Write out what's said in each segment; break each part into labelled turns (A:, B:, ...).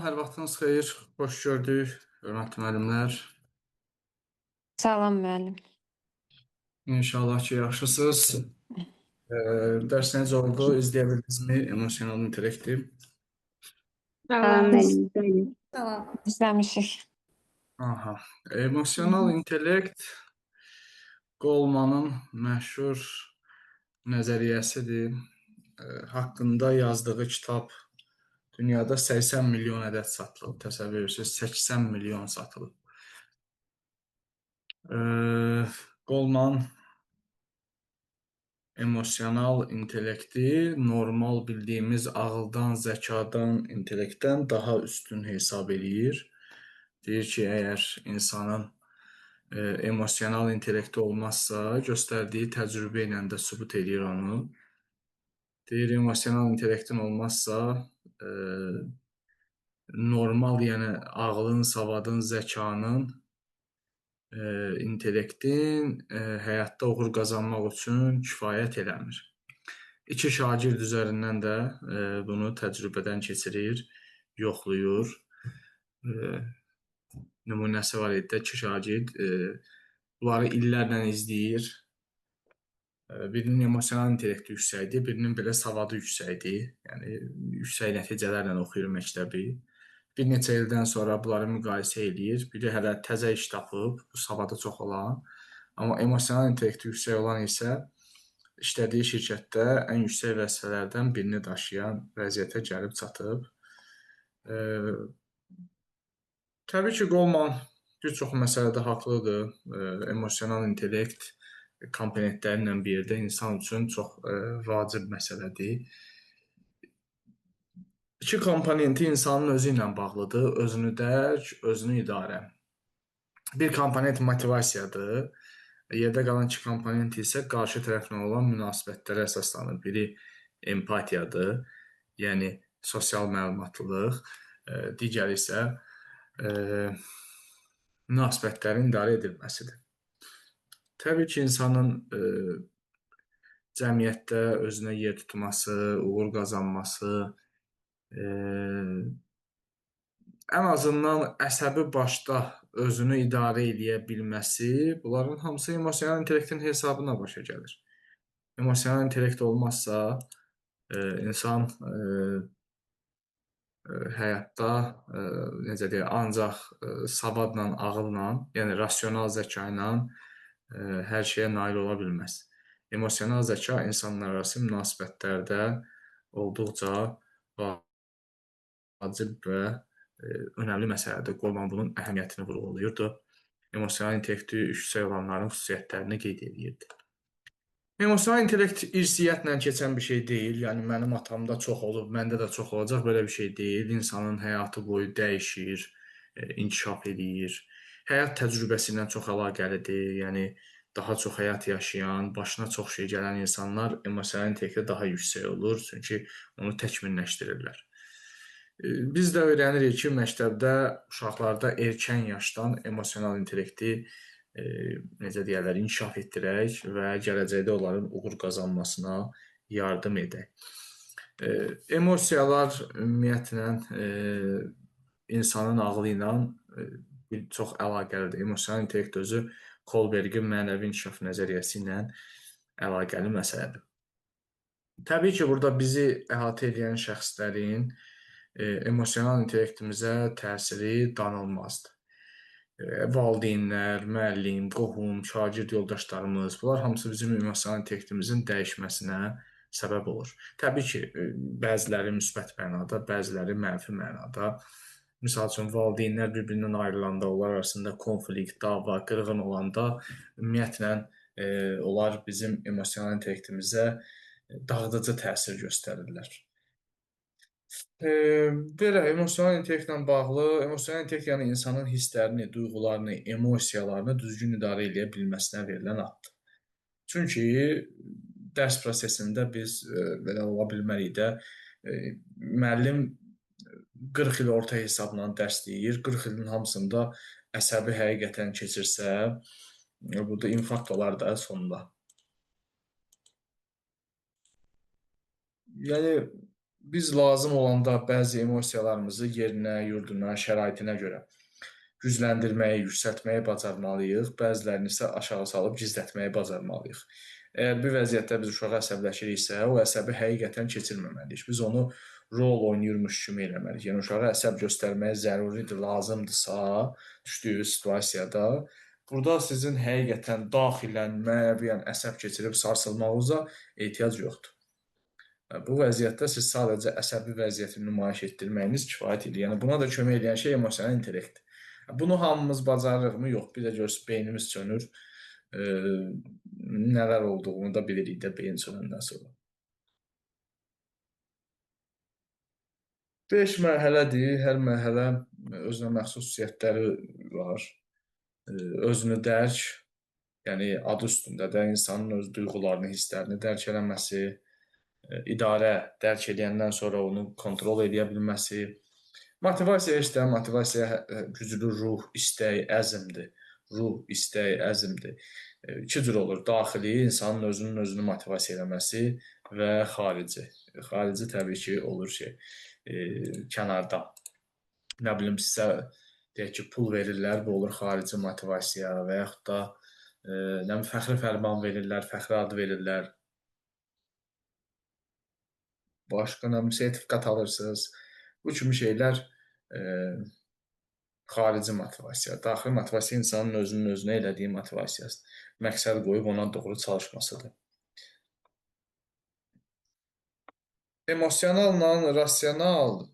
A: hər vaxtınız xeyir, xoş gördük, hörmətli müəllimlər.
B: Salam müəllim.
A: İnşallah ki, yaxşısınız. Dərs necə oldu, izləyə bildinizmi emosional intellekti?
B: Salam,
C: Bəli.
B: izləmişik.
A: Aha, emosional intellekt Golemanın məşhur nəzəriyyəsidir. Haqqında yazdığı kitab dünyada 80 milyon ədəd satılıb. Təsəvvür edirsiniz, 80 milyon satılıb. Goleman emosional intellekti normal bildiyimiz ağıldan, zəkadan, intellektdən daha üstün hesab eləyir. Deyir ki, əgər insanın emosional intellekti olmazsa, göstərdiyi təcrübə ilə də sübut eləyir onu. Deyir, emosional intellektin olmazsa, normal, yəni ağlın, savadın, zəkanın, intellektin həyatda uğur qazanmaq üçün kifayət eləmir. İki şagird üzərindən də bunu təcrübədən keçirir, yoxlayır. Nümunəsi var idi də, iki şagird bunları illərlə izləyir. Birinin emosional intellekti yüksəkdir, birinin belə savadı yüksəkdir. Yəni, yüksək nəticələrlə oxuyur məktəbi. Bir neçə ildən sonra bunları müqayisə eləyir. Biri hələ təzə iş tapıb, bu savadı çox olan. Amma emosional intellekti yüksək olan isə işlədiyi şirkətdə ən yüksək vəzifələrdən birini daşıyan vəziyyətə gəlib çatıb. Təbii ki, Goleman bir çox məsələdə haqlıdır. Emosional intellekt komponentlərindən biri də insan üçün çox vacib məsələdir. İki komponenti insanın özü ilə bağlıdır. Özünü dərk, özünü idarə. Bir komponent motivasiyadır. Yerdə qalan iki komponent isə qarşı tərəflə olan münasibətlərə əsaslanır. Biri empatiyadır, yəni sosial məlumatlılıq. Digəri isə münasibətlərin idarə edilməsidir. Təbii ki, insanın cəmiyyətdə özünə yer tutması, uğur qazanması, ən azından əsəbi başda özünü idarə edə bilməsi, bunların hamısı emosional intellektin hesabına başa gəlir. Emosional intellekt olmazsa, insan həyatda necə deyək, ancaq savadla, ağılla, yəni rasional zəka ilə hər şeyə nail ola bilməz. Emosional zəka insanlararası münasibətlərdə olduqca vacib və önəmli məsələdir. Goleman bunun əhəmiyyətini vurğulayırdı. Emosional intellekti yüksək olanların xüsusiyyətlərini qeyd edirdi. Emosional intellekt irsiyyətlə keçən bir şey deyil. Yəni mənim atamda çox olub, məndə də çox olacaq, belə bir şey deyil. İnsanın həyatı boyu dəyişir, inkişaf edir. Həyat təcrübəsi ilə çox əlaqəlidir. Yəni daha çox həyat yaşayan, başına çox şey gələn insanlar emosional intellekti daha yüksək olur, çünki onu təkmilləşdirirlər. Biz də öyrənirik ki, məktəbdə uşaqlarda erkən yaşdan emosional intellekti necə deyərlər, inkişaf etdirək və gələcəkdə onların uğur qazanmasına yardım edək. Emosiyalar ümumiyyətlə insanın ağlı ilə çox əlaqəlidir. Emosional intellekt özü Kohlbergin mənəvi inkişaf nəzəriyyəsi ilə əlaqəli məsələdir. Təbii ki, burada bizi əhatə edən şəxslərin emosional intellektimizə təsiri danılmazdır. Valideynlər, müəllim, qohum, şagird yoldaşlarımız, bunlar hamısı bizim emosional intellektimizin dəyişməsinə səbəb olur. Təbii ki, bəziləri müsbət mənada, bəziləri mənfi mənada. Misal üçün, valideynlər bir-birindən ayrılanda, onlar arasında konflikt, dava, qırğın olanda, ümumiyyətlə, onlar bizim emosional intellektimizə dağıdıcı təsir göstərirlər. Belə, emosional intellektlə bağlı, emosional intellekt yəni insanın hisslərini, duyğularını, emosiyalarını düzgün idarə edə bilməsinə verilən addır. Çünki dərs prosesində biz belə ola bilmərik də, müəllim 40 il orta hesabla dərs deyir, 40 ilin hamısında əsəbi həqiqətən keçirsə, burada infarkt olar da sonunda. Yəni, Biz lazım olanda bəzi emosiyalarımızı yerinə, yurduna, şəraitinə görə gücləndirməyi, yüksəltməyi bacarmalıyıq. Bəzilərini isə aşağı salıb gizlətməyi bacarmalıyıq. Əgər bir vəziyyətdə biz uşağı əsəbləşiriksə, o əsəbi həqiqətən keçirməməliyik. Biz onu rol oynayırmış kimi eləməliyik. Yəni uşağa əsəb göstərmək zəruridir, lazımdırsa, düşdüyü situasiyada, burada sizin həqiqətən daxilən, mənəviyyən əsəb keçirib sarsılmağınıza ehtiyac yoxdur. Bu vəziyyətdə siz sadəcə əsəbi vəziyyəti nümayiş etdirməyiniz kifayət edir. Yəni buna da kömək edən şey emosional intellektdir. Bunu hamımız bacarırıqmı? Yox. Bir də görürsüz beynimiz sönür. E, Nələr olduğunu da bilirik də beyin sönəndən sonra. 5 mərhələdir. Hər mərhələ özünə məxsus xüsusiyyətləri var. Özünü dərk, yəni adı üstündə də insanın öz duyğularını, hisslərini dərk eləməsi, idarə dərk edəndən sonra onu kontrol edə bilməsi, motivasiya işte, motivasiya güclü ruh, istək, əzmdir. Ruh, istək, əzmdir. İki cür olur. Daxili, insanın özünün özünü motivasiya eləməsi və xarici. Xarici təbii ki, olur ki, kənarda. Nə bilim, sizə deyək ki, pul verirlər, bu olur xarici motivasiya və yaxud da nə bilim, fəxri fərman verirlər, fəxri ad verirlər. Başqa nə bilim, sertifikat alırsınız. Bu kimi şeylər xarici motivasiya. Daxili motivasiya insanın özünün özünə elədiyi motivasiyasıdır. Məqsəd qoyub ona doğru çalışmasıdır. Emosionalla rasional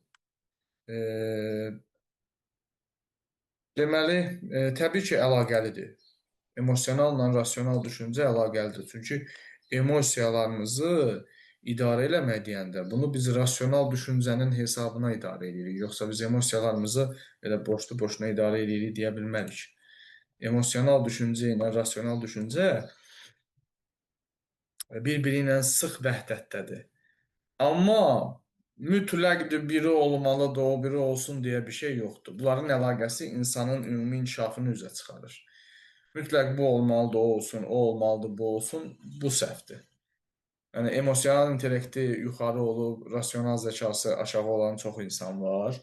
A: deməli, təbii ki, əlaqəlidir. Emosionalla rasional düşüncə əlaqəlidir. Çünki emosiyalarımızı idarə eləmək deyəndə bunu biz rasional düşüncənin hesabına idarə edirik. Yoxsa biz emosiyalarımızı elə boşlu-boşuna idarə edirik deyə bilmərik. Emosional düşüncə ilə rasional düşüncə bir-biri ilə sıx vəhdətdədir. Amma mütləqdir biri olmalıdır, o biri olsun deyə bir şey yoxdur. Bunların əlaqəsi insanın ümumi inkişafını üzə çıxarır. Mütləq bu olmalıdır, o olsun, o olmalıdır, bu olsun, bu səhvdir. Yəni emosional intellekti yuxarı olub, rasional zəkası aşağı olan çox insan var.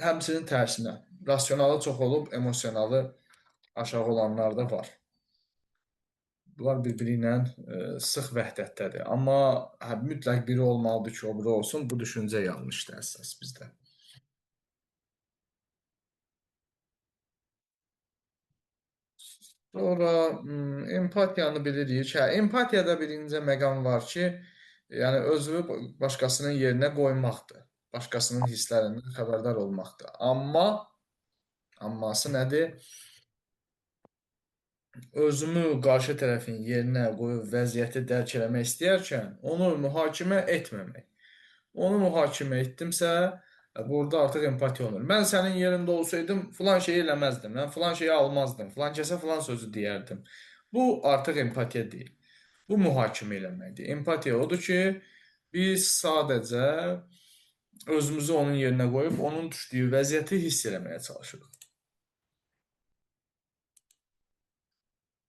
A: Həmçinin tərsinə, rasionalı çox olub, emosionalı aşağı olanlar da var. Bunlar bir-biri ilə sıx vəhdətdədir. Amma mütləq biri olmalıdır ki, o biri olsun. Bu düşüncə yanlışdır əsas bizdə. Sonra empatiyanı bilirik. Empatiyada birinci məqam var ki, yəni özünü başqasının yerinə qoymaqdır. Başqasının hisslərindən xəbərdar olmaqdır. Amması nədir? Özümü qarşı tərəfin yerinə qoyub vəziyyəti dərk eləmək istəyərkən onu mühakimə etməmək. Onu mühakimə etdimsə, burada artıq empatiya olmur. Mən sənin yerində olsaydım, filan şeyi eləməzdim. Mən filan şeyi almazdım. Filan kəsə filan sözü deyərdim. Bu artıq empatiya deyil. Bu mühakimə eləməkdir. Empatiya odur ki, biz sadəcə özümüzü onun yerinə qoyub, onun düşdüyü vəziyyəti hiss eləməyə çalışırıq.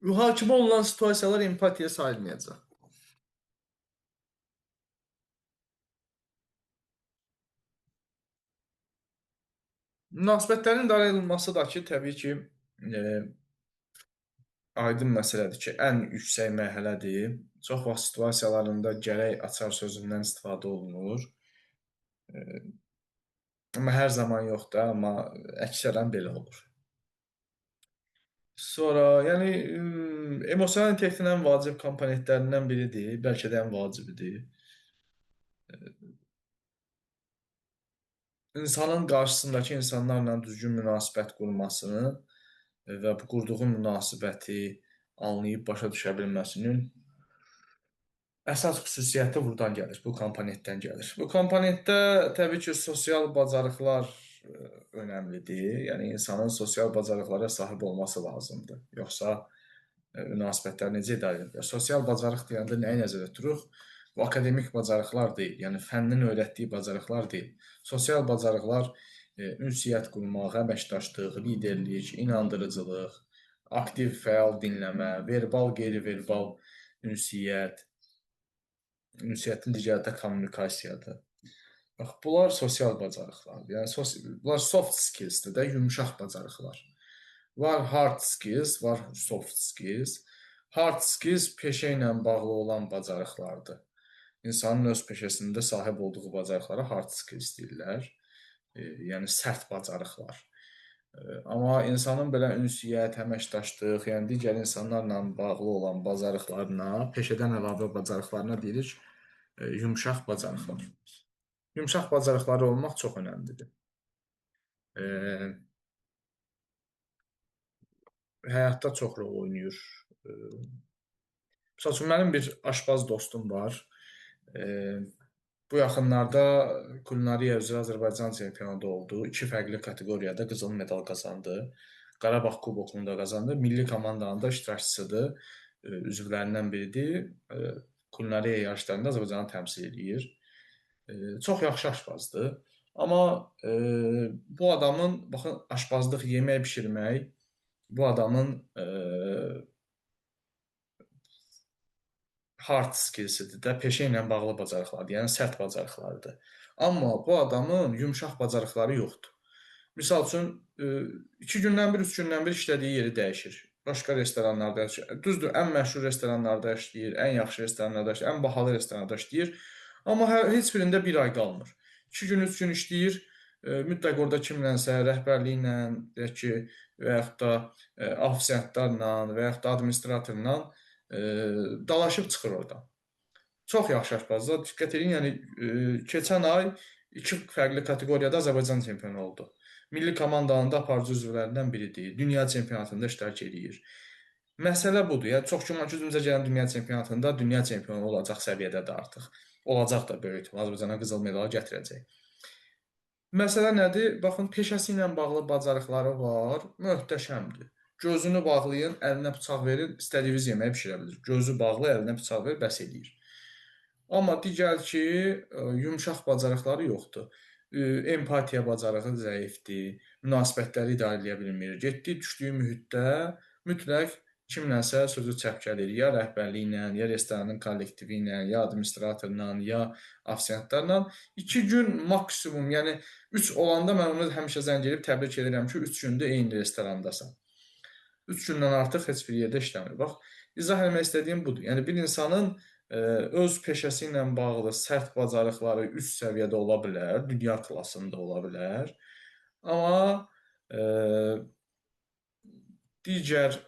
A: Mühakimə olunan situasiyalar empatiya sayılmayacaq. Münasibətlərin idarə edilməsi da ki, təbii ki, aydın məsələdir ki, ən yüksək mərhələdir. Çox vaxt situasiyalarında gərək açar sözündən istifadə olunur. Amma hər zaman yox da, amma əksərən belə olur. Sonra, yəni emosional intellektin ən vacib komponentlərindən biridir, bəlkə də ən vacibidir. İnsanın qarşısındakı insanlarla düzgün münasibət qurmasını və bu qurduğu münasibəti anlayıb başa düşə bilməsinin əsas xüsusiyyəti buradan gəlir, bu komponentdən gəlir. Bu komponentdə təbii ki, sosial bacarıqlar önəmlidir. Yəni insanın sosial bacarıqlara sahib olması lazımdır. Yoxsa münasibətlər necə idarə edilir? Sosial bacarıq deyəndə nəyi nəzərdə tuturuq? Bu akademik bacarıqlar deyil, yəni fənnin öyrətdiyi bacarıqlar deyil. Sosial bacarıqlar ünsiyyət qurmaq, əməkdaşlıq, liderlik, inandırıcılıq, aktiv, fəal dinləmə, verbal, qeyri-verbal ünsiyyət, ünsiyyətin digəri də kommunikasiyadır. Bax, bunlar sosial bacarıqlardır. Yəni bunlar soft skills-dir də, yumşaq bacarıqlar. Var hard skills, var soft skills. Hard skills peşə ilə bağlı olan bacarıqlardır. İnsanın öz peşəsində sahib olduğu bacarıqlara hard skills deyirlər. Yəni sərt bacarıqlar. Amma insanın belə ünsiyyət, əməkdaşlıq, yəni digər insanlarla bağlı olan bacarıqlarına, peşədən əlavə bacarıqlarına deyirik yumşaq bacarıqlar. Yumşaq bacarıqları olmaq çox önəmlidir. Həyatda çox rol oynayır. Məsəl üçün, mənim bir aşpaz dostum var. Bu yaxınlarda kulinariya üzrə Azərbaycan çempionatı oldu. 2 fərqli kateqoriyada qızıl medal qazandı. Qarabağ kubokunu da qazandı. Milli komandanın da iştirakçısıdır. Üzvlərindən biridir. Kulinariya yarışlarında Azərbaycanı təmsil edir. Çox yaxşı aşpazdır. Amma bu adamın, baxın, aşpazlıq, yemək bişirmək bu adamın hard skills-idir də, peşə ilə bağlı bacarıqlardır, yəni sərt bacarıqlardır. Amma bu adamın yumşaq bacarıqları yoxdur. Misal üçün, 2 gündən bir, 3 gündən bir işlədiyi yeri dəyişir. Başqa restoranlarda işləyir. Düzdür, ən məşhur restoranlarda işləyir, ən yaxşı restoranlarda işləyir, ən bahalı restoranlarda işləyir. Amma heç birində bir ay qalmır. 2 gün, 3 gün işləyir, mütləq orada kimlənsə, rəhbərliklə, deyək ki, və yaxud da ofisiantlarla, və yaxud da administratorla dalaşıb çıxır oradan. Çox yaxşı aşpazdır. Diqqət edin, yəni keçən ay 2 fərqli kateqoriyada Azərbaycan çempionu oldu. Milli komandanın da aparıcı üzvlərindən biridir. Dünya çempionatında iştirak edir. Məsələ budur. Yəni çox güman ki, özümüzə gələn dünya çempionatında dünya çempionu olacaq səviyyədədir artıq. Olacaq da böyük ehtimal Azərbaycana qızıl medalı gətirəcək. Məsələ nədir? Baxın, peşəsi ilə bağlı bacarıqları var, möhtəşəmdir. Gözünü bağlayın, əlinə bıçaq verin, istədiyiniz yeməyi bişirə bilir. Gözü bağlı, əlinə bıçaq ver, bəs eləyir. Amma digər ki, yumşaq bacarıqları yoxdur. Empatiya bacarığı zəifdir, münasibətləri idarə edə bilmir. Getdiyi, düşdüyü mühitdə mütləq kimlənsə sözü çəpkəlir. Ya rəhbərliklə, ya restoranın kollektivi ilə, ya administratorla, ya ofisiantlarla. 2 gün maksimum, yəni 3 olanda mən onu həmişə zəng edib təbrik edirəm ki, 3 gündür eyni restorandasan. 3 gündən artıq heç bir yerdə işləmir. Bax, izah etmək istədiyim budur. Yəni bir insanın öz peşəsi ilə bağlı sərt bacarıqları üst səviyyədə ola bilər, dünya klassında ola bilər. Amma digər,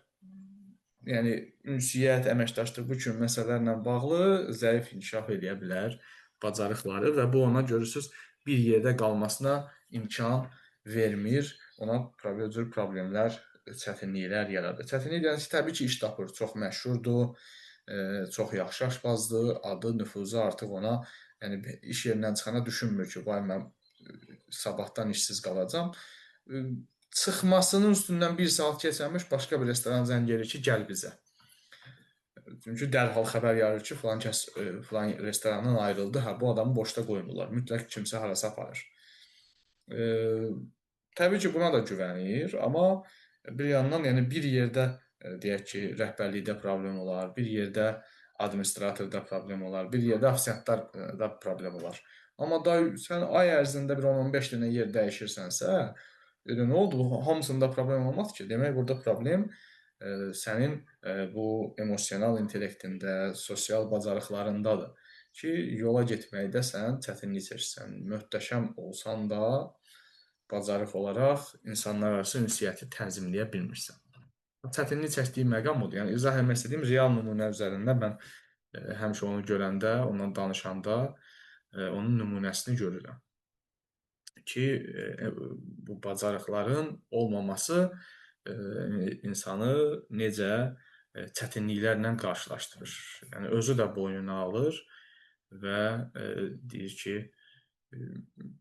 A: yəni ünsiyyət, əməkdaşlıq bu kimi məsələlərlə bağlı zəif inkişaf edə bilər bacarıqları və bu ona görürsüz bir yerdə qalmasına imkan vermir. Ona problemlər, çətinliklər yaradır. Çətinlik yəni təbii ki, iş tapır, çox məşhurdur, çox yaxşı aşpazdır, adı, nüfuzu artıq ona, yəni iş yerindən çıxana düşünmür ki, vay mən sabahdan işsiz qalacam. Çıxmasının üstündən 1 saat keçəmiş başqa bir restoran zəng edir ki, gəl bizə. Çünki dərhal xəbər yayılır ki, filan kəs filan restorandan ayrıldı. Hə, bu adamı boşda qoymurlar. Mütləq kimsə harasa aparır. Təbii ki, buna da güvənir, amma bir yandan, yəni bir yerdə deyək ki, rəhbərlikdə problem olar, bir yerdə administratorda problem olar, bir yerdə ofisiantlarda problem olar. Amma da sən ay ərzində bir 10-15 dənə yer dəyişirsənsə, nə oldu? Hamısında problem olmaz ki. Demək, burada problem sənin bu emosional intellektində, sosial bacarıqlarındadır ki, yola getməkdə sən çətinlik çəkirsən. Möhtəşəm olsan da, bacarıq olaraq insanlararası ünsiyyəti tənzimləyə bilmirsən. Çətinlik çəkdiyi məqam odur. Yəni izah etmək istədiyim real nümunə üzərində mən həmişə onu görəndə, ondan danışanda onun nümunəsini görürəm. Ki bu bacarıqların olmaması insanı necə çətinliklərlə qarşılaşdırır. Yəni özü də boynuna alır və deyir ki,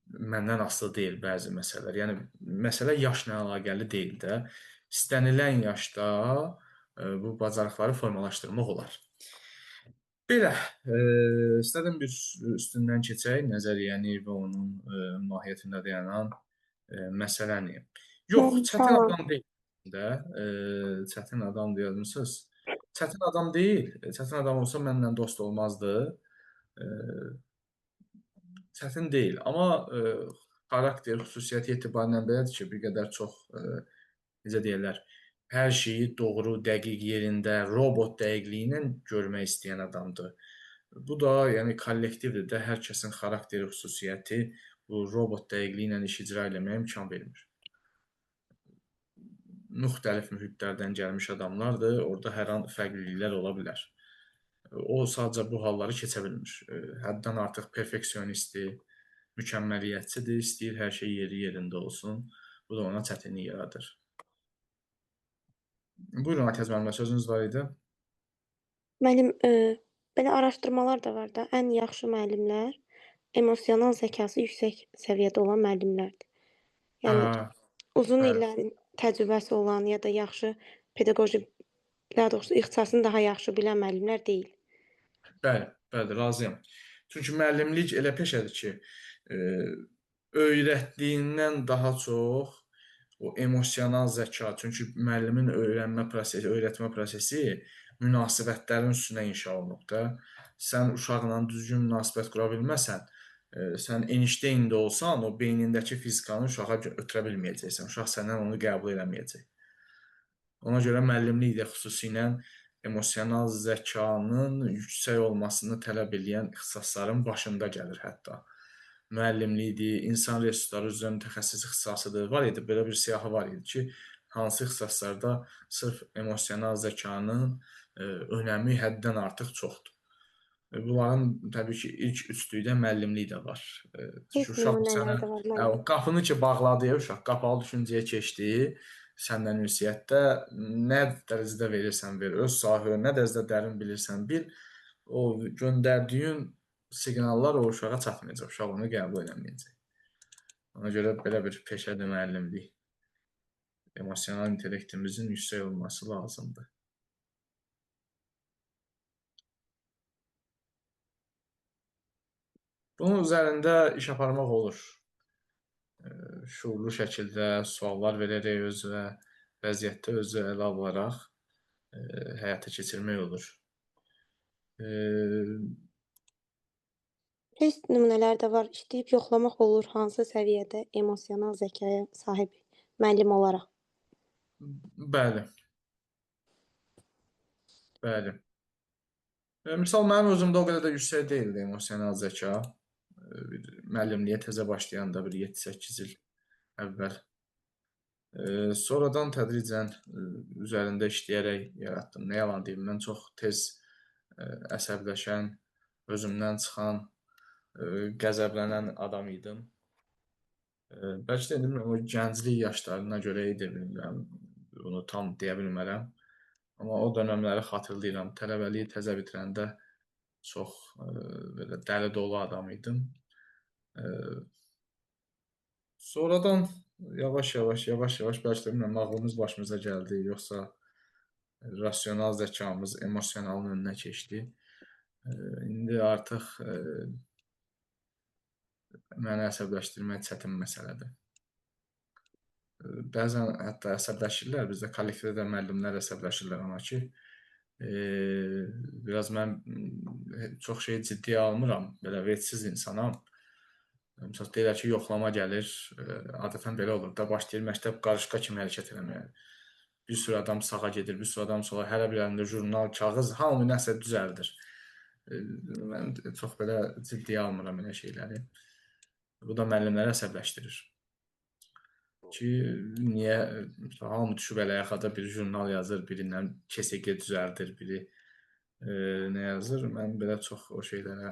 A: məndən asılı deyil bəzi məsələlər. Yəni məsələ yaşla əlaqəli deyil də. İstənilən yaşda bu bacarıqları formalaşdırmaq olar. Belə, istədim bir üstündən keçək nəzəriyyəni və onun mahiyyətində dayanan məsələni. Yox, çətin adam deyil də, çətin adam deyilmisiniz? Çətin adam deyil. Çətin adam olsa mənlə dost olmazdı. Çətin deyil, amma xarakter, xüsusiyyəti etibarilə belədir ki, bir qədər çox necə deyirlər, hər şeyi doğru, dəqiq yerində, robot dəqiqliyi ilə görmək istəyən adamdır. Bu da, yəni kollektivdir də, hər kəsin xarakteri, xüsusiyyəti bu robot dəqiqliyi ilə iş icra etməyə imkan vermir. Müxtəlif mühitlərdən gəlmiş adamlardır, orada hər an fərqliliklər ola bilər. O sadəcə bu halları keçə bilmir. Həddən artıq perfeksionistdir, mükəmməliyyətçidir, istəyir hər şey yeri yerində olsun. Bu da ona çətinlik yaradır. Buyurun Atəz müəllimə, sözünüz var idi.
C: Müəllim, belə araşdırmalar da var da, ən yaxşı müəllimlər emosional zəkası yüksək səviyyədə olan müəllimlərdir. Yəni
A: Hə,
C: uzun
A: bəli,
C: illərin təcrübəsi olan ya da yaxşı pedaqoji, daha doğrusu ixtisasını daha yaxşı bilən müəllimlər deyil.
A: bəli, bəli, razıyam. Çünki müəllimlik elə peşədir ki, e, öyrətdiyindən daha çox o emosional zəka, çünki müəllimin öyrənmə prosesi, öyrətmə prosesi münasibətlərin üstünə inşa olunub da. Sən uşaqla düzgün münasibət qura bilməsən, sən Einstein də olsan, o beynindəki fizikanı uşağa ötürə bilməyəcəksən. Uşaq səndən onu qəbul eləməyəcək. Ona görə müəllimlik də xüsusilə emosional zəkanın yüksək olmasını tələb edən ixtisasların başında gəlir hətta. Müəllimlikdir, insan resursları üzrə mütəxəssis ixtisasıdır. Var idi, belə bir siyahı var idi ki, hansı ixtisaslarda sırf emosional zəkanın önəmi həddən artıq çoxdur. Bunların təbii ki, ilk üçlükdə müəllimlik də var. Çünki
C: Heç
A: uşaq sənə
C: nümunələr də var
A: o
C: müəllim.
A: qapını ki bağladı, uşaq qapalı düşüncəyə keçdi, səndən ünsiyyətdə nə dərəcədə verirsən ver, öz sahəni nə dərəcədə dərin bilirsən bil, o göndərdiyin siqnallar o uşağa çatmayacaq, uşaq onu qəbul eləməyəcək. Ona görə belə bir peşədir müəllimlik. Emosional intellektimizin yüksək olması lazımdır. Bunun üzərində iş aparmaq olur. Şuurlu şəkildə suallar verərək özünə, vəziyyətdə özü ələ alaraq həyata keçirmək olur.
C: Heç nümunələr də var. İşləyib yoxlamaq olur hansı səviyyədə emosional zəkaya sahib müəllim olaraq.
A: Bəli, bəli. Misal mənim özümdə o qədər də yüksək deyildi emosional zəka. Müəllimliyə təzə başlayanda bir 7-8 il əvvəl. Sonradan tədricən üzərində işləyərək yaratdım. Nə yalan deyim, mən çox tez əsəbləşən, özümdən çıxan, qəzəblənən adam idim. Bəlkə də bilmirəm, o gənclik yaşlarına görə idi, bilmirəm, bunu tam deyə bilmərəm. Amma o dönəmləri xatırlayıram. Tələbəliyi təzə bitirəndə çox belə dəli dolu adam idim. Sonradan yavaş-yavaş bəlkə də bilmirəm, ağlımız başımıza gəldi, yoxsa rasional zəkamız emosionalın önünə keçdi. İndi artıq məni əsəbləşdirmək çətin məsələdir. Bəzən hətta əsəbləşirlər, bizdə kollektivdə də müəllimlər əsəbləşirlər ona ki, biraz mən çox şeyi ciddiyə almıram, belə vecsiz insanam. Məsələn, deyirlər ki, yoxlama gəlir, adətən belə olur da, başlayır məktəb qarışqa kimi hərəkət eləməyə. Bir sürü adam sağa gedir, bir sürü adam sola, hər bir əlində jurnal, kağız, hamı nəsə düzəldir. Mən çox belə ciddiyə almıram elə şeyləri. Bu da müəllimləri əsəbləşdirir. Ki, niyə hamı düşüb elə yaxada bir jurnal yazır, birindən KSG düzəldir, biri nə yazır? Mən belə çox o şeylərə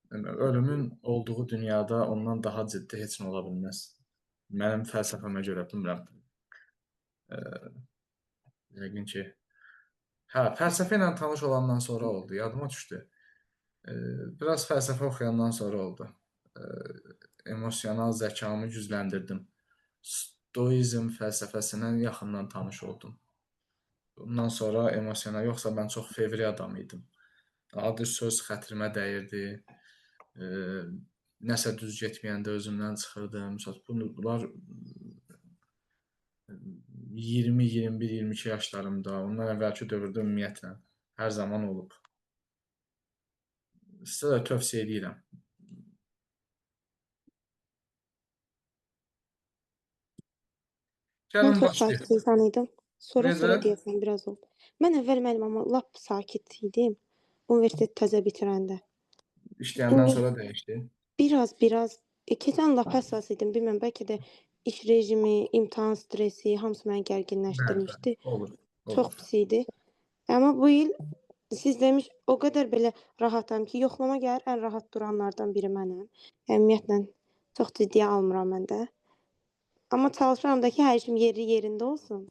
A: ölümün olduğu dünyada ondan daha ciddi heç nə ola bilməz. Mənim fəlsəfəmə görə bilmirəm. Yəqin ki, hə, fəlsəfə ilə tanış olandan sonra oldu, yadıma düşdü. Biraz fəlsəfə oxuyandan sonra oldu. Emosional zəkamı gücləndirdim. Stoizm fəlsəfəsinə yaxından tanış oldum. Bundan sonra emosional, yoxsa mən çox fevri adam idim. Adi söz xətrimə dəyirdi. Nəsə düz getməyəndə özümdən çıxırdım. Bunlar 20, 21, 22 yaşlarımda, ondan əvvəlki dövrdə ümumiyyətlə hər zaman olub. Sizə də tövsiyə edirəm.
C: Mən
A: Gəlin
C: çox
A: başlayaq.
C: sakit insan idim. Sonra
A: Necə?
C: deyəsən biraz oldu. Mən əvvəl müəllim amma lap sakit idim. Universitet təzə bitirəndə.
A: İşləyəndən
C: İndi
A: sonra dəyişdi.
C: biraz keçən lap həssas idim. Bilmirəm, bəlkə də iş rejimi, imtahan stresi hamısı məni
A: Bəli,
C: gərginləşdirmişdi.
A: olur,
C: Çox
A: olur.
C: pis idi. Amma bu il siz demiş o qədər belə rahatam ki, yoxlama gəlir, ən rahat duranlardan biri mənəm. Ümumiyyətlə çox ciddiyə almıram mən də. Amma çalışıram da ki, hər işim yeri yerində olsun.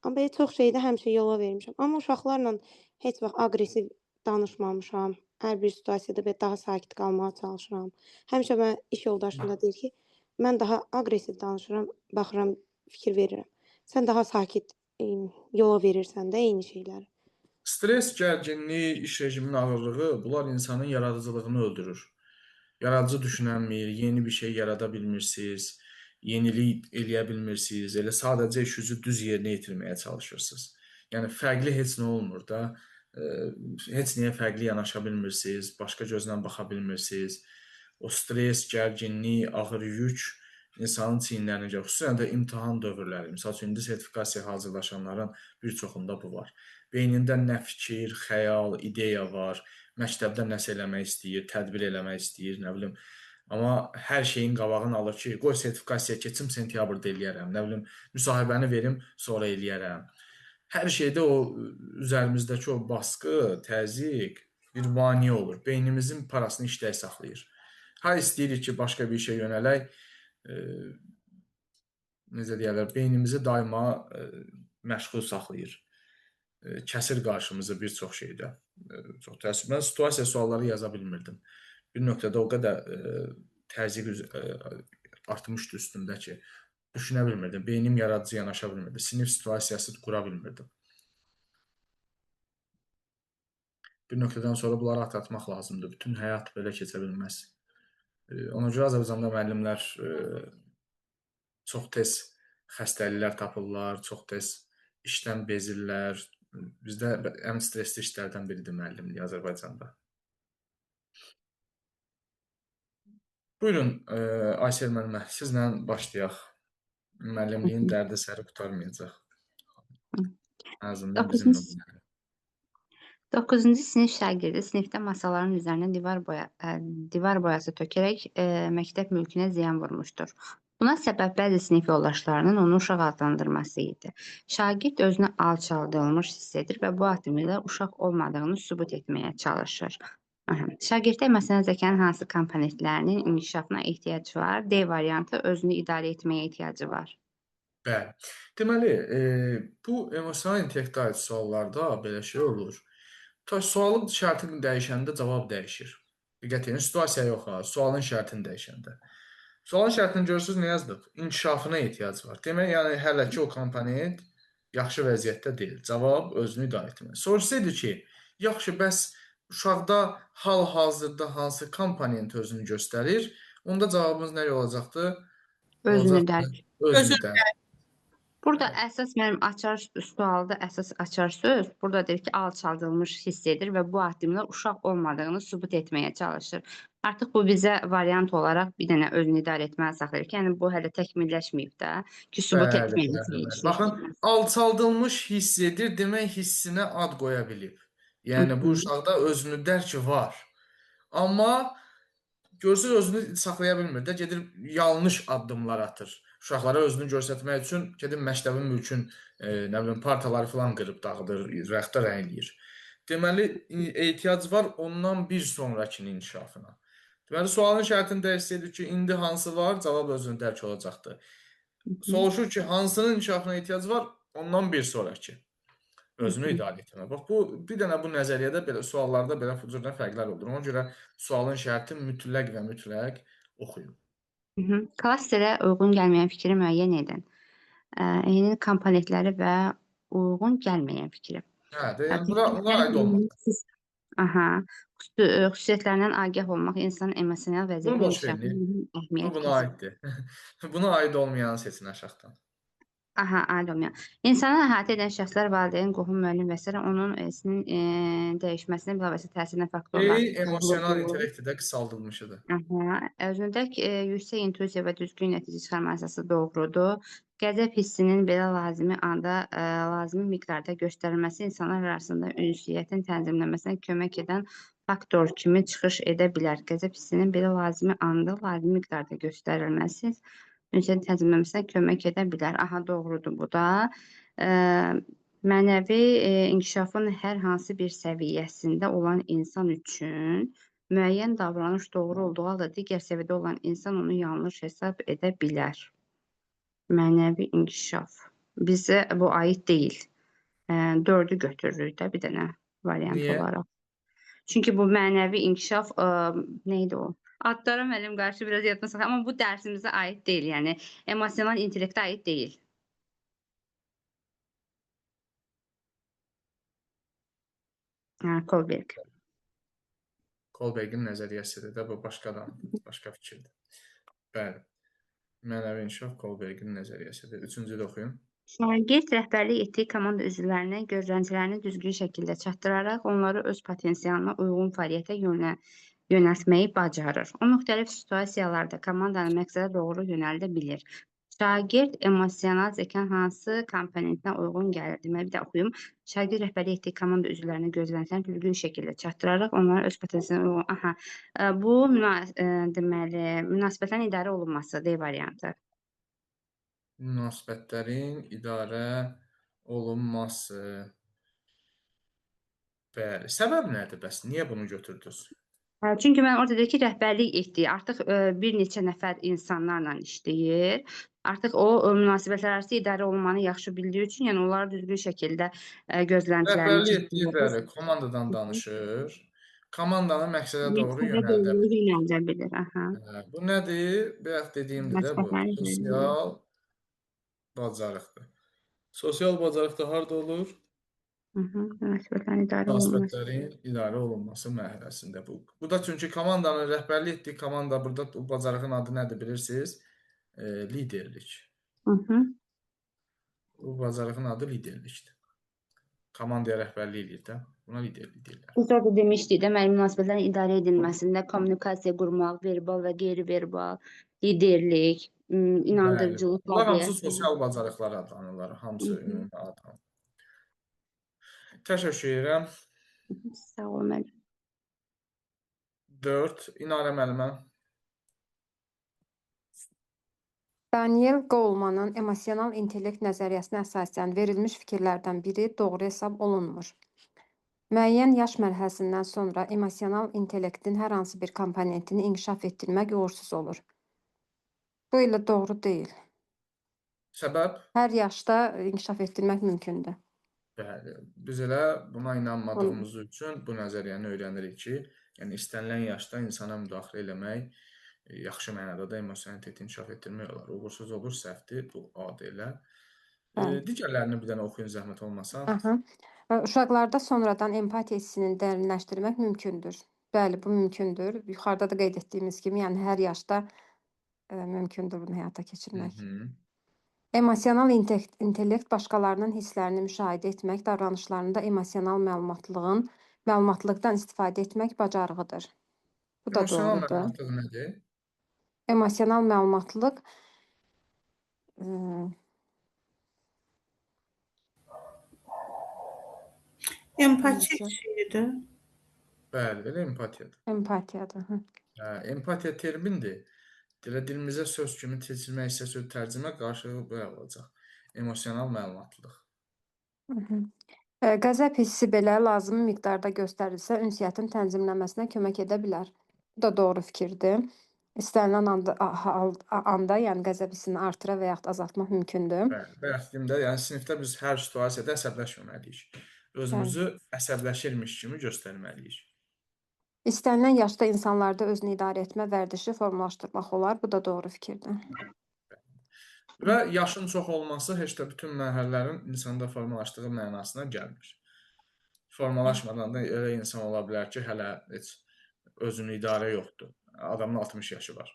C: Amma belə çox şeydə həmişə yola vermişəm. Amma uşaqlarla heç vaxt aqressiv danışmamışam. Hər bir situasiyada belə daha sakit qalmağa çalışıram. Həmişə mən iş yoldaşım da deyir ki, mən daha aqressiv danışıram, baxıram, fikir verirəm. Sən daha sakit yola verirsən də eyni şeyləri.
A: Stres, gərginlik, iş rejiminin ağırlığı bunlar insanın yaradıcılığını öldürür. Yaradıcı düşünənmir, yeni bir şey yarada bilmirsiniz, yenilik eləyə bilmirsiniz. Elə sadəcə işinizi düz yerinə yetirməyə çalışırsınız. Yəni fərqli heç nə olmur da. Heç niyə fərqli yanaşa bilmirsiniz, başqa gözlə baxa bilmirsiniz. O stres, gərginlik, ağır yük insanın çiyinlərinə gəlir. Xüsusən də imtahan dövrləri. Məsəl üçün, indi sertifikasiyaya hazırlaşanların bir çoxunda bu var. Beynində nə fikir, xəyal, ideya var. Məktəbdə nəsə eləmək istəyir, tədbir eləmək istəyir, nə bilim. Amma hər şeyin qabağını alır ki, qoy sertifikasiyaya keçim, sentyabrda eləyərəm. Nə bilim, müsahibəni verim, sonra eləyərəm. Hər şeydə o üzərimizdəki o baskı, təzyiq bir mane olur. Beynimizin parasını işlək saxlayır. Ha istəyirik ki, başqa bir işə yönələk, necə deyərlər, beynimizi daima məşğul saxlayır. Kəsir qarşımızı bir çox şeydə. Çox təəssüf. Mən situasiya sualları yaza bilmirdim. Bir nöqtədə o qədər təzyiq artmışdı üstümdə ki, düşünə bilmirdim. Beynim yaradıcı yanaşa bilmirdi. Sinif situasiyası qura bilmirdim. Bir nöqtədən sonra bunları atlatmaq lazımdır. Bütün həyat belə keçə bilməz. Ona görə Azərbaycanda müəllimlər çox tez xəstəliklər tapırlar, çox tez işdən bezirlər. Bizdə ən stresli işlərdən biridir müəllimlik Azərbaycanda. Buyurun, Aysel müəllimə, sizlə başlayaq. Müəllimliyin dərdi səri qurtarmayacaq. Ən azından bizim
D: 9-cu
A: nömrədə.
D: 9-cu sinif şagirdi sinifdə masaların üzərinə divar boyası tökərək məktəb mülkünə ziyan vurmuşdur. Buna səbəb bəzi sinif yoldaşlarının onu uşaq adlandırması idi. Şagird özünü alçaldılmış hiss edir və bu addımıyla uşaq olmadığını sübut etməyə çalışır. Şagirddə məsələn zəkanın hansı komponentlərinin inkişafına ehtiyac var? D variantı özünü idarə etməyə ehtiyacı var.
A: Bəli. Deməli, bu emosional intellektə aid suallarda belə şey olur. Sualın şərtini dəyişəndə cavab dəyişir. Diqqət edin, situasiya yox ha, sualın şərtini dəyişəndə. Sualın şərtini görürsünüz, nə yazdıq? İnkişafına ehtiyac var. Demək, yəni hələ ki o komponent yaxşı vəziyyətdə deyil. Cavab özünü idarə etmək. Soruşsaydı ki, yaxşı, bəs uşaqda hal-hazırda hansı komponent özünü göstərir? Onda cavabımız nə olacaqdı?
D: Özünü idarə.
A: Özünü idarə.
D: Burada əsas mənim sualda əsas açar söz burada deyir ki, alçaldılmış hiss edir və bu addımla uşaq olmadığını sübut etməyə çalışır. Artıq bu bizə variant olaraq bir dənə özünü idarə etməyə saxlayır ki, yəni bu hələ təkmilləşməyib də ki, sübut etməyə çalışır.
A: Baxın, alçaldılmış hiss edir, demək hissinə ad qoya bilib. Yəni bu uşaqda özünü dərki var. Amma görsür özünü saxlaya bilmir də, gedir yanlış addımlar atır. Uşaqlara özünü göstərmək üçün gedir məktəbin mülkün, nə bilim, partaları filan qırıb dağıdır, rəxtə rəyləyir. Deməli, ehtiyac var ondan bir sonrakinin inkişafına. Deməli, sualın şərtini dəyişsəydik ki, indi hansı var, cavab özünü dərk olacaqdı. Soruşur ki, hansının inkişafına ehtiyac var, ondan bir sonraki. Özünü idarə etmə. Bax, bir dənə bu nəzəriyyədə belə suallarda belə cürdən fərqlər olur. Ona görə sualın şərti mütləq və mütləq oxuyun.
D: Klasterə uyğun gəlməyən fikri müəyyən edin. Eyni komponentləri və uyğun gəlməyən fikri.
A: Hə, yəni buna aid olmaz.
D: Xüsusiyyətlərindən agah olmaq insanın emosional
A: Bunu
D: vəziyyətini
A: boş verin.
D: inkişafına
A: Bu
D: əhəmiyyət
A: buna aiddir. Buna aid olmayanı seçin aşağıdan.
D: Aha, aydın. İnsanı əhatə edən şəxslər, valideyn, qohum, müəllim və s. onun dəyişməsinə, bilavasitə təsirinə faktorlar
A: Emosional
D: topluluğu.
A: intellekti də qısaldılmışıdır.
D: Aha, özündək yüksək intuisiya və düzgün nəticə çıxarma əsası doğrudur. Qəzəb hissinin belə lazımi anda, lazımi miqdarda göstərilməsi insanlar arasında ünsiyyətin tənzimlənməsinə kömək edən faktor kimi çıxış edə bilər. Qəzəb hissinin belə lazımi anda, lazımi miqdarda göstərilməsi ünsiyyətin tənzimlənməsinə kömək edə bilər. Aha, doğrudur bu da. Mənəvi inkişafın hər hansı bir səviyyəsində olan insan üçün müəyyən davranış doğru olduğu halda digər səviyyədə olan insan onu yanlış hesab edə bilər. Mənəvi inkişaf. Bizə bu aid deyil. 4-ü götürürük də bir dənə variant
A: Niyə?
D: olaraq. Çünki bu mənəvi inkişaf neydi o? Adlara müəllim qarşı biraz yadına salaq, amma bu dərsimizə aid deyil, yəni emosional intellektə aid deyil. Kolberg.
A: Kolbergin nəzəriyyəsidir də, bu başqa adamdır, başqa fikirdir. Bəli. Mənəvi inkişaf Kolbergin nəzəriyyəsidir. Üçüncü də oxuyun.
D: Şagird rəhbərlik etdiyi komanda üzvlərinə gözləntilərini düzgün şəkildə çatdıraraq onları öz potensialına uyğun fəaliyyətə yönəltməyi bacarır. O, müxtəlif situasiyalarda komandanın məqsədə doğru yönəldə bilir. Şagird emosional zekanın hansı komponentinə uyğun gəlir? Deməli, bir də oxuyum. Şagird rəhbərlik etdiyi komanda üzvlərinə gözləntilərini düzgün şəkildə çatdıraraq onları öz potensialına uyğun... Aha, bu deməli, münasibətlərin idarə olunması D variantı.
A: Münasibətlərin idarə olunması. Bəli. Səbəb nədir bəs? Niyə bunu götürdünüz?
D: Çünki mən orada deyir ki, rəhbərlik etdiyi, artıq bir neçə nəfər insanlarla işləyir. Artıq o münasibətlər arası idarə olunmanı yaxşı bildiyi üçün, yəni onları düzgün şəkildə gözləntilərini
A: Rəhbərlik etdiyi
D: çatdırır.
A: bəli, komandadan danışır. Komandanı məqsədə doğru
D: Məqsədə
A: yönəldə
D: doğru
A: bilir.
D: yönəldə bilir. Aha.
A: Bu nədir? Bayaq dediyimdir də bu.
D: Münasibətləri
A: Sosial bacarıqdır. Sosial bacarıq da harda olur?
D: Münasibətlərin idarə olunması.
A: Münasibətlərin idarə olunması mərhələsində bu. Bu da çünki komandanın rəhbərlik etdiyi komanda burada bu bacarığın adı nədir bilirsiniz? Liderlik. Bu bacarığın adı liderlikdir. Komandaya rəhbərlik edir də. Buna liderlik deyirlər.
D: Biz orada demişdik də, müəllim münasibətlərin idarə edilməsində kommunikasiya qurmaq, verbal və qeyri-verbal, liderlik,
A: Bəli.
D: inandırıcılıq,
A: Bunlar hamısı
D: qabiliyyət.
A: sosial bacarıqlar adlanırlar. Hamısı ümumi adlanır. Təşəkkür edirəm.
D: Sağ ol müəllim.
A: 4. İnarə müəllimə.
B: Daniel Golemanın emosional intellekt nəzəriyyəsinə əsasən verilmiş fikirlərdən biri doğru hesab olunmur. Müəyyən yaş mərhələsindən sonra emosional intellektin hər hansı bir komponentini inkişaf etdirmək uğursuz olur. Bu ilə doğru deyil.
A: Səbəb?
B: Hər yaşda inkişaf etdirmək mümkündür.
A: Bəli. Biz elə buna inanmadığımız üçün bu nəzəriyyəni öyrənirik ki, yəni istənilən yaşda insana müdaxilə eləmək, yaxşı mənada da emosional intellekti inkişaf etdirmək olar. Uğursuz olur, səhvdir, bu adı elə. Digərlərini bir dənə oxuyun zəhmət olmasa.
B: Uşaqlarda sonradan empatiya hissini dərinləşdirmək mümkündür. Bəli, bu mümkündür. Yuxarıda da qeyd etdiyimiz kimi, yəni hər yaşda mümkündür bunu həyata keçirmək. Emosional intellekt başqalarının hisslərini müşahidə etmək, davranışlarında emosional məlumatlıqdan istifadə etmək bacarığıdır. Bu da
A: Emosional
B: doğrudur.
A: məlumatlıq nədir?
B: Emosional məlumatlıq
E: Empatiya şeyidir.
A: Bəli, elə empatiyadır.
B: empatiyadır.
A: Empatiya termindir. Dilimizə söz kimi keçirmək isə söz tərcümə qarşılığı belə olacaq. Emosional məlumatlıq.
B: Qəzəb hissi belə lazımi miqdarda göstərilsə, ünsiyyətin tənzimlənməsinə kömək edə bilər. Bu da doğru fikirdir. İstənilən anda, yəni qəzəb hissini artıra və yaxud azaltmaq mümkündür.
A: Bəli, bayaq dediyimdə, yəni sinifdə biz hər situasiyada əsəbləşməməliyik. Özümüzü əsəbləşirmiş kimi göstərməliyik.
B: İstənilən yaşda insanlarda özünü idarə etmə vərdişi formalaşdırmaq olar. Bu da doğru fikirdir.
A: Və yaşın çox olması heç də bütün mərhələlərin insanda formalaşdığı mənasına gəlmir. Formalaşmadan da elə insan ola bilər ki, hələ heç özünü idarə yoxdur. Adamın 60 yaşı var.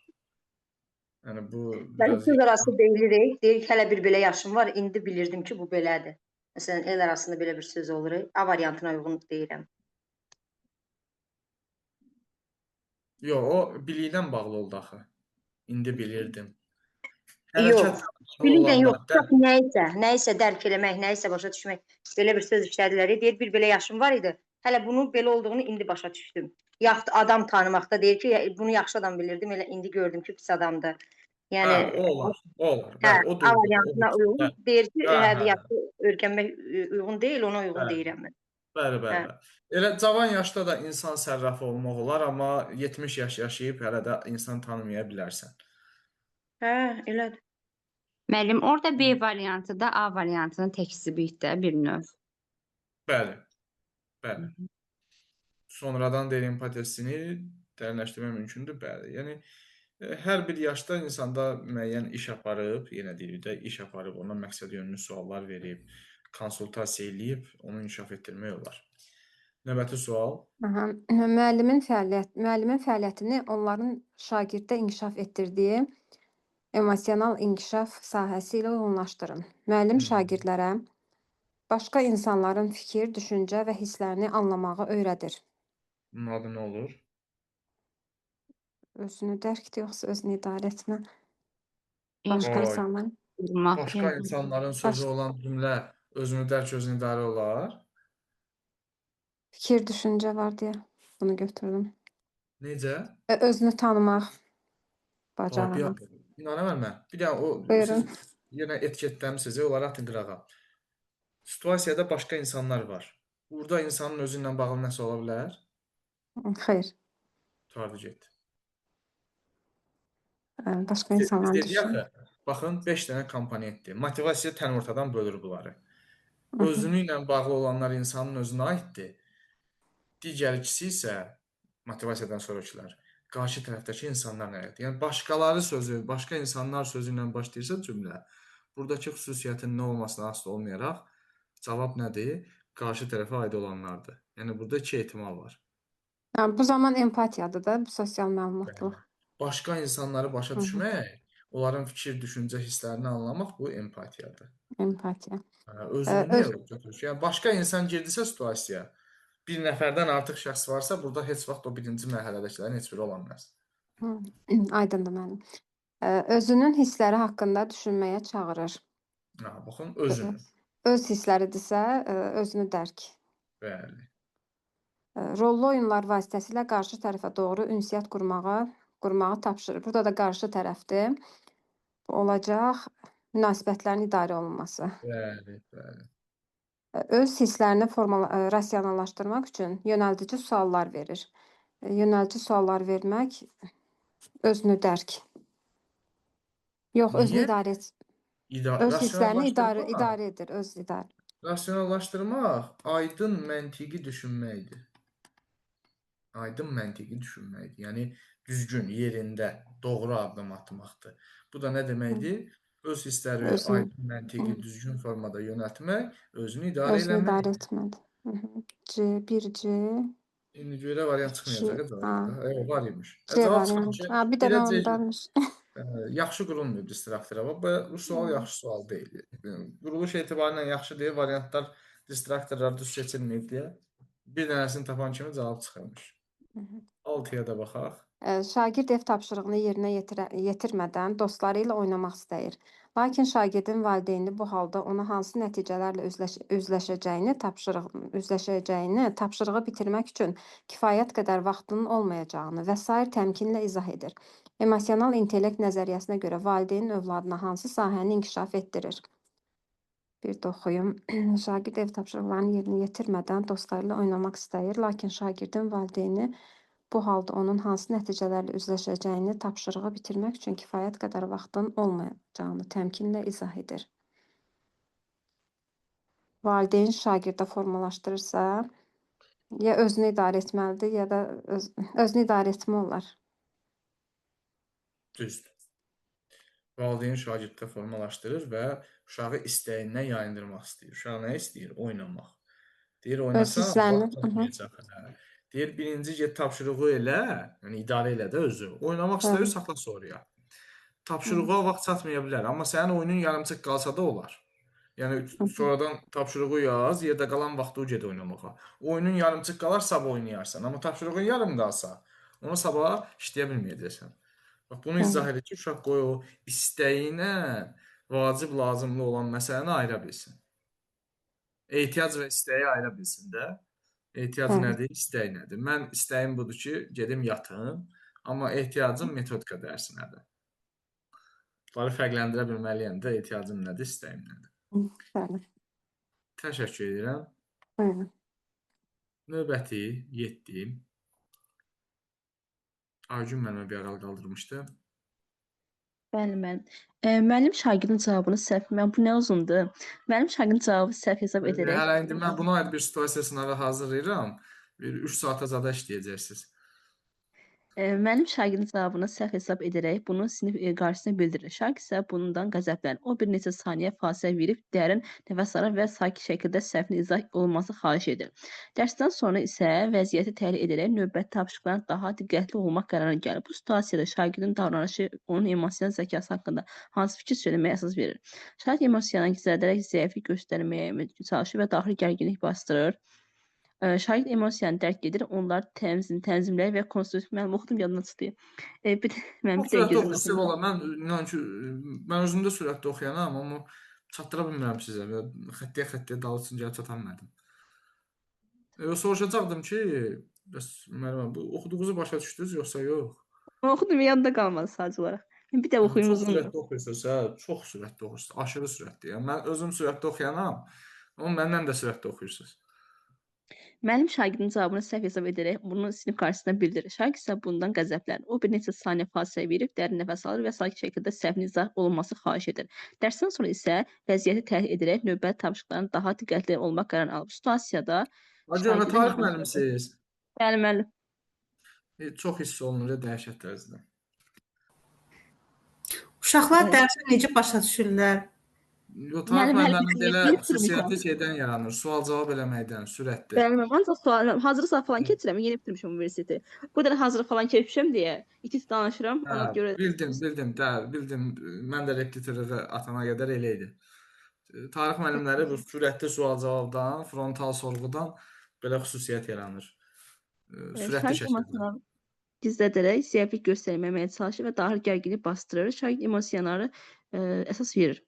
A: Yəni bu
F: Yəni
A: biraz
F: söz arası deyirik, deyir ki, hələ bir belə yaşım var, indi bilirdim ki, bu belədir. Məsələn, el arasında belə bir söz olur. A variantına uyğun deyirəm.
A: Yox, o bilikdən bağlı oldu axı. İndi bilirdim.
F: Yox,
A: Hərəkət
F: biliklə
A: olanda
F: yox, çox nəyisə dərk eləmək, nəyisə başa düşmək, belə bir söz işlədilər. Deyir, bir belə yaşım var idi, hələ bunun belə olduğunu indi başa düşdüm. Yaxud adam tanımaqda deyir ki, bunu yaxşı adam bilirdim, elə indi gördüm ki, pis adamdır. Yəni,
A: hə, o olar, o olar.
F: hə,
A: Bəli, o
F: A
A: doğrudur.
F: variantına uyğun. Deyir ki,
A: Hə,
F: hə,
A: hə,
F: yaxşı öyrənmək uyğun deyil, ona uyğun
A: bəli.
F: deyirəm mən.
A: Bəli, bəli,
F: Hə.
A: bəli. Elə cavan yaşda da insan sərrafı olmaq olar, amma 70 yaş yaşayıb hələ də insan tanımaya bilərsən.
F: Hə, elədir.
D: Müəllim, orada B variantı da A variantının təkzibidir bir növ.
A: Bəli, bəli. Sonradan deyil empatiyasını dərinləşdirmək mümkündür, bəli. Yəni hər bir yaşda insanda müəyyən iş aparıb, yenə deyirik də, iş aparıb, ona məqsədyönlü suallar verib, konsultasiya eləyib, onu inkişaf etdirmək olar. Növbəti sual.
B: Aha. Müəllimin fəaliyyətini onların şagirddə inkişaf etdirdiyi emosional inkişaf sahəsi ilə uyğunlaşdırın. Müəllim şagirdlərə başqa insanların fikir, düşüncə və hisslərini anlamağı öyrədir.
A: Bunun adı nə olur?
B: Özünü dərkdir, yoxsa özünü idarə etmə.
D: Em-
B: Başqa
A: Oy.
B: insanların
D: Qurmaq.
A: Başqa insanların sözü olan cümlə özünü dərk, özünü idarə olar.
B: fikir, düşüncə var deyə bunu götürdüm.
A: Necə?
B: Özünü tanımaq,
A: Bir
B: bacarmaq.
A: inanamam mən. Bir dənə o
B: Buyurun.
A: siz yenə etiketləmisiniz, onları atın qırağa. Situasiyada başqa insanlar var. Burada insanın özü ilə bağlı nəsə ola bilər?
B: Xeyr.
A: Tardı getdi.
B: Başqa
A: Biz
B: insanların
A: dedik
B: düşün.
A: axı, baxın 5 dənə komponentdir. Motivasiya tən ortadan bölür bunları.
B: Hı hı.
A: Özünü ilə bağlı olanlar insanın özünə aiddir. Digər ikisi isə motivasiyadan sonrakılar qarşı tərəfdəki insanlar aiddir. Yəni başqaları sözü, başqa insanlar sözü ilə başlayırsa cümlə, buradakı xüsusiyyətin nə olmasına asılı olmayaraq cavab nədir? Qarşı tərəfə aid olanlardır. Yəni burada iki ehtimal var.
B: Yəni, bu zaman empatiyadır da, bu sosial məlumatlıq.
A: Başqa insanları başa
B: Hı hı.
A: düşmək, onların fikir, düşüncə, hisslərini anlamaq bu empatiyadır.
B: Empatiya.
A: Özünü
B: Öz
A: niyə götürür? Yəni başqa insan girdisə situasiyaya, bir nəfərdən artıq şəxs varsa, burada heç vaxt o birinci mərhələdəkilərin heç biri ola bilməz.
B: Aydındır müəllim. Özünün hissləri haqqında düşünməyə çağırır.
A: Baxın, özünü.
B: Öz hissləridirsə, özünü dərk.
A: Bəli.
B: Rollu oyunlar vasitəsilə qarşı tərəfə doğru ünsiyyət qurmağı tapşırır. Burada da qarşı tərəfdir. Bu olacaq münasibətlərin idarə olunması.
A: Bəli, bəli.
B: Öz hisslərini rasionallaşdırmaq üçün yönəldici suallar verir. Yönəldici suallar vermək özünü dərk. Yox, özünü
A: Niyə?
B: idarə et. Öz hisslərini
A: Rasionallaşdırmaq,
B: idarə edir, öz idarə.
A: rasionallaşdırmaq aydın məntiqi düşünməkdir. Aydın məntiqi düşünməkdir. Yəni düzgün, yerində, doğru addım atmaqdır. Bu da nə deməkdir? Öz hissləri
B: Özünü-
A: aydın, məntiqi, düzgün formada yönəltmək, özünü idarə
B: Özünü idarə
A: eləmək.
B: etməlidir. C, 1C,
A: İndi görə variant çıxmayacaq
B: C,
A: cavabda. Var imiş.
B: C
A: Cavab çıxır
B: variantı.
A: ki,
B: Bir dənə
A: birə C
B: ondanmış.
A: yaxşı qurulmayıb distraktora. Bu sual yaxşı sual deyil. Quruluş etibarilə yaxşı deyil, variantlar distraktorlar düz seçilməyib deyə bir dənəsini tapan kimi cavab çıxırmış. 6-ya da baxaq.
B: Şagird ev tapşırığını yerinə yetirmədən dostları ilə oynamaq istəyir. Lakin şagirdin valideyni bu halda ona hansı nəticələrlə üzləşəcəyini, tapşırığı bitirmək üçün kifayət qədər vaxtının olmayacağını və sair təmkinlə izah edir. Emosional intellekt nəzəriyyəsinə görə valideynin övladına hansı sahəni inkişaf etdirir? Bir də oxuyum. Şagird ev tapşırıqlarını yerinə yetirmədən dostları ilə oynamaq istəyir, lakin şagirdin valideyni bu halda onun hansı nəticələrlə üzləşəcəyini, tapşırığı bitirmək üçün kifayət qədər vaxtın olmayacağını təmkinlə izah edir. Valideyn şagirdə formalaşdırırsa, ya özünü idarə etməlidir, ya da özünü idarə etmə olar.
A: Düzdür. Valideyn şagirddə formalaşdırır və uşağı istəyindən yayındırmaq istəyir. Uşaq nə istəyir? Oynamaq. Deyir, oynasa vaxt olmayacaq. Deyir, birinci get tapşırığı elə, yəni idarə elə də özü. Oynamaq istəyir, saxla sonraya. tapşırığa vaxt çatmaya bilər, amma sənin oyunun yarımçıq qalsa da olar. Yəni sonradan tapşırığı yaz, yerdə qalan vaxtı ged oynamağa. Oyunun yarımçıq qalar, sabah oynayarsan, amma tapşırığın yarım qalsa, onu sabah işləyə bilməyəcəksən. Bax bunu izah edir ki, uşaq qoy o istəyinə vacib lazımlı olan məsələni ayıra bilsin. Ehtiyac və istəyi ayıra bilsin də. Ehtiyac
B: Bəli.
A: nədir, istək nədir? Mən istəyim budur ki, gedim yatım, amma ehtiyacım metodika dərsinədir. Bunları fərqləndirə bilməliyəm də, ehtiyacım nədir, istəyim nədir.
B: Bəli.
A: Təşəkkür edirəm.
B: Buyurun.
A: Növbəti 7. Aygün mənimlə bir aralı qaldırmışdı.
G: Bəli, müəllim. Müəllim şagirdin cavabını səhv, mən bu nə uzundur? Müəllim şagirdin cavabı səhv hesab edərək.
A: Hələ indi mən buna aid bir situasiya sınavı hazırlayıram. Bir 3 saata zada işləyəcəksiniz.
G: Müəllim şagirdin cavabını səhv hesab edərək bunu sinif qarşısına bildirir. Şagird isə bundan qəzəblənir. O bir neçə saniyə fasilə verib dərin nəfəs alır və sakit şəkildə səhvin izah olunması xahiş edir. Dərsdən sonra isə vəziyyəti təhlil edərək növbəti tapşırıqlara daha diqqətli olmaq qərarına gəlir. Bu situasiyada şagirdin davranışı onun emosional zəkası haqqında hansı fikir söyləməyə əsas verir? Şagird emosional gizlədərək zəiflik göstərməyə çalışır və daxili gərginlik bastırır. Şagird emosiyanı dərk edir, onları tənzimləyir və konstruktiv mənim oxudum yadımdan çıxdı. Mən bir də
A: Sürətli
G: gözüm
A: oxuyursam olar. Mən inan ki, mən özüm də sürətli oxuyanam, amma çatdıra bilmirəm sizə. Xəttəyə dalısın gəlib çata bilmədim. Soruşacaqdım ki, bəs müəllimə, bu oxuduğunuzu başa düşdünüz yoxsa yox?
G: oxudum yadda qalmadı sadəcə olaraq. Mən bir də oxuyum
A: Çox
G: uzun.
A: sürətli oxuyursunuz, hə? Çox sürətli oxuyursunuz. Aşırı sürətli. Yəni mən özüm sürətli oxuyanam, amma məndən də sürətli oxuyursunuz.
G: Müəllim şagirdin cavabını səhv hesab edərək bunu sinif qarşısında bildirir. Şagird isə bundan qəzəblənir. O bir neçə saniyə fasilə verib dərin nəfəs alır və sakit şəkildə səhvin izah olunması xahiş edir. Dərsdən sonra isə vəziyyəti təhlil edərək növbəti tapşırıqların daha diqqətli olmaq qərarını alır. Bu situasiyada
A: Hacı, tarix müəllimisiz?
G: Bəli, müəllim.
A: Çox hiss olunur dəhşət dərsindən.
E: Uşaqlar dərsi necə başa düşürlər?
A: Tarix
G: Müəllim,
A: müəlliminin belə
G: bilib
A: xüsusiyyəti
G: bitirmişəm.
A: şeydən yaranır, sual-cavab eləməkdən, sürətli.
G: Bəli, müəllim. Ancaq sual, hazırlıq falan keçirəm. Yeni bitirmişəm universiteti. Bu da hazırlıq falan keçmişəm deyə itis danışıram. Ona görə
A: Bildim. Mən də repetitorluğa atana qədər elə idi. Tarix müəllimləri bu sürətli sual-cavabdan, frontal sorğudan belə xüsusiyyət yaranır. Sürətli
G: şagird
A: şəkildə.
G: emosiyalarını gizlədərək zəiflik göstərməməyə çalışır və daxili gərginliyi bastırır. Şagird emosiyaları əsas verir.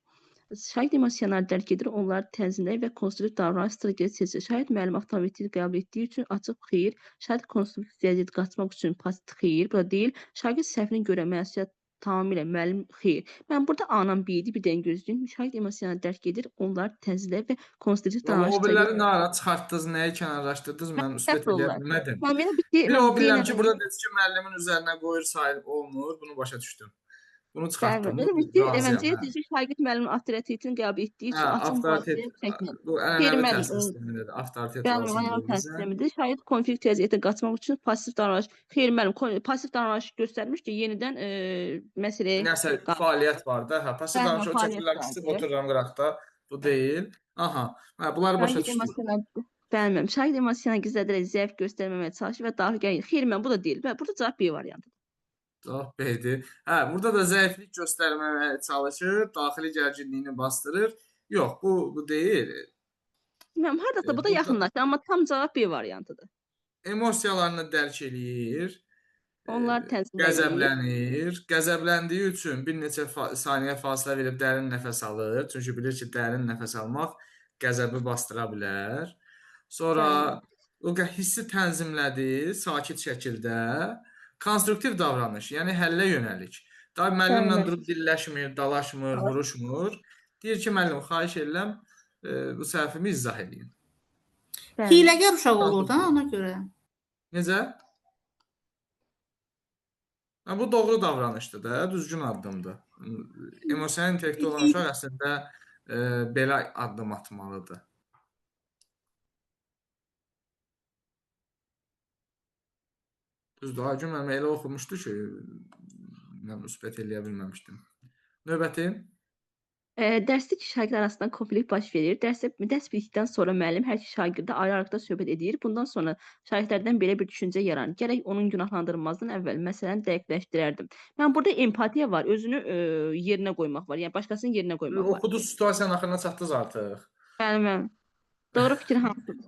G: Şagird emosionları dərk edir, onları tənzimləyir və konstruktiv davranış strategiyası seçir. Şagird müəllim avtomatik qəbul etdiyi üçün açıq xeyir, şagird konstruktiv vəziyyət qaçmaq üçün pozitiv xeyir, bu da deyil. Şagird səhvini görə məsuliyyət tamamilə müəllim xeyir. Mən burada anam bildi, bir dənə gözləyim. Şagird emosionları dərk edir, onları tənzimləyir və konstruktiv davranış
A: O billəri nə ara çıxartdınız, nəyi kənarlaşdırdınız, mən üstət eləyə bilmədim.
G: Mən belə bir
A: Bir o bilirəm ki, burada dediniz ki, müəllimin üzərinə qoyur, sayılıb olmur, bunu başa düşdüm. Bunu çıxartdım.
G: Belə bir şey, əvvəlcə deyir, şagird müəllimin avtoritetini qəbul etdiyi üçün açıq
A: avtoritet,
G: çəkmir.
A: bu ənənəvi təhsil sistemidir, avtoritet
G: Bəli,
A: lazımdır
G: ənənəvi
A: bizə.
G: təhsil sistemidir. Şagird konflikt vəziyyətə qaçmaq üçün pasiv davranış, xeyr müəllim, pasiv davranış göstərmiş ki, yenidən məsələyə
A: Nəsə fəaliyyət var da, hə, pasiv
G: Bəli,
A: davranış o
G: fəaliyyət
A: çəkirlər,
G: vardır.
A: kisib otururam qıraqda, bu deyil. Aha, hə, bunları başa düşdük.
G: Bəli, şagird emosiyanı gizlədərək zəif göstərməməyə çalışır və daxil gəlir. Xeyr, mən bu da deyil. Bəli, burada cavab B variantıdır.
A: Cavab B-dir. Hə, burada da zəiflik göstərməməyə çalışır, daxili gərginliyini bastırır. Yox, bu deyil.
G: Bilmirəm, hardasa bu da yaxınlaşır, amma tam cavab B variantıdır.
A: Emosiyalarını dərk eləyir.
G: Onlar tənzimləyir.
A: Qəzəblənir. Qəzəbləndiyi üçün bir neçə saniyə fasilə verib dərin nəfəs alır. Çünki bilir ki, dərin nəfəs almaq qəzəbi bastıra bilər. Sonra o hissi tənzimlədi sakit şəkildə. Konstruktiv davranış, yəni həllə yönəlik. Daha müəllimlə durub dilləşmir, dalaşmır, vuruşmur. Deyir ki, müəllim, xahiş edirəm, bu səhvimi izah edin.
E: Hiyləgər uşaq olur da ona görə.
A: Necə? Bu doğru davranışdır da, düzgün addımdır. Emosional intellekti olan uşaq əslində belə addım atmalıdır. Düzdür, Aygün müəllim elə oxumuşdu ki, mən müsbət eləyə bilməmişdim. Növbəti.
G: Dərslik şagirdlər arasında konflikt baş verir. Dərs bitdikdən sonra müəllim hər iki şagirdə ayrı-ayrılıqda söhbət edir. Bundan sonra şagirdlərdən belə bir düşüncə yaranır. Gərək onun günahlandırılmazdan əvvəl məsələni dəqiqləşdirərdim. Mən burada empatiya var, özünü yerinə qoymaq var. Yəni başqasının yerinə qoymaq var.
A: Oxuduz, situasiyanın axırına çatdınız artıq.
G: Müəlliməm, doğru fikir hansıdır?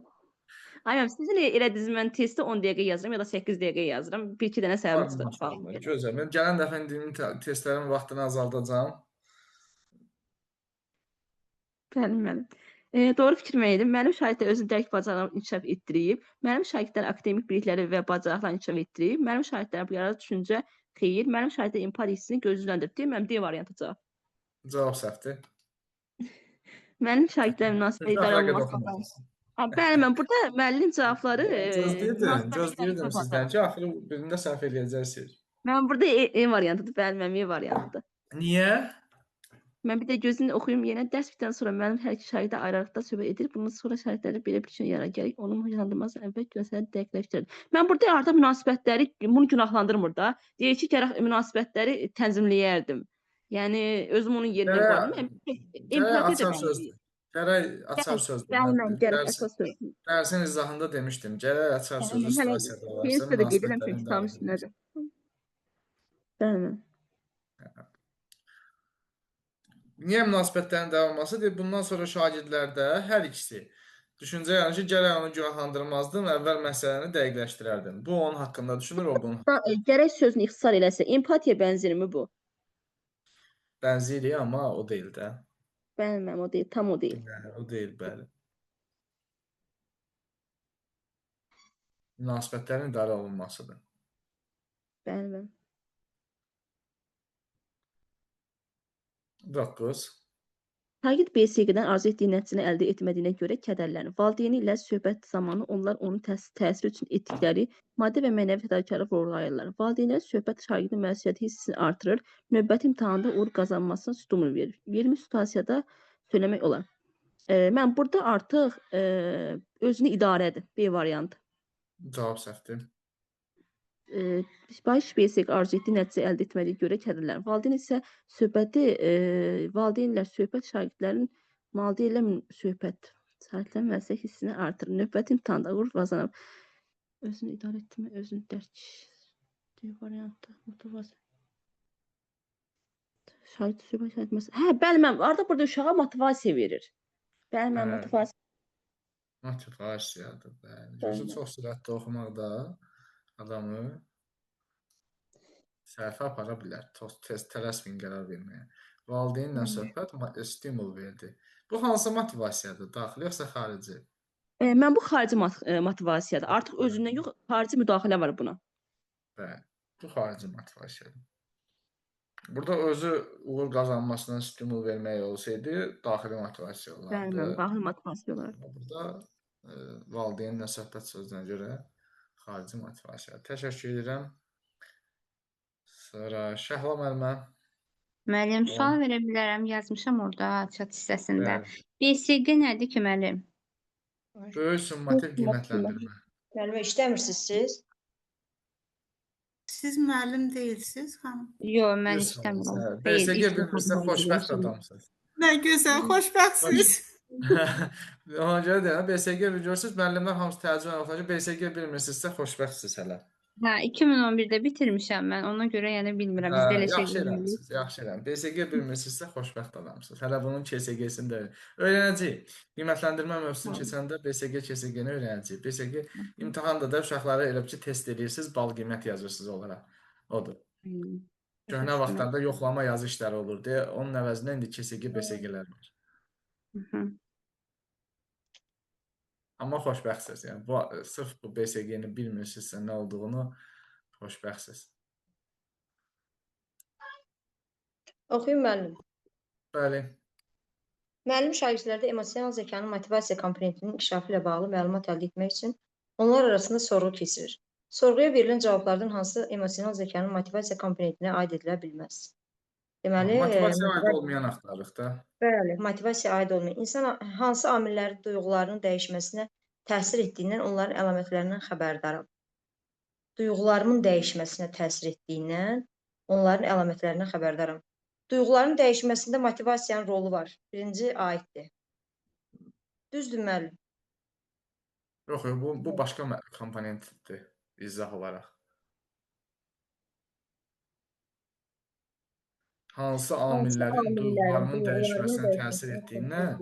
G: Ay müəllim, sizin elədiniz mən testi 10 dəqiqə yazıram ya da 8 dəqiqə yazıram. 1-2 dənə səbəb çıxarım.
A: Gözəl. Mən gələn dəfə indinin testlərin vaxtını azaldacağam.
G: Bəli, müəllim. Doğru fikir müəllim. Müəllim şagirdlər özünü dərk bacarıqlarını inkişaf etdirib. Müəllim şagirdlər akademik bilikləri və bacarıqlarını inkişaf etdirib. Müəllim şagirdlər bu yaradıcı düşüncə xeyir. Müəllim şagirdlər empati hissini gözləndirib. Deməli, D variantı cavab.
A: Cavab səhvdir.
G: Müəllim şagirdlər münasibətləri olmaz. Bəli, mən burada müəllim cavabları
A: Gözləyirdim sizdən ki, axırı birində səhv eləyəcəksiniz.
G: Mən burada E variantıdır, bəli, mənim E variantıdır.
A: Niyə?
G: Mən bir də gözünü oxuyum yenə. Dərs bitdən sonra müəllim hər iki şagirdə ayrı-ayrılıqda söhbət edir. Bundan sonra şagirdlərdə belə bir şey yarar. Gərək onun günahlandırılması əvvəl məsələni dəqiqləşdirir. Mən burada artıq münasibətləri bunu günahlandırmır da. Deyir ki, gərək münasibətləri tənzimləyərdim. Yəni özüm onun yerinə qoyardım. Empatiya da
A: sözdür. Gərək açar sözdür.
G: Bəli, gərək açar sözdür.
A: Dərsin izahında demişdim. Gərək açar sözü situasiyada varsa münasibətlərin davamıdır.
G: Bəli.
A: Niyə münasibətlərin davamlısı? Deyir, bundan sonra şagirdlərdə hər ikisi düşüncə yaranır ki, gərək onu günahlandırmazdım, əvvəl məsələni dəqiqləşdirərdim. Bu onun haqqında düşünür, o bunun haqqında.
G: Gərək sözünü ixtisar eləsə, empatiya bənzərimi bu?
A: Bənzəyirik, amma o deyil də.
G: Bəli, o deyil, tam o deyil.
A: O deyil, bəli. Münasibətlərin idarə olunmasıdır.
G: Bəli.
A: 9.
G: Şagird BSG-dən arzu etdiyi nəticəni əldə etmədiyinə görə kədərlənir. Valideyni ilə söhbət zamanı onlar onun təsiri üçün etdikləri maddi və mənəvi fədakarlıq vurğulayırlar. Valideynlər söhbət şagirdin məsuliyyəti hissini artırır, növbəti imtahanda uğur qazanmasına stimul verir. Verilmiş situasiyada söyləmək olar. Mən burada artıq özünü idarədir, B variantı.
A: Cavab səhvdir.
G: Baş BSG arzu etdiyi nəticə əldə etmədiyi görə kədərlənir. Valideynlər söhbət şagirdlərin şagirdlərin məsuliyyət hissini artırır. Növbəti imtahanda uğur qazanır. Özünü idarə etmə, özünü dərk. D variantı. Motivasiya. Şagird söhbət etməsi. Bəli, mən artıq burada uşağa motivasiya verir. Bəli, mən motivasiya.
A: Motivasiyadır, bəli. Gözü çox sürətli oxumaqda adamı səhvə apara bilər. Tələsməyin qərar verməyə. Valideynlə söhbət stimul verdi. Bu hansı motivasiyadır? Daxili yoxsa xarici?
G: Mən bu xarici motivasiyadır. Artıq özündən yox, xarici müdaxilə var buna.
A: Bəli. Bu xarici motivasiyadır. Burada özü uğur qazanmasına stimul vermək olsaydı, daxili motivasiya olardı.
G: Bəli, daxili motivasiya olardı.
A: Burada valideynlə söhbət sözünə görə xarici motivasiya. Təşəkkür edirəm. Sonra Şəhla müəllimə.
D: Müəllim, sual verə bilərəm, yazmışam orada chat hissəsində. BSG nədir ki, müəllim?
A: Böyük summativ qiymətləndirmə.
F: Müəllimə işləmirsiniz siz?
E: Siz müəllim deyilsiniz, xanım.
D: Yox, mən istəmirəm.
A: BSG bilmirsə xoşbəxt adamsınız.
E: Nə gözəl, xoşbəxtsiniz.
A: Ona görə deyirəm, BSG görürsünüz, müəllimlər hamısı təəccüblə baxır ki, BSG bilmirsinizsə xoşbəxtsiniz hələ.
D: 2011-də bitirmişəm mən. Ona görə yəni bilmirəm. Biz belə şey
A: görmürük. Yaxşı eləmişsiniz. BSG bilmirsinizsə xoşbəxt adamsınız. Hələ bunun KSG-sini də öyrənəcəyik. Qiymətləndirmə mövzusunu keçəndə BSG, KSG-ni öyrənəcəyik. BSG imtahanda da uşaqlara elə ki test edirsiniz, bal qiymət yazırsınız onlara. Odur. Köhnə vaxtlarda yoxlama yazı işləri olurdu. Onun əvəzində indi KSG, BSG-lər var. Amma xoşbəxtsiniz. Yəni sırf bu BSG-ni bilmirsinizsə nə olduğunu xoşbəxtsiniz.
F: Oxuyum müəllim.
A: Bəli.
F: Müəllim şagirdlərdə emosional zəkanın motivasiya komponentinin inkişafı ilə bağlı məlumat əldə etmək üçün onlar arasında sorğu keçirir. Sorğuya verilən cavablardan hansı emosional zəkanın motivasiya komponentinə aid edilə bilməz? Deməli,
A: motivasiya aid olmayan axtarırıq da.
F: Bəli, motivasiya aid olmayan. İnsan hansı amillərin duyğularının dəyişməsinə təsir etdiyindən onların əlamətlərindən xəbərdaram. Duyğularımın dəyişməsinə təsir etdiyindən onların əlamətlərindən xəbərdaram. Duyğuların dəyişməsində motivasiyanın rolu var. Birinci aiddir. Düzdür müəllim?
A: Yox, bu başqa komponentdir izah olaraq. Hansı amillərin duyğularımın dəyişməsinə təsir etdiyindən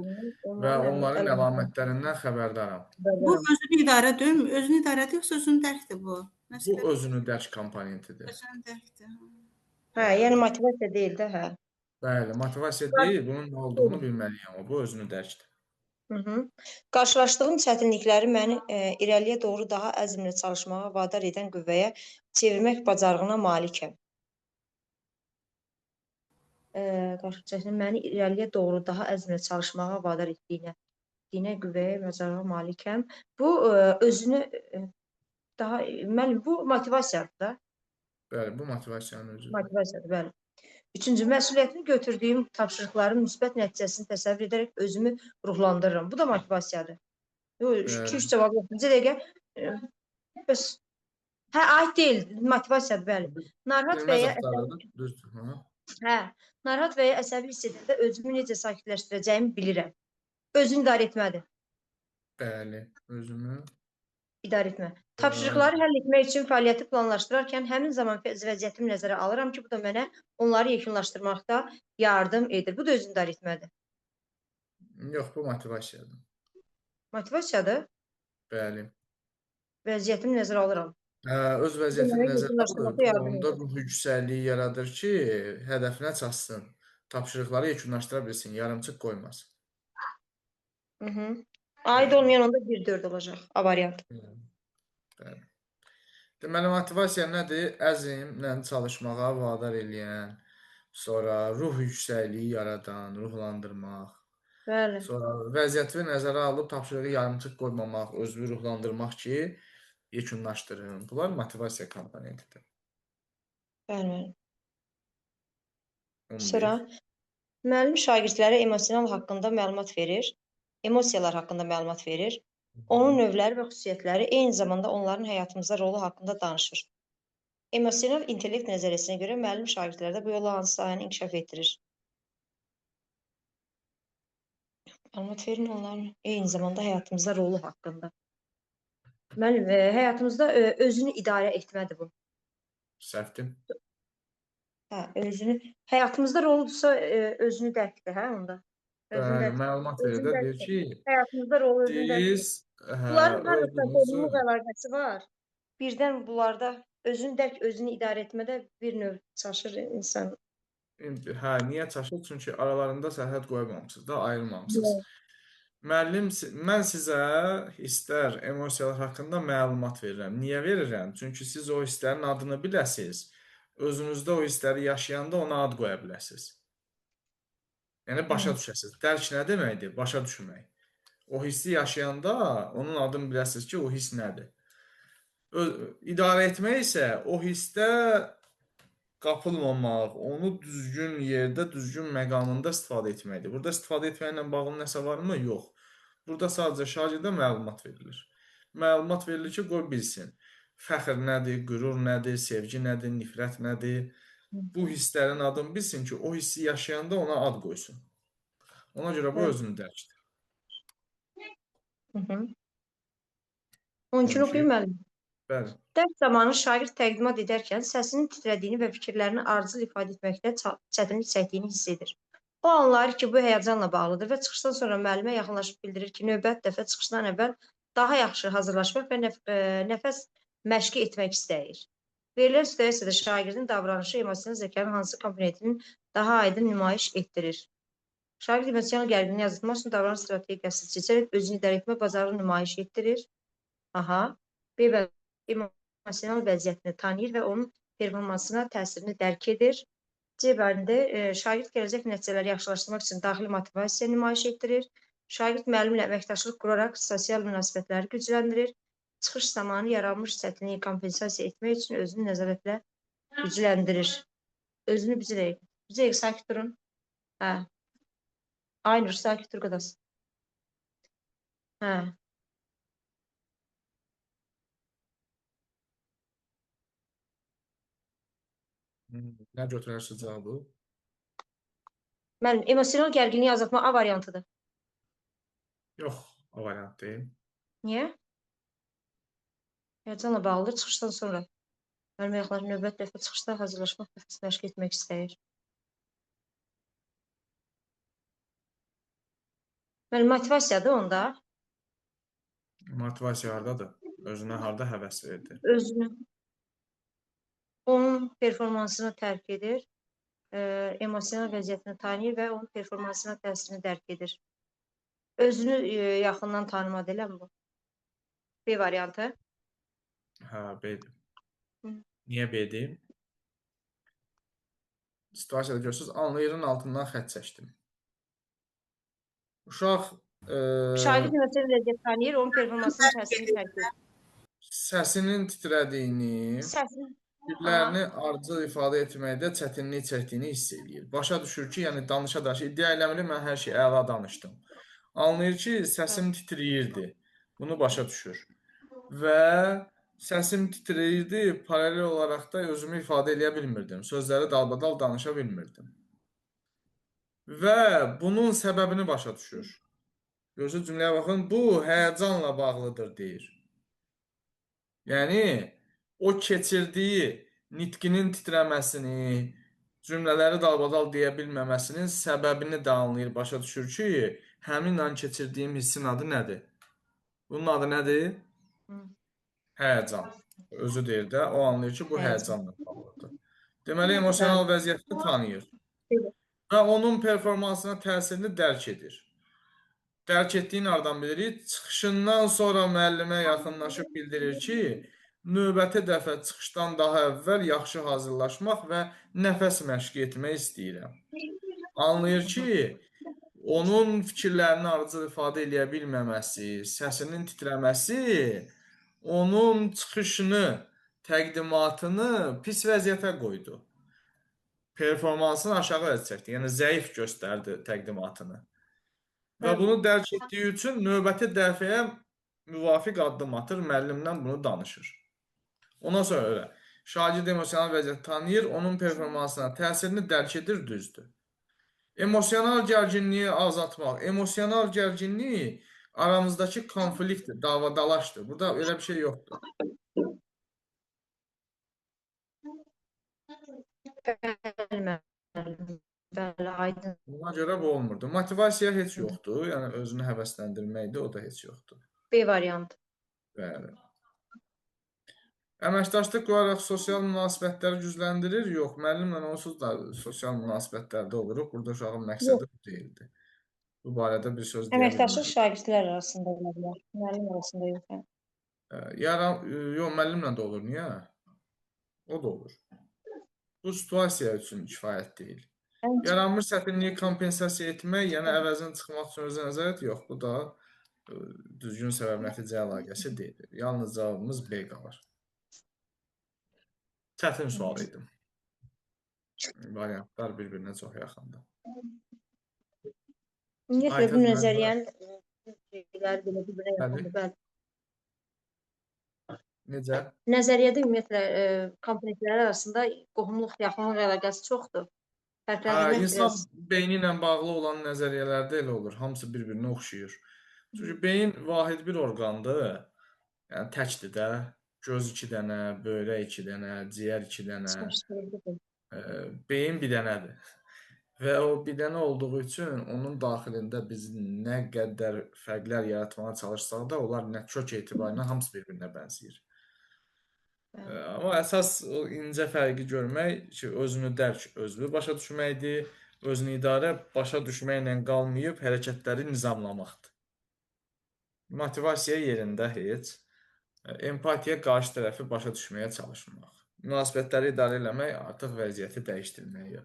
A: və onların əlamətlərindən xəbərdaram.
E: Bu özünü idarə deyil, özünü idarədir yoxsa özünü dərkdir bu?
A: Bu
E: Məsələn,
A: özünü dərk komponentidir.
E: özünü dərkdir.
F: Hə, yəni motivasiya deyil də, hə.
A: Bəli, motivasiya deyil, bunun nə olduğunu bilməliyəm, amma bu özünü dərkdir.
F: Qarşılaşdığım çətinlikləri məni irəliyə doğru daha əzmlə çalışmağa vadar edən qüvvəyə çevirmək bacarığına malikəm. Məni irəliyə doğru daha əzmlə çalışmağa vadar etdiyinə qüvvəyə bacarığa malikəm. Bu özünü daha müəllim bu motivasiyadır da.
A: Bəli, bu motivasiyanın özüdür.
F: Motivasiyadır, bəli. Üçüncü, məsuliyyətini götürdüyüm tapşırıqların müsbət nəticəsini təsəvvür edərək özümü ruhlandırıram. Bu da motivasiyadır. 2-3 cavab yox. 1 dəqiqə. Bəs hə, aid deyil, motivasiyadır, bəli. Narahat və
A: Bilməz
F: ya
A: axtarırdı, düzdür.
F: hə, narahat və ya əsəbi hiss edəndə özümü necə sakitləşdirəcəyimi bilirəm. Özünü idarə etmədir.
A: Bəli, özümü
F: İdarə etmə. Tapşırıqları həll etmək üçün fəaliyyəti planlaşdırarkən həmin zaman vəziyyətimi nəzərə alıram ki, bu da mənə onları yekunlaşdırmaqda yardım edir. Bu da özünü idarə etmədir.
A: yox, bu motivasiyadır.
F: Motivasiyadır.
A: Bəli.
F: Vəziyyətimi nəzərə alıram.
A: Öz vəziyyətini nəzərə alır,
F: Yekunlaşdırmaqda
A: bu
F: yardım
A: onda
F: edir.
A: ruh yüksəkliyi yaradır ki, hədəfinə çatsın. Tapşırıqları yekunlaşdıra bilsin, yarımçıq qoymasın.
F: Aid olmayan onda 1-4 olacaq. A variant.
A: Bəli. Deməli, motivasiya nədir? Əzmlə çalışmağa vadar eləyən, sonra ruh yüksəkliyi yaradan, ruhlandırmaq,
F: Bəli.
A: sonra vəziyyəti nəzərə alıb tapşırığı yarımçıq qoymamaq, özünü ruhlandırmaq ki, yekunlaşdırın. Bunlar motivasiya komponentidir.
F: Bəli.
A: 11.
F: Sıra. Müəllim şagirdlərə emosional haqqında məlumat verir. Emosiyalar haqqında məlumat verir. Onun növləri və xüsusiyyətləri eyni zamanda onların həyatımızda rolu haqqında danışır. Emosional intellekt nəzəriyyəsinə görə müəllim şagirdlərdə bu yolla hansı sahəni inkişaf etdirir? Məlumat verin onların eyni zamanda həyatımızda rolu haqqında. Müəllim, həyatımızda özünü idarə etmədir bu.
A: Səhvdir.
F: Hə, özünü həyatımızda roludursa özünü dərkdir, hə onda.
A: Bəli, məlumat verir də, deyir ki,
F: Həyatımızda rolu özünü dərk.
A: siz
F: Bunların arasında
A: özünüzü
F: qorunmaq əlaqəsi var. Birdən bunlarda özünü dərk, özünü idarə etmədə bir növ çaşır insan.
A: hə, niyə çaşır? Çünki aralarında sərhəd qoymamışsınız da, ayırmamışsınız. Müəllim, mən sizə hisslər, emosiyalar haqqında məlumat verirəm. Niyə verirəm? Çünki siz o hisslərin adını biləsiniz. Özünüzdə o hissləri yaşayanda ona ad qoya biləsiniz. Yəni başa düşəsiniz. Dərk nə deməkdir? Başa düşmək. O hissi yaşayanda onun adını biləsiniz ki, o hiss nədir? İdarə etmək isə o hissdə qapılmamaq, onu düzgün yerdə, düzgün məqamında istifadə etməkdir. Burada istifadə etməklə bağlı nəsə varmı? Yox. Burada sadəcə şagirdə məlumat verilir. Məlumat verilir ki, qoy bilsin. Fəxr nədir, qürur nədir, sevgi nədir, nifrət nədir? Bu hisslərin adını bilsin ki, o hissi yaşayanda ona ad qoysun. Ona görə bu özünü dərkdir.
F: 12-ni oxuyum müəllim.
A: Bəli.
F: Dərs zamanı şagird təqdimat edərkən səsinin titrədiyini və fikirlərini ardıcıl ifadə etməkdə çətinlik çəkdiyini hiss edir. O anlayır ki, bu həyəcanla bağlıdır və çıxışdan sonra müəllimə yaxınlaşıb bildirir ki, növbəti dəfə çıxışdan əvvəl daha yaxşı hazırlaşmaq və nəfəs məşqi etmək istəyir. Verilən situasiyada şagirdin davranışı emosional zəkanın hansı komponentinin daha aydın nümayiş etdirir? Şagird emosional gərginliyi azaltmaq üçün davranış strategiyası seçərək özünü idarə etmə bacarığı nümayiş etdirir. Aha. B emosional vəziyyətini tanıyır və onun performansına təsirini dərk edir. C bəndə şagird gələcək nəticələri yaxşılaşdırmaq üçün daxili motivasiya nümayiş etdirir. Şagird müəllimlə əməkdaşlıq quraraq sosial münasibətləri gücləndirir. Çıxış zamanı yaranmış çətinliyi kompensasiya etmək üçün özünü nəzarətlə gücləndirir. Özünü bizə sakit durun. Hə. Aynur, sakit dur qadası. Hə.
A: Nə götürərsə cavabı?
F: Müəllim, emosional gərginliyi azaltma A variantıdır.
A: Yox, o variant deyil.
F: Niyə? Həyəcanla bağlıdır çıxışdan sonra. Müəllim yaxınlaşıb növbəti dəfə çıxışda hazırlaşmaq nəfəs məşq etmək istəyir. Müəllim, motivasiyadır onda.
A: Motivasiya hardadır? Özünə harda həvəs verdi?
F: Özünü, onun performansını tərk edir, emosional vəziyyətini tanıyır və onun performansına təsirini dərk edir. Özünü yaxından tanımadı, eləmi bu? B variantı.
A: Hə, B-dir.
F: Hı.
A: Niyə B-dir? Situasiyada görürsünüz, anlayırın altından xətt çəkdim. Uşaq
F: Şagird emosional vəziyyət tanıyır, onun performansının təsirini tərk edir.
A: səsinin titrədiyini,
F: Səsin.
A: fikirlərini ardıcıl ifadə etməkdə çətinlik çəkdiyini hiss eləyir. Başa düşür ki, yəni danışa-danışa iddia eləmir, mən hər şeyi əla danışdım. Anlayır ki, səsim titrəyirdi. Bunu başa düşür. Və səsim titrəyirdi, paralel olaraq da özümü ifadə eləyə bilmirdim. Sözləri dalbadal danışa bilmirdim. Və bunun səbəbini başa düşür. Görürsünüz cümləyə baxın, bu həyəcanla bağlıdır deyir. Yəni, o keçirdiyi nitqinin titrəməsini, cümlələri dalbadal deyə bilməməsinin səbəbini də anlayır, başa düşür ki, həmin an keçirdiyim hissin adı nədir? Bunun adı nədir? Həyəcan. Özü deyir də, o anlayır ki, bu həyəcanla bağlıdır. Deməli, emosional vəziyyəti tanıyır və onun performansına təsirini dərk edir. Dərk etdiyini hardan bilirik? Çıxışından sonra müəllimə yaxınlaşıb bildirir ki, növbəti dəfə çıxışdan daha əvvəl yaxşı hazırlaşmaq və nəfəs məşqi etmək istəyirəm. Anlayır ki, onun fikirlərini ardıcıl ifadə eləyə bilməməsi, səsinin titrəməsi onun çıxışını, təqdimatını pis vəziyyətə qoydu. Performansını aşağı çəkdi, yəni zəif göstərdi təqdimatını. Və bunu dərk etdiyi üçün növbəti dəfəyə müvafiq addım atır, müəllimlə bunu danışır. Ondan sonra şagird emosional vəziyyəti tanıyır, onun performansına təsirini dərk edir, düzdür. Emosional gərginliyi azaltmaq. Emosional gərginlik aramızdakı konfliktdir, davadalaşdır. Burada elə bir şey yoxdur.
F: Bəli, aydın.
A: Buna görə bu olmurdu. Motivasiya heç yoxdur, yəni özünü həvəsləndirməkdir, o da heç yoxdur.
F: B variantı.
A: Bəli. Əməkdaşlıq quraraq sosial münasibətləri gücləndirir? Yox, müəllimlə onsuz da sosial münasibətlərdə oluruq. Burada uşağın məqsədi bu deyildi. Bu barədə bir söz deyə
F: Əməkdaşlıq
A: bilmərəm.
F: şagirdlər arasında ola bilər, müəllim arasında yox.
A: Yox, müəllimlə də olur. Niyə? O da olur. Bu situasiya üçün kifayət deyil. Yaranmış çətinliyi kompensasiya etmək, yəni əvəzini çıxmaq üçün özə nəzarət yox. Bu da düzgün səbəb-nəticə əlaqəsi deyil. Yalnız cavabımız B qalır. Çətin sual idi. Variantlar bir-birinə çox yaxındır.
F: Ümumiyyətlə bu
A: Aytəz
F: nəzəriyyənin şeyləri belə bir-birinə yaxındır. Bəli.
A: Necə?
F: Nəzəriyyədə ümumiyyətlə komponentlər arasında qohumluq, yaxınlıq əlaqəsi çoxdur. Fərqləndirmək
A: İnsan
F: biraz.
A: beyni ilə bağlı olan nəzəriyyələrdə elə olur. Hamısı bir-birinə oxşayır. Çünki beyin vahid bir orqandır. Yəni təkdir də. Göz 2 dənə, böyrək 2 dənə, ciyər 2 dənə, beyin bir dənədir. Və o bir dənə olduğu üçün onun daxilində biz nə qədər fərqlər yaratmağa çalışsaq da, onlar kök etibarilə hamısı bir-birinə bənzəyir. Amma əsas o incə fərqi görmək ki, özünü dərk, özünü başa düşməkdir. Özünü idarə başa düşməklə qalmayıb hərəkətləri nizamlamaqdır. Motivasiya yerində heç. Empatiya qarşı tərəfi başa düşməyə çalışmaq. Münasibətləri idarə eləmək artıq vəziyyəti dəyişdirməyə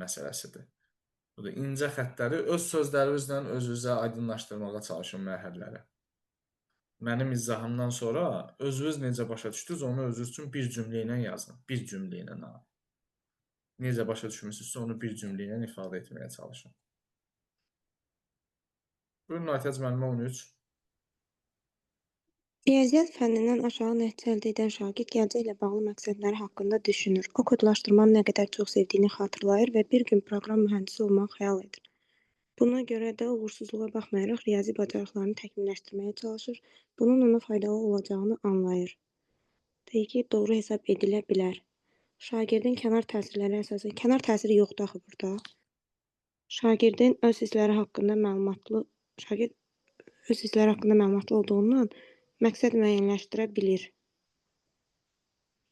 A: məsələsidir. Bu da incə xəttləri öz sözlərinizlə özünüzə aydınlaşdırmağa çalışın mərhələləri. Mənim izahımdan sonra özünüz necə başa düşdünüz, onu özünüz üçün bir cümlə ilə yazın. Bir cümlə ilə. Necə başa düşmüsünüzsə, onu bir cümlə ilə ifadə etməyə çalışın. Buyurun, Aytəc müəllimə 13.
C: Riyaziyyat fənnindən aşağı nəticə əldə edən şagird gələcəklə bağlı məqsədləri haqqında düşünür. O kodlaşdırmanı nə qədər çox sevdiyini xatırlayır və bir gün proqram mühəndisi olmağı xəyal edir. Buna görə də uğursuzluğa baxmayaraq riyazi bacarıqlarını təkmilləşdirməyə çalışır. Bunun ona faydalı olacağını anlayır. Deyir ki, doğru hesab edilə bilər. Şagirdin kənar təsirləri əsasən, kənar təsiri yoxdur axı burada. Şagird öz hissləri haqqında məlumatlı olduğundan məqsəd müəyyənləşdirə bilir.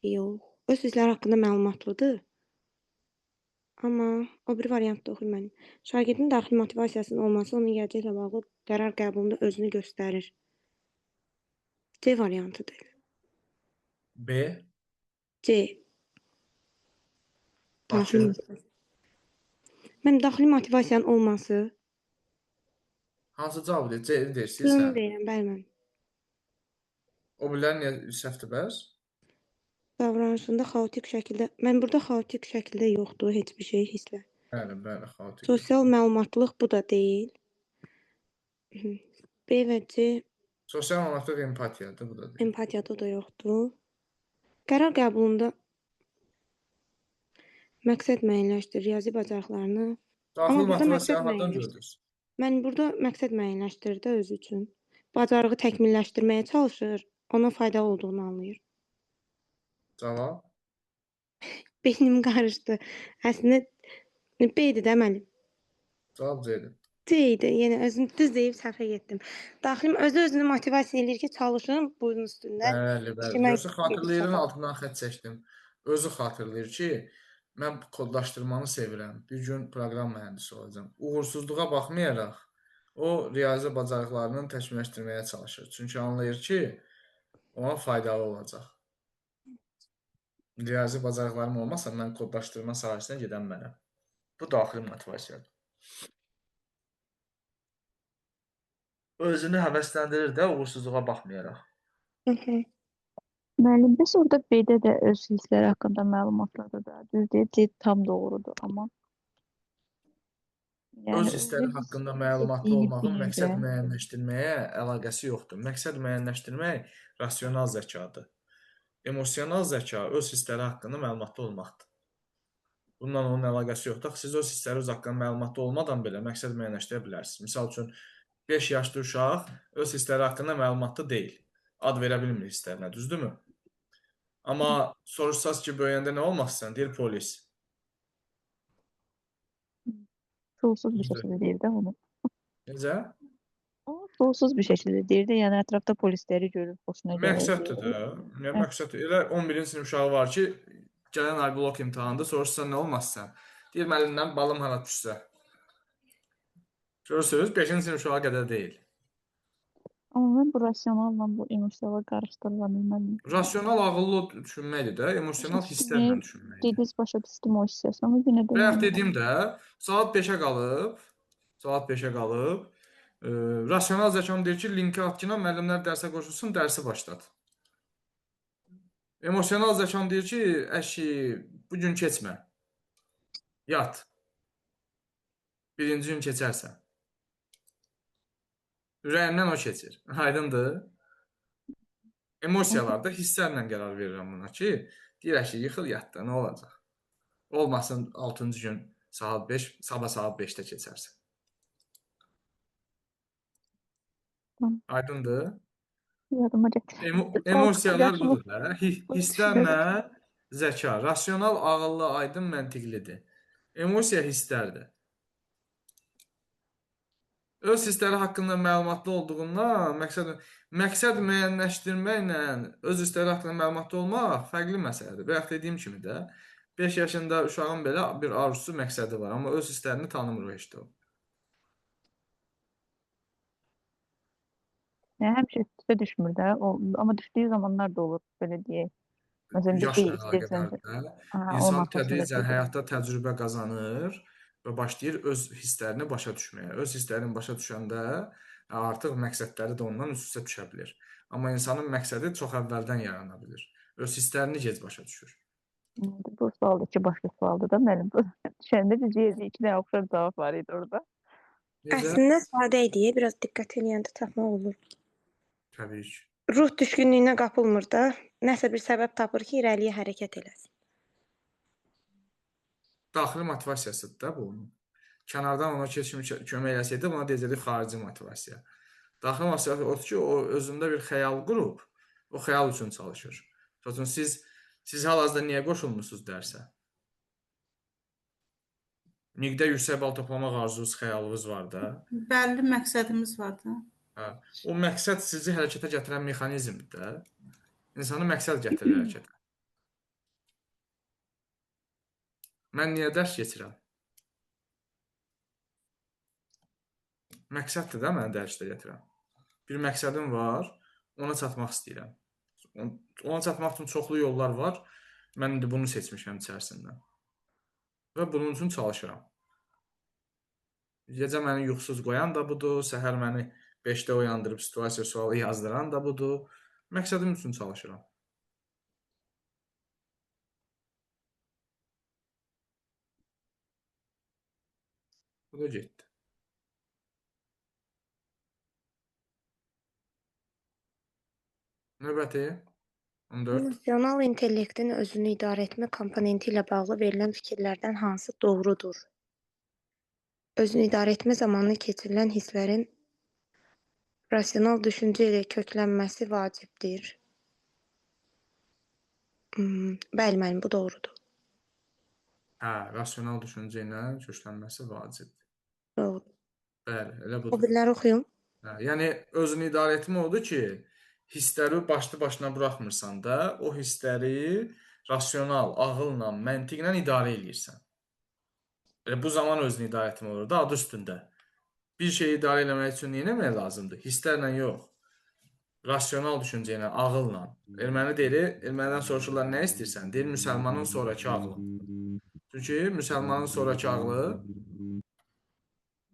C: Yox, öz hissləri haqqında məlumatlıdır. Amma o bir variantda oxuyum mənim. Şagirdin daxili motivasiyasının olması onun gələcəklə bağlı qərar qəbulunda özünü göstərir. C variantıdır.
A: B.
C: C. Daxili
A: Bakı.
C: motivasiya. Mənim daxili motivasiyanın olması.
A: Hansı cavabı C deyirsiniz
C: Bunu
A: sən?
C: deyirəm, bəli mən.
A: O birlər niyə səhvdir bəs?
C: Davranışında xaotik şəkildə, mən burada xaotik şəkildə yoxdur heç bir şey hisslər.
A: Bəli, xaotik.
C: Sosial məlumatlıq bu da deyil. B və C
A: Sosial məlumatlıq empatiyadır, bu da deyil.
C: empatiyada da yoxdur. Qərar qəbulunda məqsəd müəyyənləşdir, riyazi bacarıqlarını.
A: Daxili
C: Amma burada
A: motivasiyanı
C: məqsəd
A: hardan
C: müəyyənləşdir.
A: gördünüz?
C: Mən burada məqsəd müəyyənləşdirir də özü üçün. Bacarığı təkmilləşdirməyə çalışır, ona faydalı olduğunu anlayır.
A: Cavab?
C: Beynim qarışdı. Əslində B-dir də mənim.
A: Cavab C-dir.
C: C idi. Yəni özüm düz deyib səhvə getdim. Daxili özünü motivasiya eləyir ki, çalışım bunun üstündə.
A: Bəli.
C: İşləmək
A: Görsə xatırlayırın, altından xətt çəkdim. Özü xatırlayır ki, mən kodlaşdırmanı sevirəm. Bir gün proqram mühəndisi olacağam. Uğursuzluğa baxmayaraq o riyazi bacarıqlarını təkmilləşdirməyə çalışır. Çünki anlayır ki, ona faydalı olacaq. Riyazi bacarıqlarım olmasa mən kodlaşdırma sahəsinə gedən mənəm. Bu daxili motivasiyadır. Özünü həvəsləndirir də uğursuzluğa baxmayaraq.
G: Müəllim, bəs orada B-də də öz hissləri haqqında məlumatları da düz deyil, tam doğrudur, amma
A: Öz
G: yəni
A: hissləri
G: özünün
A: haqqında
G: hiss
A: məlumatlı
G: etdiyini
A: olmağın məqsəd
G: bilirəm.
A: müəyyənləşdirməyə əlaqəsi yoxdur. Məqsəd müəyyənləşdirmək rasional zəkadır. Emosional zəka öz hissləri haqqında məlumatlı olmaqdır. Bununla onun əlaqəsi yoxdur. Siz öz hissləriniz haqqında məlumatlı olmadan belə məqsəd müəyyənləşdirə bilərsiniz. Misal üçün 5 yaşlı uşaq öz hissləri haqqında məlumatlı deyil. Ad verə bilmir hisslərinə, düzdürmü? Amma soruşsaz ki, böyüyəndə nə olmaq istəyirsən? Deyir polis.
G: Şuursuz bir
A: Düzdür.
G: şəkildə deyir də onu.
A: Necə?
G: O şuursuz bir şəkildə deyir də, yəni ətrafda polisləri görür, xoşuna gəlir.
A: Məqsəddir də. Nə məqsəddir? Elə 11-ci sinif uşağı var ki, gələn ay blok imtahanında soruşsan nə olmaq istəyirsən? Deyir müəllimdən balım hara düşsə. Görürsünüz, 5-ci sinif uşağı qədər deyil.
G: Amma mən bu rasionalla bu emosionala qarışdırıla bilməm.
A: Rasional ağıllı düşünməkdir də, emosional hisslərlə düşünməkdir.
G: Dediz başa düşdüm o hissəsini, amma yenə də
A: Bayaq dediyim də, saat 5-ə qalıb, rasional zəkam deyir ki, linki at ki, müəllimlər dərsə qoşulsun, dərsi başlat. Emosional zəkam deyir ki, əşi, bu gün keçmə. Yat. Birinci gün keçərsən. Ürəyimdən o keçir. Aydındır? Emosiyalar da hisslərlə qərar verirəm buna ki, deyirək ki, yıxıl yat da, nə olacaq? Olmasın 6-cı gün saat 5, sabah saat 5-də keçərsən. Aydındır?
G: yadıma gətir.
A: Emosiyalar budur da. Hisslərlə zəka. Rasional, ağıllı, aydın, məntiqlidir. Emosiya hisslərdir. Öz hissləri haqqında məlumatlı olduğundan məqsəd müəyyənləşdirməklə öz hissləri haqqında məlumatlı olmaq fərqli məsələdir. Bayaq dediyim kimi də 5 yaşında uşağın belə bir arzusu, məqsədi var, amma öz hisslərini tanımır o heç də o.
G: Yəni həmişə üstə düşmür də, amma düşdüyü zamanlar da olur, belə deyək. Məsələn, bir
A: Yaşla
G: şey istəyirsən.
A: əlaqədardır.
G: onun
A: İnsan
G: arxasında
A: tədricən
G: gedir.
A: həyatda təcrübə qazanır və başlayır öz hisslərini başa düşməyə. Öz hisslərini başa düşəndə artıq məqsədləri də ondan üst-üstə düşə bilir. Amma insanın məqsədi çox əvvəldən yarana bilir. Öz hisslərini gec başa düşür.
G: Bu sual da iki başqa sualdır da müəllim. Düşəndə biz iki dənə oxşar cavab var idi orada.
A: Necə?
C: Əslində sadə idi, biraz diqqət eləyəndə tapmaq olur.
A: Təbii ki.
C: ruh düşkünlüyünə qapılmır da. Nəsə bir səbəb tapır ki, irəliyə hərəkət eləsin.
A: Daxili motivasiyasıdır da bu onun. Kənardan ona kömək eləsəydi, buna deyəcəkdi xarici motivasiya. Daxili motivasiya odur ki, o özündə bir xəyal qurub, o xəyal üçün çalışır. Məsələn, siz hal-hazırda niyə qoşulmusunuz dərsə? Miqdə yüksək bal toplamaq arzunuz, xəyalınız var da.
E: Bəlli məqsədimiz var da.
A: Hə. O məqsəd sizi hərəkətə gətirən mexanizmdir də. İnsanı məqsəd gətirir hərəkətə. Mən niyə dərs keçirəm? Məqsəddir də məni dərsə gətirən. Bir məqsədim var, ona çatmaq istəyirəm. Ona çatmaq üçün çoxlu yollar var. Mən indi bunu seçmişəm içərisindən. Və bunun üçün çalışıram. Gecə məni yuxusuz qoyan da budur, səhər məni 5-də oyandırıb situasiya sualı yazdıran da budur. Məqsədim üçün çalışıram. Bu da getdi. Növbəti 14.
C: Emosional intellektin özünü idarə etmə komponenti ilə bağlı verilən fikirlərdən hansı doğrudur? Özünü idarə etmə zamanı keçirilən hisslərin rasional düşüncə ilə köklənməsi vacibdir. Bəli, müəllim, bu doğrudur.
A: Hə, rasional düşüncə ilə köklənməsi vacibdir.
C: Doğru.
A: Bəli, elə
C: O
A: budur.
C: biriləri oxuyun.
A: Hə, yəni özünü idarə etmə odur ki, hissləri başlı başına buraxmırsan da, o hissləri rasional, ağılla, məntiqlə idarə eləyirsən. Bu zaman özünü idarə etmə olur da, adı üstündə. Bir şeyi idarə eləmək üçün nə etmək lazımdır? Hisslərlə yox. Rasional düşüncə ilə, ağılla. Erməni deyir, ermənidən soruşurlar, nə istəyirsən? Deyir, müsəlmanın sonrakı ağlı. Çünki müsəlmanın sonrakı ağlı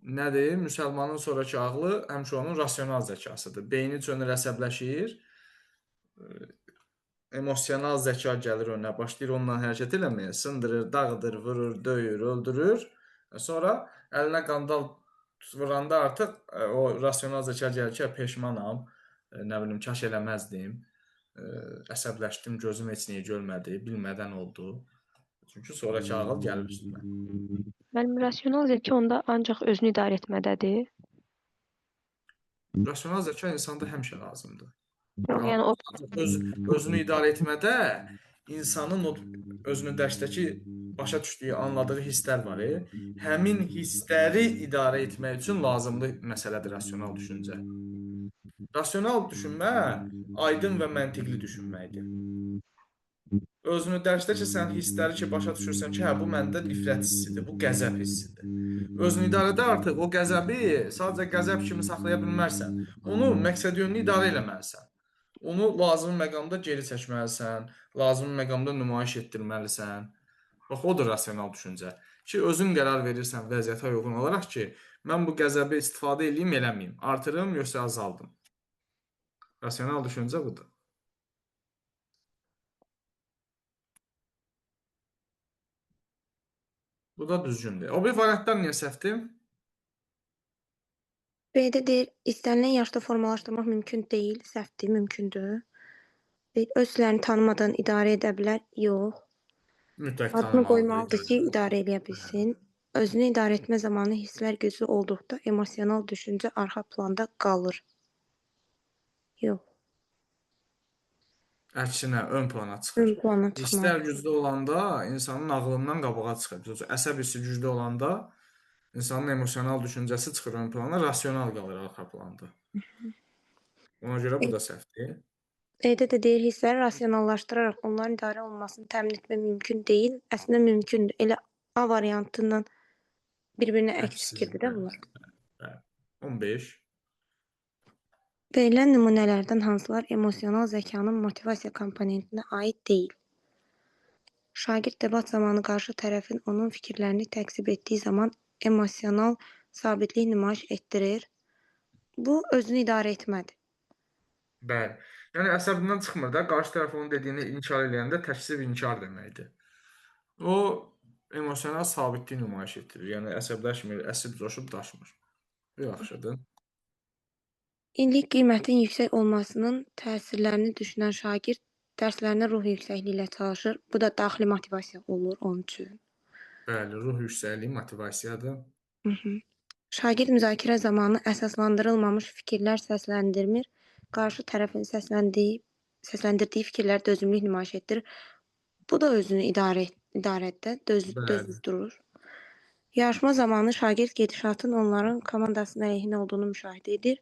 A: nədir? Müsəlmanın sonrakı ağlı həmişə onun rasional zəkasıdır. Beyni çönür, əsəbləşir, emosional zəka gəlir önünə, başlayır onunla hərəkət eləməyə, sındırır, dağıdır, vurur, döyür, öldürür. Sonra əlinə qandal vuranda artıq o rasional zəka gəlir ki, peşmanam, nə bilim, kaş eləməzdim, əsəbləşdim, gözüm heç nəyi görmədi, bilmədən oldu. Çünki sonrakı ağıl gəlir üstünə.
H: Mənim rasional zəka onda ancaq özünü idarə etmədədir.
A: Rasional zəka insanda həmişə lazımdır.
H: Yəni o
A: Özünü idarə etmədə insanın o özünü dərsdəki başa düşdüyü, anladığı hisslər var. Həmin hissləri idarə etmək üçün lazımlı məsələdir rasional düşüncə. Rasional düşünmə aydın və məntiqli düşünməkdir. Özünü dərsdə ki, sən hissləri ki, başa düşürsən ki, hə, bu məndə nifrət hissidir, bu qəzəb hissidir. Özünü idarədə artıq o qəzəbi sadəcə qəzəb kimi saxlaya bilmərsən. Onu məqsədyönlü idarə eləməlisən. Onu lazımi məqamda geri çəkməlisən, lazımi məqamda nümayiş etdirməlisən. Bax, odur rasional düşüncə. Ki, özün qərar verirsən vəziyyətə uyğun olaraq ki, mən bu qəzəbi istifadə edeyim, eləməyim. Artırım, yoxsa azaldım. Rasional düşüncə budur. Bu da düzgündür. O bir variantlar niyə səhvdir?
C: B-də deyir, istənilən yaşda formalaşdırmaq mümkün deyil, səhvdir, mümkündür. Öz hisslərini tanımadan idarə edə bilər, yox.
A: Mütləq
C: Adını
A: tanımalıdır.
C: qoymalıdır ki, idarə edə bilsin. Özünü idarə etmə zamanı hisslər güclü olduqda emosional düşüncə arxa planda qalır. Yox,
A: Əksinə, ön plana çıxır.
C: ön plana çıxmalı.
A: Hisslər güclü olanda insanın ağlından qabağa çıxır. Əsəb hissi güclü olanda insanın emosional düşüncəsi çıxır ön plana, rasional qalır arxa planda. Ona görə bu da səhvdir.
C: E-də də deyir, hissləri rasionallaşdıraraq onların idarə olunmasını təmin etmək mümkün deyil. Əslində mümkündür. Elə A variantından bir-birinə əks fikirdir də bunlar.
A: 15.
C: Verilən nümunələrdən hansılar emosional zəkanın motivasiya komponentinə aid deyil? Şagird debat zamanı qarşı tərəfin onun fikirlərini təksib etdiyi zaman emosional sabitlik nümayiş etdirir. Bu, özünü idarə etmədir.
A: Bəli. Yəni əsəbindən çıxmır da, qarşı tərəf onun dediyini inkar edəndə təkzib inkar deməkdir. O emosional sabitlik nümayiş etdirir. Yəni əsəbləşmir, əsib coşub daşmır. Bu yaxşıdır.
C: İllik qiymətin yüksək olmasının təsirlərini düşünən şagird dərslərinə ruh yüksəkliyi ilə çalışır. Bu da daxili motivasiya olur onun üçün.
A: Bəli, ruh yüksəkliyi motivasiyadır.
C: Şagird müzakirə zamanı əsaslandırılmamış fikirlər səsləndirmir. Qarşı tərəfin səsləndirdiyi fikirlər dözümlülük nümayiş etdirir. Bu da özünü idarədə
A: Bəli.
C: dözdürür. Yarışma zamanı şagird gedişatın onların komandasının əleyhinə olduğunu müşahidə edir.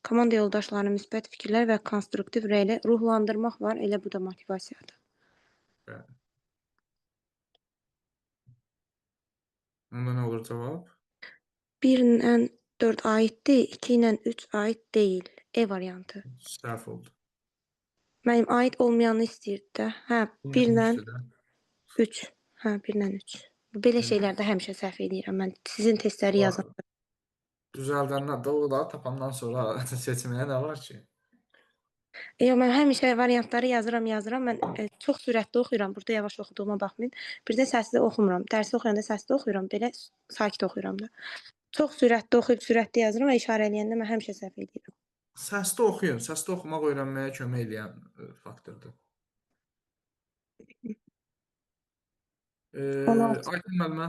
C: Komanda yoldaşlarını müsbət fikirlər və konstruktiv rəylə ruhlandırmaq var. Elə bu da motivasiyadır.
A: Bəli. Onda nə olur cavab?
C: 1 ilə 4 aiddir, 2 ilə 3 aid deyil. E variantı.
A: Səhv oldu.
C: Mənim aid olmayanı istəyirdi də. Hə, 1 ilə
A: Üstü də.
C: 3. Hə, 1 ilə 3. Belə şeylərdə həmişə səhv edirəm mən. Sizin testləri yazın.
A: Düzəldəndən də o da tapandan sonra seçməyə nə var ki?
C: Yox, mən həmişə variantları yazıram. Mən çox sürətli oxuyuram. Burada yavaş oxuduğuma baxmayın. Bir də səsli oxumuram. Dərsi oxuyanda səsli oxuyuram, belə sakit oxuyuram da. Çox sürətli oxuyub sürətli yazıram və işarə eləyəndə mən həmişə səhv edirəm.
A: Səsli oxuyun. Səsli oxumaq öyrənməyə kömək edən faktordur. Aytun müəllimə.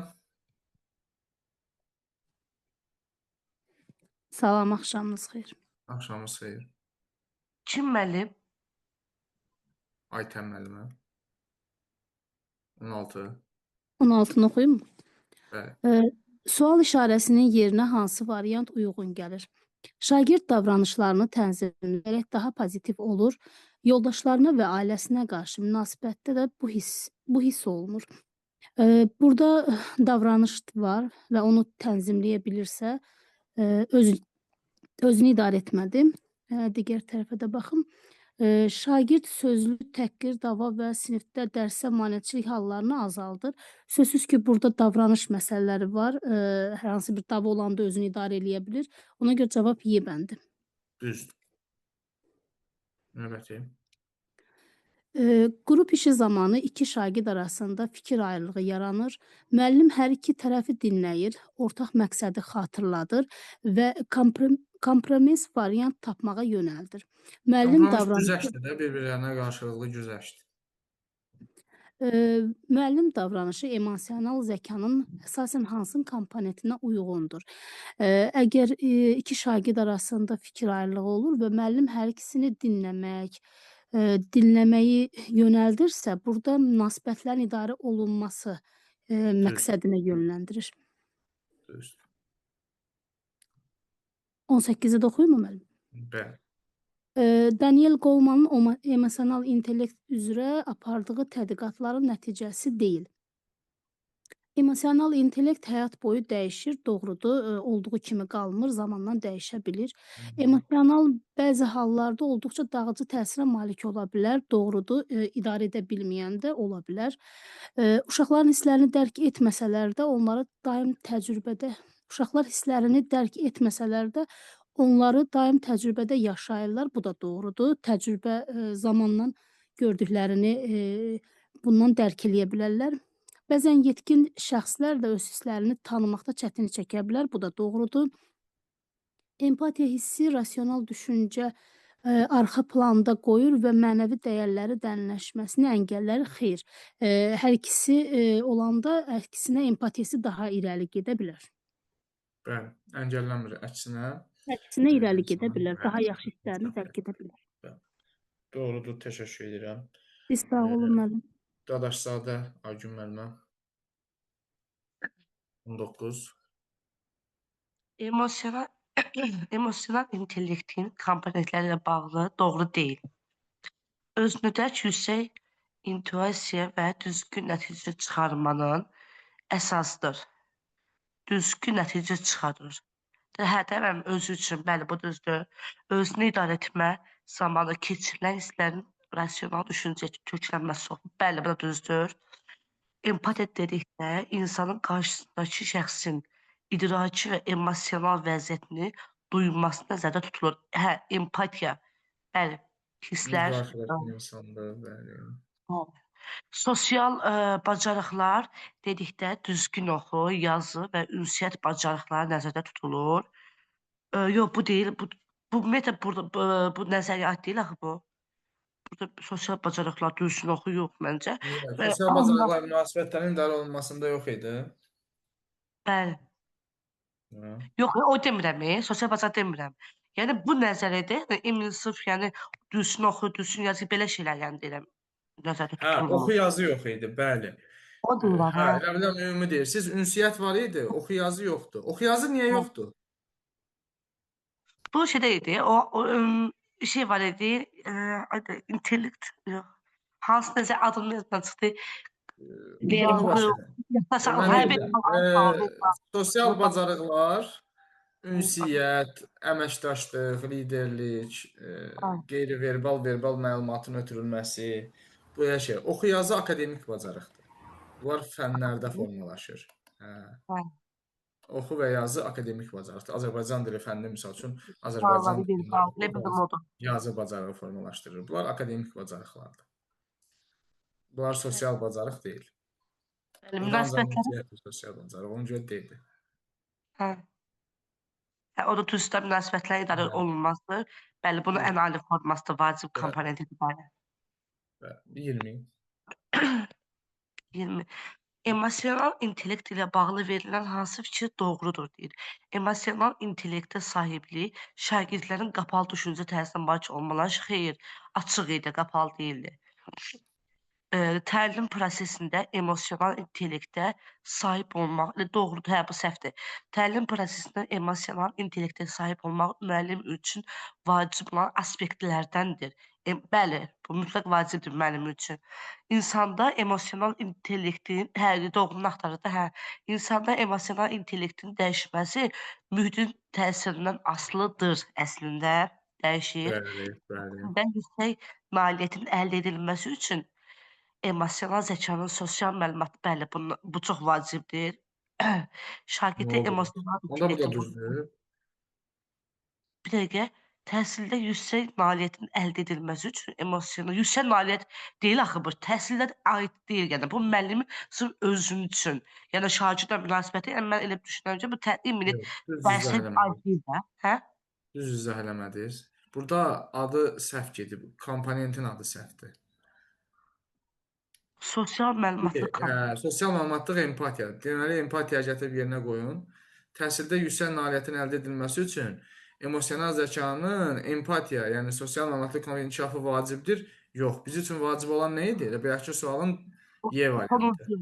I: Salam, axşamınız xeyir.
A: Axşamınız xeyir.
J: Kim müəllim?
A: Aytən müəllimə. 16.
I: 16-nı oxuyum mu?
A: Bəli.
I: Sual işarəsinin yerinə hansı variant uyğun gəlir? Şagird davranışlarını tənzimləyərək daha pozitiv olur. Yoldaşlarına və ailəsinə qarşı münasibətdə də bu hiss olunur. Burada davranış var və onu tənzimləyə bilirsə, özünü idarə etmədi. Digər tərəfə də baxım. Şagird sözlü təhqir, dava və sinifdə dərsə maneçilik hallarını azaldır. Sözsüz ki, burada davranış məsələləri var. Hər hansı bir dava olanda özünü idarə eləyə bilir. Ona görə cavab Y bəndi.
A: Düzdür. Növbəti.
I: Qrup işi zamanı iki şagird arasında fikir ayrılığı yaranır. Müəllim hər iki tərəfi dinləyir, ortaq məqsədi xatırladır və kompromis variant tapmağa yönəldir.
A: Kompromis güzəştdir də, bir-birlərinə qarşılıqlı güzəştdir.
I: Müəllim davranışı emosional zəkanın əsasən hansı komponentinə uyğundur? Əgər iki şagird arasında fikir ayrılığı olur və müəllim hər ikisini dinləməyi yönəldirsə, burada münasibətlərin idarə olunması məqsədinə yönləndirir.
A: Düzdür.
I: 18-i də oxuyum mu müəllim?
A: Bəli.
I: Daniel Golemanın emosional intellekt üzrə apardığı tədqiqatların nəticəsi deyil. Emosional intellekt həyat boyu dəyişir, doğrudur, olduğu kimi qalmır, zamanla dəyişə bilir. Emosional bəzi hallarda olduqca dağıcı təsirə malik ola bilər, doğrudur, idarə edə bilməyən də ola bilər. Uşaqlar hisslərini dərk etməsələr də onları daim təcrübədə yaşayırlar. Bu da doğrudur. Təcrübə zamanla gördüklərini bundan dərk eləyə bilərlər. Bəzən yetkin şəxslər də öz hisslərini tanımaqda çətinlik çəkə bilər. Bu da doğrudur. Empatiya hissi rasional düşüncə arxa planda qoyur və mənəvi dəyərləri dərinləşməsini əngəllər. Xeyr. Hər ikisi olanda əksinə empatiyası daha irəli gedə bilər.
A: Bəli, əngəllənmir, əksinə
I: irəli gedə bilər, daha yaxşı hisslərini dərk edə bilər.
A: Doğrudur, təşəkkür edirəm.
I: Siz sağ olun müəllim.
A: Dadaşzadə Aygün müəllimə. 19.
J: Emosional intellektin komponentləri ilə bağlı doğru deyil. Özünüdək yüksək intuisiya və düzgün nəticə çıxarmanın əsasıdır. Düzgün nəticə çıxarır. Hədəfəm özü üçün, bəli, bu düzdür. Özünü idarə etmə zamanı keçirilən hisslərin rasional düşüncə köklənməsi olur. Bəli, bu da düzdür. Empatiya dedikdə insanın qarşısındakı şəxsin idraki və emosional vəziyyətini duyulması nəzərdə tutulur. Empatiya, bəli, hisslər. Sosial bacarıqlar dedikdə düzgün oxu, yazı və ünsiyyət bacarıqları nəzərdə tutulur. Yox, bu deyil. Bu bu ümumiyyətlə bu nəzəriyyə aid deyil axı bu. Burada sosial bacarıqlar düzgün oxu yox məncə.
A: Niyə?
J: Və
A: Sosial bacarıqlar münasibətlərin idarə olunmasında yox idi.
J: bəli.
A: Hə.
J: Yox, o demirəm, sosial bacarıq demirəm. Yəni bu nəzəriyyədə Emil sırf yəni düzgün oxu, düzgün yazı belə şeylər yəni deyirəm. Nəzərdə
A: Hə,
J: tutulmur.
A: oxu yazı yox idi, bəli.
J: O deyirəm,
A: Hə,
J: hə.
A: elə biləm ümumi deyirsiz, ünsiyyət var idi, oxu yazı yoxdur. Oxu yazı niyə yoxdur?
J: Bu şeydə idi, o şey var idi, intellekt, yox. Hansı nəsə adının yadımdan çıxdı.
A: Bağ başa. Deməli, sosial bacarıqlar, ünsiyyət, əməkdaşlıq, liderlik, qeyri-verbal, verbal məlumatın ötürülməsi, bu şey. Oxu yazı akademik bacarıqdır. Bunlar fənlərdə formalaşır. Hə. Oxu və yazı akademik bacarıqdır. Azərbaycan dili fənni misal üçün Azərbaycan dilində yazı bacarığı formalaşdırır. Bunlar akademik bacarıqlardır. Bunlar sosial bacarıq deyil.
J: Münasibətlər.
A: Sosial bacarıq, onun görə deyildi.
J: Hə. O da tüzdə münasibətlər idarə olunması. Bəli, bunun ən ali formasıdır, vacib komponentidir. Bəli.
A: 20.
J: 20. Emosional intellekt ilə bağlı verilən hansı fikir doğrudur deyir. Emosional intellektə sahiblik şagirdlərin qapalı düşüncə tərzinə malik olmaları xeyr, açıq idi, qapalı deyildi. Təlim prosesində emosional intellektə sahib olmaq, doğrudur, hə, bu səhvdir. Təlim prosesində emosional intellektə sahib olmaq müəllim üçün vacib olan aspektlərdəndir. Bəli, bu mütləq vacibdir müəllim üçün. İnsanda emosional intellektin, hə, doğrunu axtarırdı, hə. İnsanda emosional intellektin dəyişməsi mühitin təsirindən asılıdır əslində, dəyişir.
A: Bəli.
J: Yüksək nailiyyətin əldə edilməsi üçün emosional zəkanın sosial məlumatı, bəli, bu çox vacibdir. Şagirdə emosional
A: Onda bu da düzdür.
J: Bir dəqiqə, təhsildə yüksək nailiyyətin əldə edilməsi üçün emosional, yüksək nailiyyət deyil axı bu, təhsildə aid deyil, yəni bu müəllimin sırf özün üçün, yəni şagirdlə münasibəti, yəni mən elə düşünürəm ki, bu təqdim edib dərsə aid deyil də, hə?
A: Düz izah eləmədiniz. Burada adı səhv gedib, komponentin adı səhvdir.
J: Sosial məlumatlıq.
A: Sosial məlumatlıq empatiyadır. Deməli, empatiya gətirib yerinə qoyun. Təhsildə yüksək nailiyyətin əldə edilməsi üçün emosional zəkanın empatiya, yəni sosial məlumatlıq inkişafı vacibdir. Yox, biz üçün vacib olan nə idi? Elə bayaqki sualın Y variantı.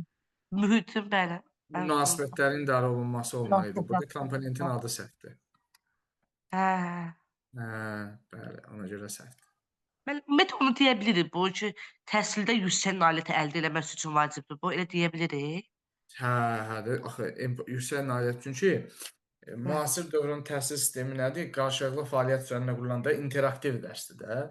J: Mühitin, bəli.
A: Münasibətlərin idarə olunması olmalıdır. Burada komponentin adı səhvdir. Bəli, ona görə səhvdir.
J: Ümumiyyətlə onu deyə bilirik bu ki, təhsildə yüksək nailiyyəti əldə eləməsi üçün vacibdir. Bu elə deyə bilirik.
A: Hə, axı yüksək nailiyyət çünki müasir dövrün təhsil sistemi nədir? Qarşılıqlı fəaliyyət üzərində qurulanda interaktiv dərsdir də.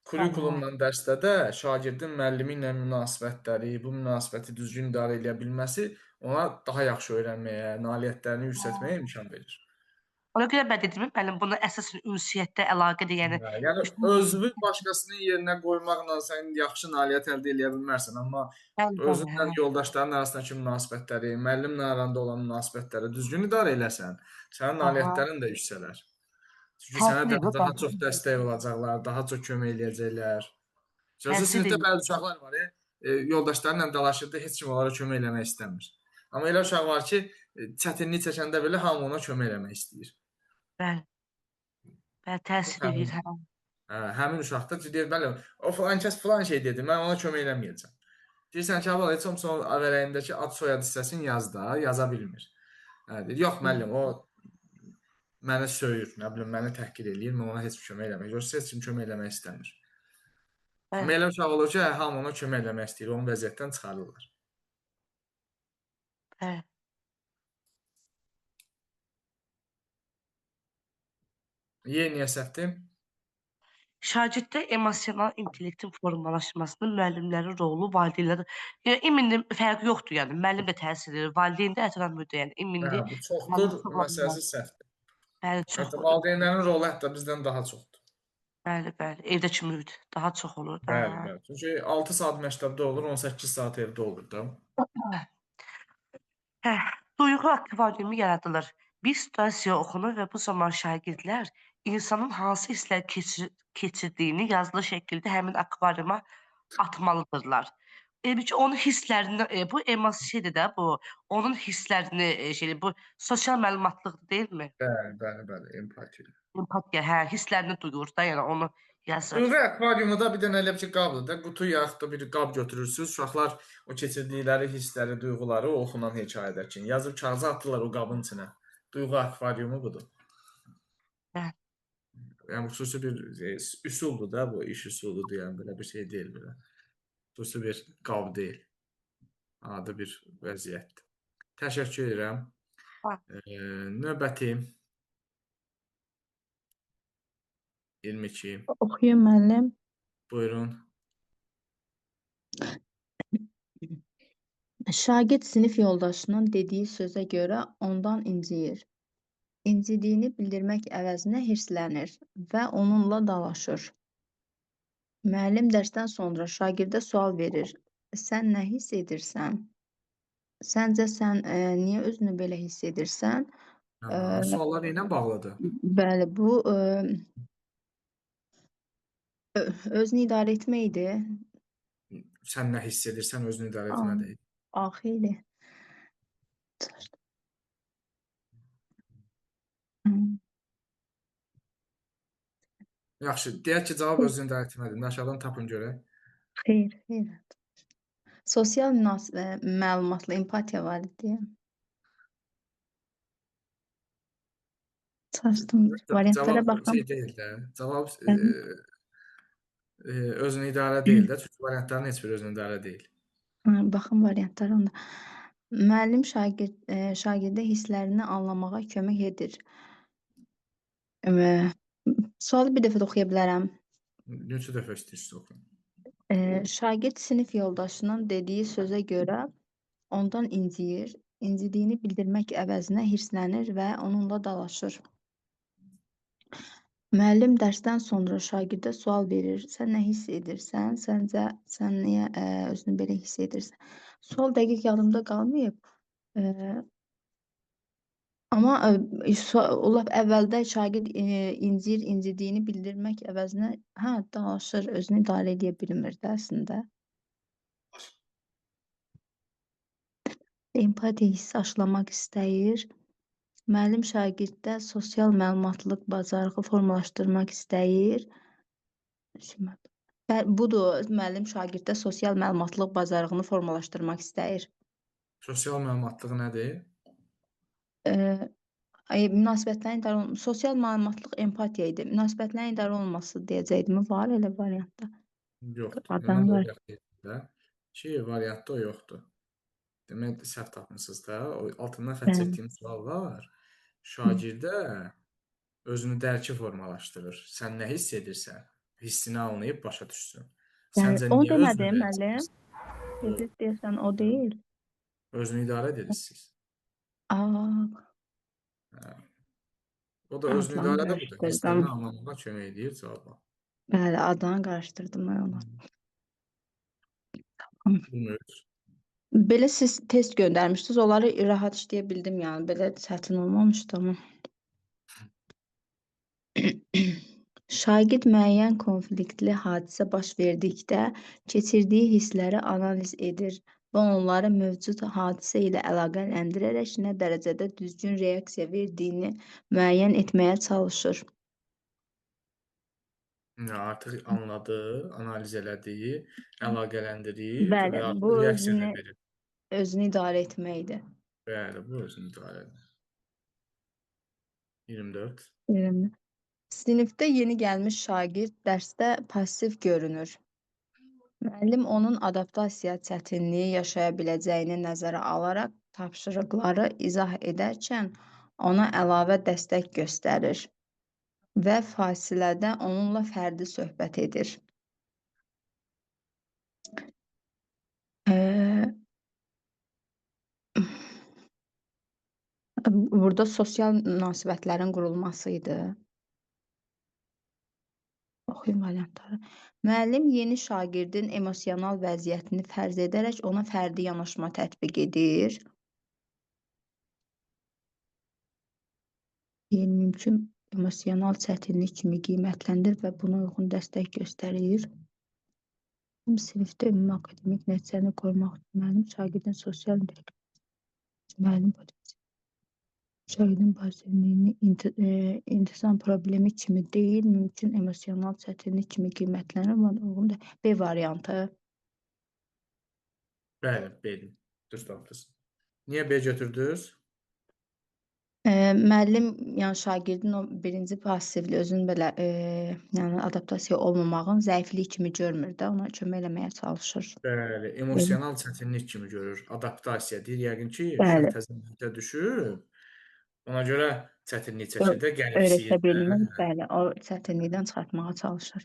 A: Kurikulumla dərsdə də şagirdin müəllimi ilə münasibətləri, bu münasibəti düzgün idarə edə bilməsi ona daha yaxşı öyrənməyə, nailiyyətlərini yüksəltməyə imkan verir.
J: Ona görə mən dedim, müəllim, buna əsasən ünsiyyətdə əlaqədir, yəni.
A: Yəni özünü başqasının yerinə qoymaqla sən yaxşı nailiyyət əldə edə bilmərsən, amma özünlə yoldaşların arasındakı münasibətləri, müəllimlə aranda olan münasibətləri düzgün idarə eləsən, sənin nailiyyətlərin də yüksələr. Çünki sənə daha çox dəstək olacaqlar, daha çox kömək eləyəcəklər. Sinifdə bəzi uşaqlar var, yoldaşlarıyla dalaşırdı, heç kim onlara kömək eləmək istəmir. Amma elə uşaq var ki, çətinlik çəkəndə belə hamı ona kömək eləmək istəyir.
J: Bəli. Bəli, təsir edir.
A: Həmin uşaq da deyir, bəli, o filan kəs filan şey dedi, mən ona kömək eləməyəcəm. Deyirsən ki, heç olmasa o vərəqindəki ad soyad hissəsini yaz da, yaza bilmir. Deyir, yox müəllim, o məni söyür, nə bilim, məni təhqir eləyir, mən ona heç bir kömək eləmək. Yoxsa heç kim kömək eləmək istəmir. Amma elə uşaq olur ki, hamı ona kömək eləmək istəyir, onu vəziyyətdən çıxarırlar.
J: Bəli.
A: Niyə səhvdir?
J: Şagirddə emosional intellektin formalaşmasında müəllimlərin rolu, valideynlərin, yəni iminli fərqi yoxdur, yəni müəllim də təsir edir, valideyn də ətraf mühitdə, yəni iminli.
A: Bu çoxdur, məsələsi səhvdir.
J: Bəli, çoxdur.
A: Valideynlərin rolu hətta bizdən daha çoxdur.
J: Bəli, bəli, evdəki mühit daha çox olur da.
A: Bəli, bəli. Çünki 6 saat məktəbdə olur, 18 saat evdə olur da.
J: Duyğu aktiv valideynmi yaradılır. Bir situasiya oxunur və bu zaman şagirdlər insanın hansı hisslər keçirdiyini yazılı şəkildə həmin akvariuma atmalıdırlar. Bir ki, onun hisslərini, bu emosiyadır da bu. Onun hisslərini bu sosial məlumatlıqdır, deyilmi?
A: Bəli, empatiya.
J: Empatiya, hə, hisslərini duyur da, yəni onu yazır.
A: Duyğu akvariumda bir dənə elə bir şey qabdır da, qutu yaxud da bir qab götürürsüz. Uşaqlar o keçirdikləri hissləri, duyğuları o oxunan hekayədə kimi yazıb kağıza atırlar o qabın içinə. Duyğu akvariumu budur.
J: Hə.
A: Yəni xüsusi bir üsuldur da bu, iş usuludur, yəni belə bir şey deyil belə. Xüsusi bir qab deyil. Adi bir vəziyyətdir. Təşəkkür edirəm.
J: Ha.
A: Növbəti 22.
G: Oxuyum müəllim.
A: Buyurun.
G: Şagird sinif yoldaşının dediyi sözə görə ondan inciyir. İncidiyini bildirmək əvəzinə hirslənir və onunla dalaşır. Müəllim dərsdən sonra şagirdə sual verir. Sən nə hiss edirsən? Səncə sən niyə özünü belə hiss edirsən?
A: Suallar ilə bağlıdır.
G: Bəli, bu özünü idarə etməkdir.
A: Sən nə hiss edirsən, özünü idarə etmədir.
G: Xeyli.
A: Yaxşı, deyək ki, cavab özünü idarə etmədir. Aşağıdan tapın görək.
G: Xeyr. Sosial məlumatlı empatiya var idi. Çalışdım, variantlara
A: Cavab
G: baxım.
A: şey deyil də. Cavab özünü idarə deyil də. Çünki variantların heç biri özünü idarə deyil.
G: Baxın variantlara onda. Müəllim şagirdə hisslərini anlamağa kömək edir. Sualı bir dəfə də oxuya bilərəm.
A: Neçə dəfə istəyirsiniz oxuyun.
G: Şagird sinif yoldaşının dediyi sözə görə ondan inciyir. İncidiyini bildirmək əvəzinə hirslənir və onunla dalaşır. Müəllim dərsdən sonra şagirdə sual verir. Sən nə hiss edirsən? Səncə sən niyə özünü belə hiss edirsən? Sual dəqiq yadımda qalmayıb. Amma lap əvvəldə şagird incir, incidiyini bildirmək əvəzinə dalaşır, özünü idarə edə bilmirdi əslində. Empatiya hissi aşılamaq istəyir. Müəllim şagirddə sosial məlumatlıq bacarığı formalaşdırmaq istəyir. Budur, müəllim şagirddə sosial məlumatlıq bacarığını formalaşdırmaq istəyir.
A: Sosial məlumatlıq nədir?
G: Münasibətlərin idarə olunması, sosial məlumatlıq empatiya idi. Münasibətlərin idarə olunması deyəcəkdim. Var elə variantda.
A: Yoxdur.
G: Adam var.
A: Variantda o yoxdur. Demək, səhv tapmısınız da. Altından xətt çəkdiyim sual var. Şagirdə özünü dərki formalaşdırır. Sən nə hiss edirsən? Hissini anlayıb başa düşsün. Səncə
G: O
A: niyə
G: demədi
A: özünü
G: müəllim. Deyəsən o deyil.
A: Özünü idarə edirsiniz. O da özünü idarə də budur. Hisslərini anlamağa kömək edir cavaba.
G: Bəli, adını qarışdırdım mən ona.
A: Bilmiyoruz.
G: Belə siz test göndərmişdiniz, onları rahat işləyə bildim, yəni belə çətin olmamışdı amma. Şagird müəyyən konfliktli hadisə baş verdikdə keçirdiyi hissləri analiz edir və onları mövcud hadisə ilə əlaqələndirərək nə dərəcədə düzgün reaksiya verdiyini müəyyən etməyə çalışır.
A: Artıq anladı, analiz elədi, əlaqələndirir
G: Bəli,
A: və
G: bu
A: reaksiya verir.
G: özünü idarə etməkdir.
A: Bəli, bu özünü idarə edir. 24.
G: Sinifdə yeni gəlmiş şagird dərsdə pasiv görünür. Müəllim onun adaptasiya çətinliyi yaşaya biləcəyini nəzərə alaraq tapşırıqları izah edərkən ona əlavə dəstək göstərir və fasilədə onunla fərdi söhbət edir. Burada sosial münasibətlərin qurulması idi. Oxuyum variantları. Müəllim yeni şagirdin emosional vəziyyətini fərz edərək ona fərdi yanaşma tətbiq edir.
D: Qeyri-mümkün emosional çətinlik kimi qiymətləndir və buna uyğun dəstək göstərir. Sinifdə ümumi akademik nəticəni qorumaq üçün müəllim şagirdin sosial müəllim şagirdin pasiivliyini intizam problemi kimi deyil, mümkün emosional çətinlik kimi qiymətlənir. Buna uyğun da B variantı.
A: Bəli, B-dir. Düz tapdınız. Niyə B götürdünüz?
D: Müəllim, yəni şagirdin o birinci passivli özünün belə yəni adaptasiya olmamağın zəiflik kimi görmür də, ona kömək eləməyə çalışır.
A: Bəli, emosional çətinlik kimi görür. Adaptasiya deyir yəqin ki,
D: Bəli.
A: uşaq təzə mühitə düşüb. Ona görə çətinlik çəkir də,
D: Öyrədə
A: qəribsiyir də.
D: bilmir, bəli, o çətinlikdən çıxartmağa çalışır.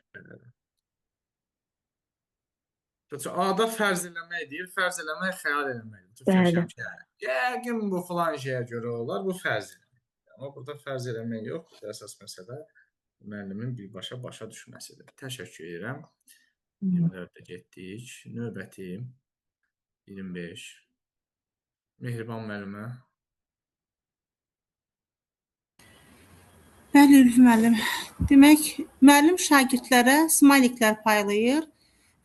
A: A-da fərz eləmək deyir, fərz eləmək xəyal eləməkdir.
D: Bəli.
A: Fikirləşirəm ki, yəqin bu filan şeyə görə olar, bu fərz eləmək. Amma burada fərz eləmək yox, burada əsas məsələ müəllimin birbaşa başa düşməsidir. Təşəkkür edirəm. 24-də getdik. Növbəti 25. Mehriban müəllimə.
E: Bəli, Ülfü müəllim. Demək, müəllim şagirdlərə smayliklər paylayır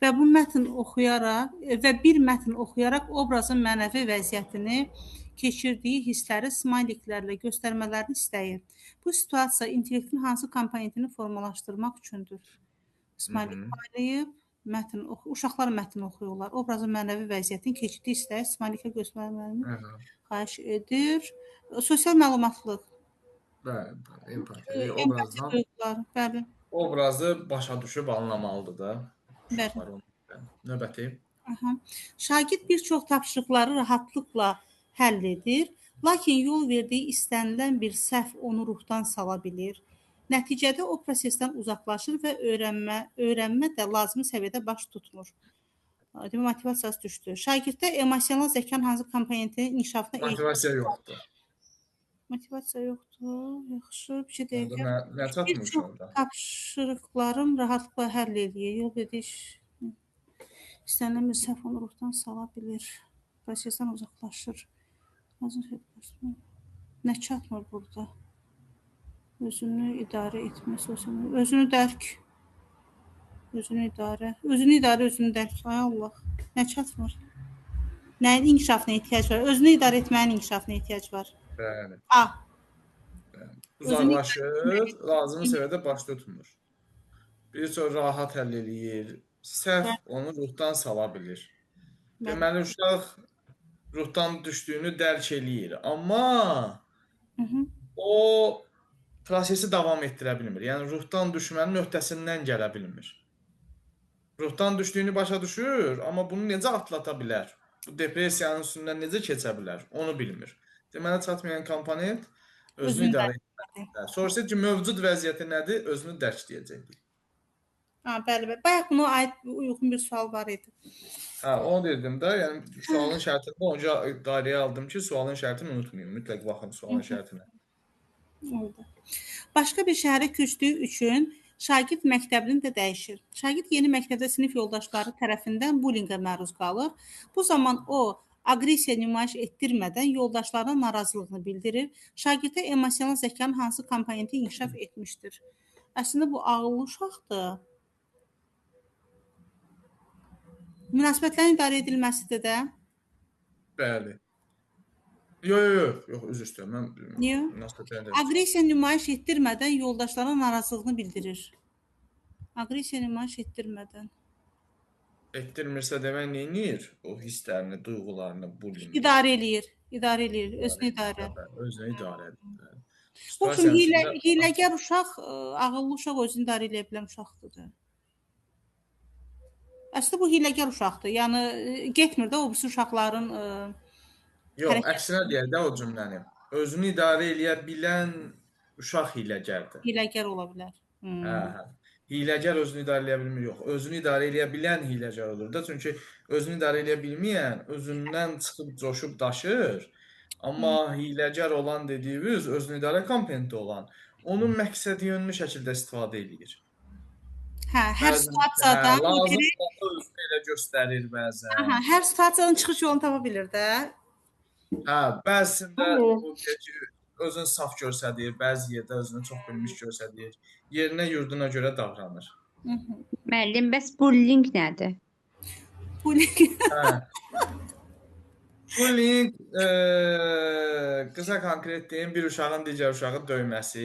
E: və bu mətn oxuyaraq və bir mətn oxuyaraq obrazın mənəvi vəziyyətini, keçirdiyi hissləri smayliklərlə göstərmələrini istəyir. Bu situasiya intellektin hansı komponentini formalaşdırmaq üçündür? Smaylik paylayıb, uşaqlar mətn oxuyurlar. Obrazın mənəvi vəziyyətini, keçirdiyi hissləri smayliklə göstərmələrini xahiş edir. Sosial məlumatlıq.
A: Bəli, empati. Obrazdan
E: Bəli.
A: obrazı başa düşüb anlamalıdır da.
E: Bəli.
A: Növbəti.
E: Şagird bir çox tapşırıqları rahatlıqla həll edir, lakin yol verdiyi istənilən bir səhv onu ruhdan sala bilir. Nəticədə o prosesdən uzaqlaşır və öyrənmə də lazımi səviyyədə baş tutmur. Demək, motivasiyası düşdü. Şagirddə emosional zəkanın hansı komponentinin inkişafına
A: Motivasiya yoxdur.
E: Motivasiya yoxdur. Yaxşı, bir şey deyək.
A: Nə çatmış orada?
E: Tapşırıqlarım rahatlıqla həll edir. Yol verdiyi istənilən bir səhv onu ruhdan sala bilir. Prosesdən uzaqlaşır. Nə çatmır burada? Özünü idarə etməsi, özünü dərk. Özünü idarə, özünü dərk. Ay Allah, nə çatmır? Nəyin inkişafına ehtiyac var? Özünü idarə etmənin inkişafına ehtiyac var.
A: Bəli.
E: A.
A: Uzaqlaşır, lazımi səviyyədə baş tutmur. Bir çox rahat həll eləyir. Səhv onu ruhdan sala bilir. Deməli, uşaq ruhdan düşdüyünü dərk eləyir. Amma o prosesi davam etdirə bilmir. Yəni, ruhdan düşmənin öhdəsindən gələ bilmir. Ruhdan düşdüyünü başa düşür, amma bunu necə atlata bilər? Bu depresiyanın üstündən necə keçə bilər? Onu bilmir. Deməli, çatmayan komponent özünü idarə etməkdir. Soruşur ki, mövcud vəziyyəti nədir? Özünü dərk deyəcəkdir.
E: Bəli. Bayaq buna aid uyğun bir sual var idi.
A: Onu dedim də, yəni sualın şərtində onca dairəyə aldım ki, sualın şərtini unutmayın. Mütləq baxın sualın şərtinə.
E: Oldu. Başqa bir şəhərə köçdüyü üçün şagird məktəbini də dəyişir. Şagird yeni məktəbdə sinif yoldaşları tərəfindən bullyinqə məruz qalır. Bu zaman o aqressiya nümayiş etdirmədən yoldaşlarına narazılığını bildirir. Şagirdə emosional zəkanın hansı komponenti inkişaf etmişdir? Əslində bu ağıllı uşaqdır. Münasibətlərin idarə edilməsidir də.
A: Bəli. Yox, üzr istəyirəm.
E: Niyə? Aqressiya nümayiş etdirmədən yoldaşlarına narazılığını bildirir. Aqressiya nümayiş etdirmədən.
A: Etdirmirsə demək nə edir? O hisslərini, duyğularını, bullying.
E: İdarə eləyir. Özünü idarə.
A: Özünü idarə edir.
E: O üçün hiləgər uşaq, ağıllı uşaq özünü idarə eləyə bilən uşaqdır. Əslində bu hiləgər uşaqdır. Yəni getmir də o uşaqların
A: Yox, əksinə deyək də o cümləni. Özünü idarə eləyə bilən uşaq hiləgərdir.
E: Hiləgər ola bilər.
A: Hiləgər özünü idarə eləyə bilmir, yox. Özünü idarə eləyə bilən hiləgər olur da. Çünki özünü idarə eləyə bilməyən özündən çıxıb coşub daşır. Amma hiləgər olan dediyimiz özünü idarə kompetenti olan onun məqsədi yönlü şəkildə istifadə edir.
E: Hər situasiyadan
A: lazım özünü elə göstərir bəzən.
E: Hər situasiyadan çıxış yolunu tapa bilir də.
A: Bəzisində özünü saf göstərir, bəzi yerdə özünü çox bilmiş göstərir. Yerinə, yurduna görə davranır.
D: Müəllim, bəs bullying nədir?
A: Hə. Bullying qısa konkret deyim, bir uşağın digər uşağı döyməsi,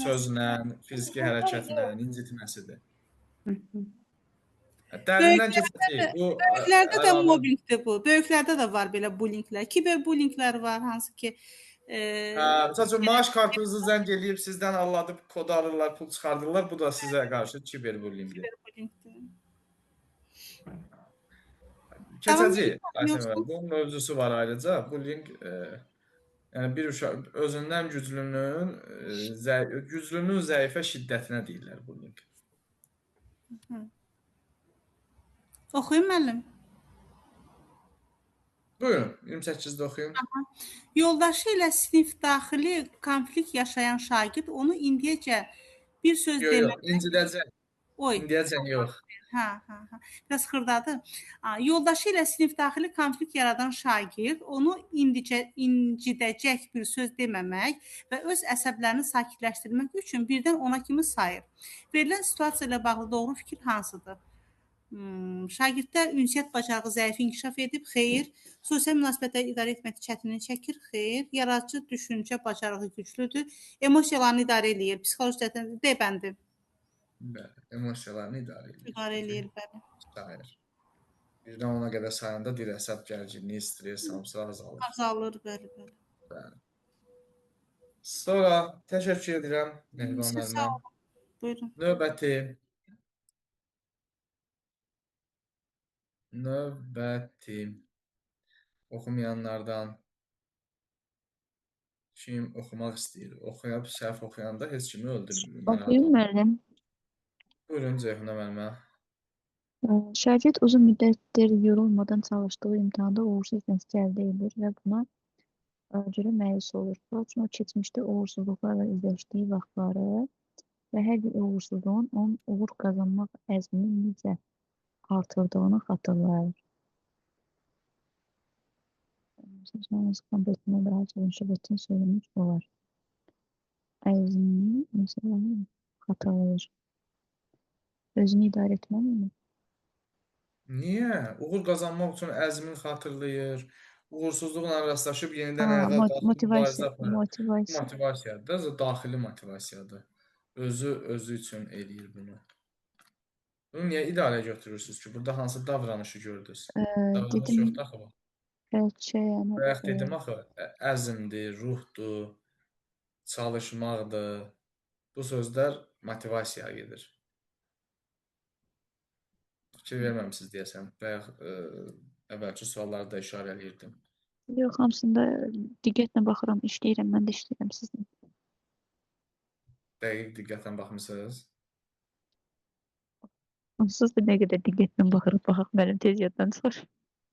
A: sözlə, fiziki hərəkətlə incitməsidir. Dərindən keçəcəyik. Bu
E: Böyüklərdə də
A: əlavə.
E: mobbingdir bu. Böyüklərdə də var belə bullyinglər. Kiberbullyinglər var, hansı ki
A: Məsəl üçün maaş kartınızı zəng eləyib sizdən alladıb kod alırlar, pul çıxardırlar. Bu da sizə qarşı kiberbullyingdir.
E: kiberbullyingdir.
A: Keçəcəyik.
E: Yoxsa-
A: Bunun mövzusu var ayrıca. Bullying yəni bir uşaq özündən güclünün zəifə şiddətinə deyirlər bullying.
E: Oxuyun müəllim.
A: Buyurun, 28-də oxuyun.
E: Yoldaşı ilə sinif daxili konflikt yaşayan şagird onu indiyəcə bir söz
A: Yox,
E: demədi.
A: incidəcək.
E: Oy.
A: İndiyəcən yox.
E: Hə. Biraz xırdadır. Yoldaşı ilə sinif daxili konflikt yaradan şagird onu incidəcək bir söz deməmək və öz əsəblərini sakitləşdirmək üçün birdən ona kimi sayır. Verilən situasiya ilə bağlı doğru fikir hansıdır? Şagirddə ünsiyyət bacarığı zəif inkişaf edib, xeyr. Sosial münasibətləri idarə etməkdə çətinlik çəkir, xeyr. Yaradıcı düşüncə bacarığı güclüdür. Emosiyalarını idarə eləyir. Psixoloji cəhətdən bəli.
A: Bəli, emosiyalarını idarə edir.
E: İdarə eləyir, bəli.
A: Sayır. Birdən ona qədər sayanda deyir, əsəb gərginliyi, stres hamısı azalır.
E: Azalır, bəli.
A: Bəli. Sonra təşəkkür edirəm Mehriban
E: Sağ
A: müəllimə.
E: olun. Buyurun.
A: Növbəti oxumayanlardan kim oxumaq istəyir? Oxuyub səhv oxuyanda heç kimi öldürmür.
K: Oxuyum müəllim.
A: Buyurun Ceyhunə müəllimə.
K: Şagird uzun müddətdir yorulmadan çalışdığı imtahanda uğursuz nəticə əldə edir və buna görə məyus olur. Bunun üçün o keçmişdə uğursuzluqlarla üzləşdiyi vaxtları və hər bir uğursuzluğun onun uğur qazanmaq əzmini necə artırdığını xatırlayır. Sözləriniz kompletinə daha çalışıb etkin söyləmək olar. Əzmini mesela xatırlayır. Özünü idarə etməli.
A: Niyə? Uğur qazanmaq üçün əzmini xatırlayır, uğursuzluqla rastlaşıb yenidən ayağa qalxıb mübarizə aparır. Motivasiyadır, daxili motivasiyadır. Özü üçün eləyir bunu. Bunu niyə idarə götürürsünüz ki? Burada hansı davranışı gördünüz? Davranış yoxdur axı bu. Bayaq dedim axı, əzmdir, ruhdur, çalışmaqdır. Bu sözlər motivasiyaya gedir. Fikir verməmisiniz deyəsən. Bayaq əvvəlki suallarda işarə eləyirdim.
K: Yox, hamısında diqqətlə baxıram, işləyirəm, mən də işləyirəm sizlə.
A: Dəqiq diqqətlə baxmısınız?
K: Onsuz da nə qədər diqqətlə baxırıq, baxaq mənim tez yaddan çıxır.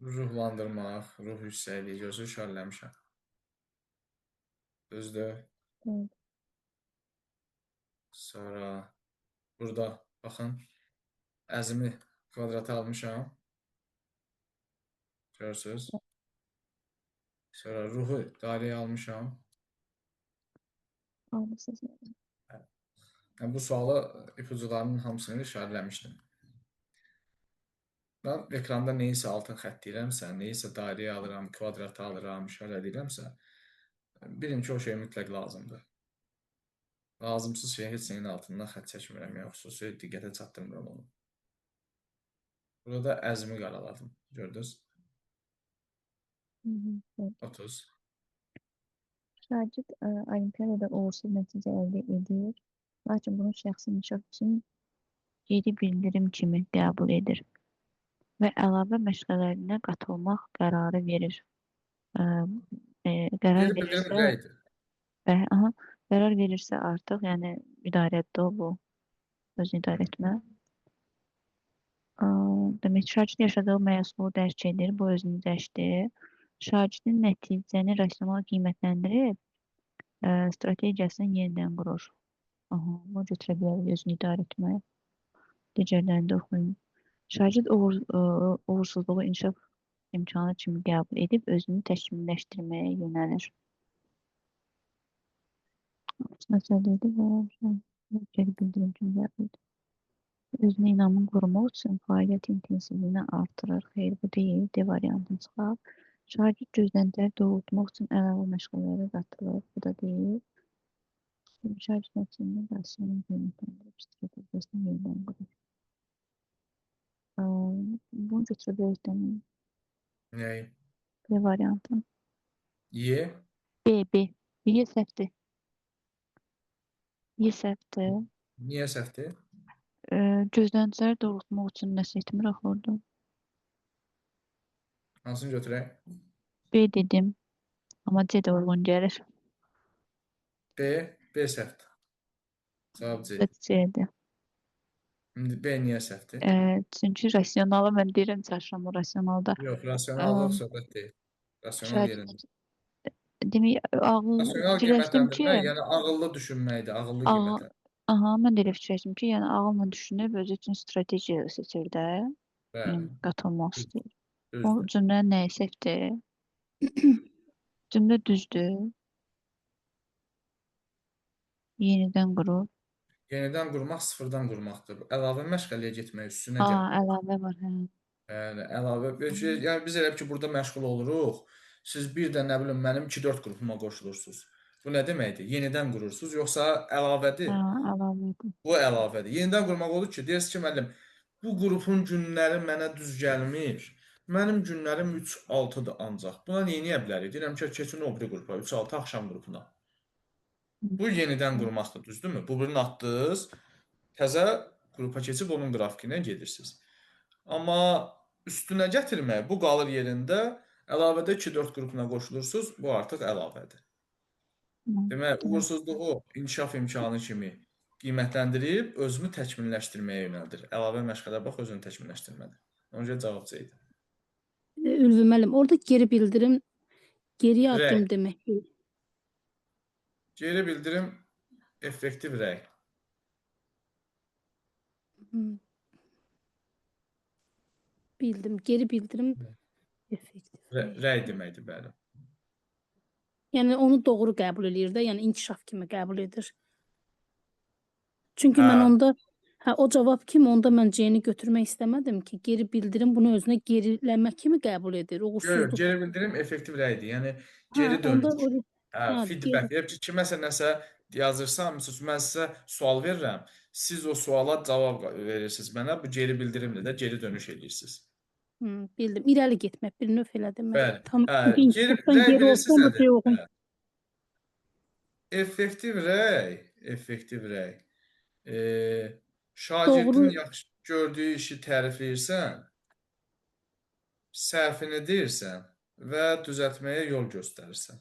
A: Ruhlandırmaq, ruh yüksəkliyi gözü işarələmişəm. Düzdür?
K: Evet.
A: Sonra burada baxın, əzmi kvadrata almışam. Görürsünüz? Sonra ruhu dairəyə almışam. Bu sualı ipucularının hamısını işarələmişdim. Mən ekranda neysə altın xətt deyirəmsə, neysə dairəyə alıram, kvadrata alıram, işarə edirəmsə, bilin ki, o şey mütləq lazımdır. Lazımsız şey heç sənin altından xətt çəkmirəm, ya xüsusi diqqətə çatdırmıram onu. Burada əzmi qaraladım, gördünüz? 30.
K: Şagird olimpiyadada uğursuz nəticə əldə edir, lakin bunu şəxsi inkişaf üçün geri bildirim kimi qəbul edir və əlavə məşqlərinə qatılmaq qərarı verir. Qərar verirsə artıq, yəni idarədə bu özünü idarə etmə. Demək, şagird yaşadığı məyusluğu dərk edir, bu özünü dərkdir. Şagirdin nəticəni rasional qiymətləndirib, strategiyasını yenidən qurur. Bu götürə bilər özünü idarə etməyə. Digərlərində oxuyun. Şagird uğursuzluğu inkişaf imkanı kimi qəbul edib, özünü təkmilləşdirməyə yönəlir. Məsələydi və geri bildirim kimi qəbul edir. Özünə inamını qorumaq üçün fəaliyyət intensivliyini artırır. Xeyr, bu deyil. D variantını çıxar. Şagird gözləntiləri doğrultmaq üçün əlavə məşğələlərə qatılır. Bu da deyil. Şagird nəticəsində dərslərin qiymətləndirib strategiyasını yenidən qurur. Bunu götürə bilərikdən
A: Nəyi?
K: B variantını.
A: Y?
K: B. Y səhvdir. Y səhvdir.
A: Niyə səhvdir?
K: Gözləntiləri doğrultmaq üçün nəsə etmir axı orada.
A: Hansını götürək?
K: B dedim. Amma C də uyğun gəlir.
A: B səhvdir. Cavab C.
K: C-dir.
A: İndi B niyə səhvdir?
K: Çünki rasionalı mən deyirəm çaşıram o rasionalda.
A: Yox, rasionallıq söhbət deyil. Rasional yerində.
K: Demək, ağıl
A: Rasional
K: fikirləşdim ki,
A: qiymətləndirmə, yəni ağıllı düşünməkdir, ağıllı qiymətləndirmə.
K: aha, mən də elə fikirləşdim ki, yəni ağılla düşünüb özü üçün strategiya seçir də.
A: Bəli.
K: Yəni qatılmaq istəyir. O
A: Düzdür.
K: cümlə nəyə səhvdir? Cümlə düzdür. Yenidən qurur.
A: Yenidən qurmaq sıfırdan qurmaqdır. Əlavə məşğələyə getmək üstünə gəlir.
K: Əlavə var, hə.
A: Yəni əlavə, yəni biz elə ki burada məşğul oluruq. Siz bir də nə bilim mənim 2-4 qrupuma qoşulursunuz. Bu nə deməkdir? Yenidən qurursunuz, yoxsa əlavədir?
K: Hə, əlavədir.
A: Bu əlavədir. Yenidən qurmaq olur ki, deyirsiniz ki, müəllim, bu qrupun günləri mənə düz gəlmir. Mənim günlərim 3-6-dır ancaq. Buna nə edə bilərik? Deyirəm ki, keçin o biri qrupa, 3-6 axşam qrupuna. Bu yenidən qurmaqdır, düzdürmü? Bu birini atdınız, təzə qrupa keçib onun qrafikinə gedirsiniz. Amma üstünə gətirmək, bu qalır yerində, əlavədə 2-4 qrupuna qoşulursunuz, bu artıq əlavədir. Demək, uğursuzluğu inkişaf imkanı kimi qiymətləndirib, özümü təkmilləşdirməyə yönəldir. Əlavə məşğələ bax, özünü təkmilləşdirmədir. Ona görə cavab C idi.
I: Ülvi müəllim, orada geri bildirim, geri addım deməkdir.
A: Geri bildirim effektiv rəy.
I: Bildim, geri bildirim effektiv rəy.
A: Rəy deməkdir, bəli.
I: Yəni onu doğru qəbul edir də, yəni inkişaf kimi qəbul edir. Çünki mən onda o cavab kimi onda mən C-ni götürmək istəmədim ki, geri bildirim bunu özünə geriləmək kimi qəbul edir.
A: Yox, geri bildirim effektiv rəydir. Yəni geri dönüş. Feedback. Kiməsə nəsə yazırsam, mən sizə sual verirəm. Siz o suala cavab verirsiniz mənə. Bu geri bildirimlə də geri dönüş edirsiniz.
I: Bildim. İrəli getmək bir növ elə demək.
A: Bəli. Geri olsam da yoxum. Effektiv rəy. Şagirdin yaxşı gördüyü işi tərifləyirsən, səhvini deyirsən və düzəltməyə yol göstərirsən.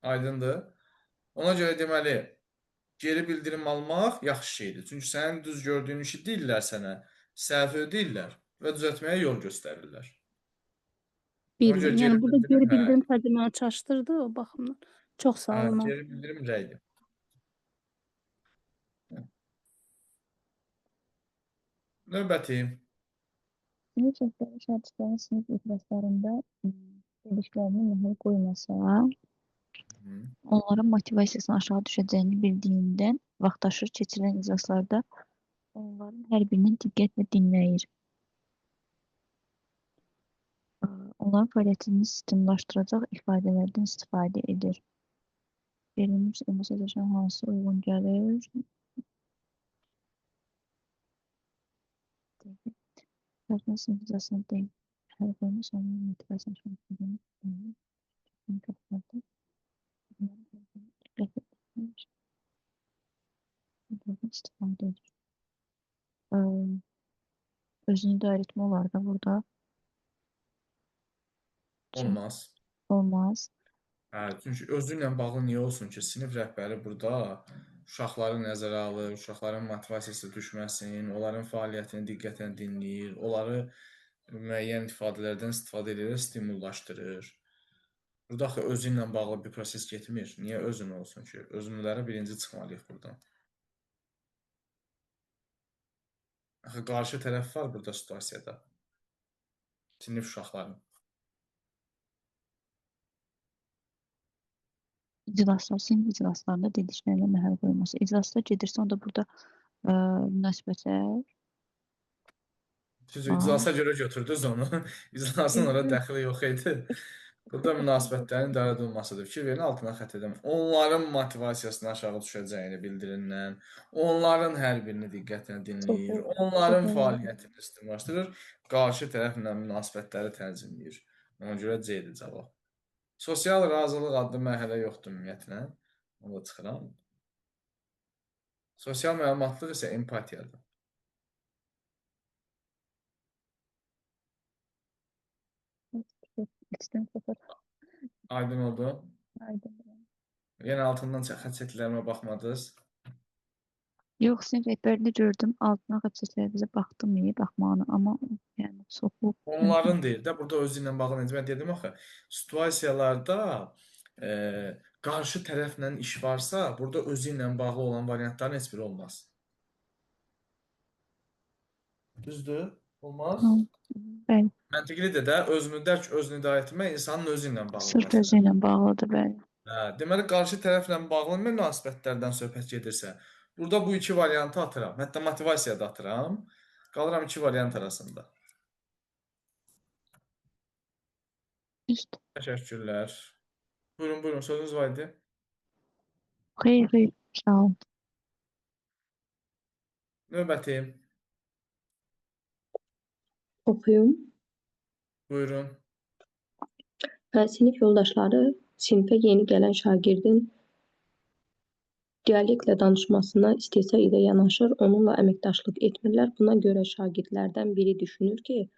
A: Aydındır? Ona görə deməli, geri bildirim almaq yaxşı şeydir. Çünki sənin düz gördüyün işi deyirlər sənə, səhv deyirlər və düzəltməyə yol göstərirlər.
I: Bildim. Yəni burada geri bildirim tərcüməni çaşdırdı o baxımdan. Çox sağ olun.
A: Geri bildirim rəydir. Növbəti.
K: Sinif şərtləri şagirdlərin sinif ixlaslarında dediklərini məhəl qoymasa, onların motivasiyasının aşağı düşəcəyini bildiyindən vaxtaşır keçirilən iclaslarda onların hər birinin diqqətlə dinləyir. Onların fəaliyyətini sistemlaşdıracaq ifadələrdən istifadə edir. Verilmiş mesajlaşan hansı uyğun gəlir? Şartın sinif iclasına deyil. Hər qoymuş onun motivasiyasını aşağı düşəcəyini istifadə edir. Özünü idarə etmə olar da burada. Olmaz.
A: Çünki özü ilə bağlı niyə olsun ki, sinif rəhbəri burada uşaqları nəzərə alır, uşaqların motivasiyası düşməsin, onların fəaliyyətini diqqətlə dinləyir, onları müəyyən ifadələrdən istifadə edir, stimullaşdırır. Burada axı özü ilə bağlı bir proses getmir. Niyə özün olsun ki? Özünləri birinci çıxmalıyıq buradan. Axı qarşı tərəf var burada situasiyada. Sinif uşaqların.
K: iclaslar, sinif iclaslarında dediklərinə məhəl qoyması. İclasda gedirsə, onda burada münasibətlər
A: Siz
K: var.
A: iclasa görə götürdünüz onu. İclasın ora dəxli yox idi. Burada münasibətlərin idarə olunmasıdır. Fikir verin, altına xətt edim. Onların motivasiyasının aşağı düşəcəyini bildirinən, onların hər birini diqqətlə dinləyir, onların fəaliyyətini istimlaşdırır, qarşı tərəflə münasibətləri tənzimləyir. Ona görə C-dir cavab. Sosial razılıq adlı mərhələ yoxdur ümumiyyətlə. Onu da çıxıram. Sosial məlumatlıq isə empatiyadır.
K: İkisindən səfər.
A: Aydın oldu.
K: Aydın.
A: Yenə altından xətt çəkirlərimə baxmadınız.
K: Yox, sinif rəhbərini gördüm. Altına xətt baxdım, baxmağına, amma yəni çoxu
A: Onların deyil də, burada özü ilə bağlı necə mən dedim axı, situasiyalarda qarşı tərəflə iş varsa, burada özü ilə bağlı olan variantların heç biri olmaz. Düzdür? Olmaz?
K: bəli,
A: Məntiqlidir də, özünü dərk, özünü idarə etmək insanın özü ilə bağlı
K: sırf
A: məsələ.
K: özü ilə bağlıdır, bəli.
A: Hə, deməli qarşı tərəflə bağlı münasibətlərdən söhbət gedirsə, burada bu iki variantı atıram. Hətta motivasiya da atıram. Qalıram iki variant arasında.
K: Düzdür.
A: Təşəkkürlər. Buyurun, sözünüz var idi.
K: Xeyr, sağ olun.
A: Növbəti.
L: Oxuyum.
A: Buyurun.
L: Sinif yoldaşları sinifə yeni gələn şagirdin dialektlə danışmasına istehza ilə yanaşır, onunla əməkdaşlıq etmirlər. Buna görə şagirdlərdən biri düşünür ki,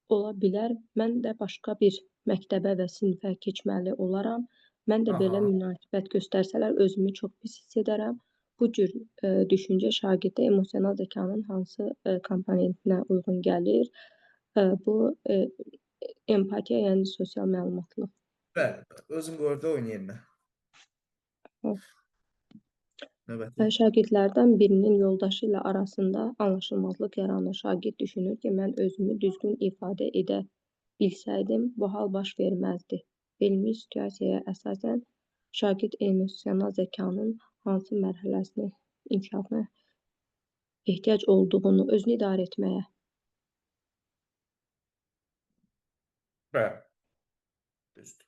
L: ola bilər, mən də başqa bir məktəbə və sinifə keçməli olaram. Mən də belə münasibət göstərsələr özümü çox pis hiss edərəm. Bu cür düşüncə şagirdə emosional zəkanın hansı komponentinə uyğun gəlir? Bu empatiya, yəni sosial məlumatlıq.
A: Bəli, özüm orada oynayayım mən. Növbəti.
L: Şagirdlərdən birinin yoldaşı ilə arasında anlaşılmazlıq yaranır. Şagird düşünür ki, mən özümü düzgün ifadə edə bilsəydim, bu hal baş verməzdi. Verilmiş situasiyaya əsasən şagird emosional zəkanın hansı mərhələsini inkişafına ehtiyac olduğunu özünü idarə etməyə.
A: Bəli. Düzdür.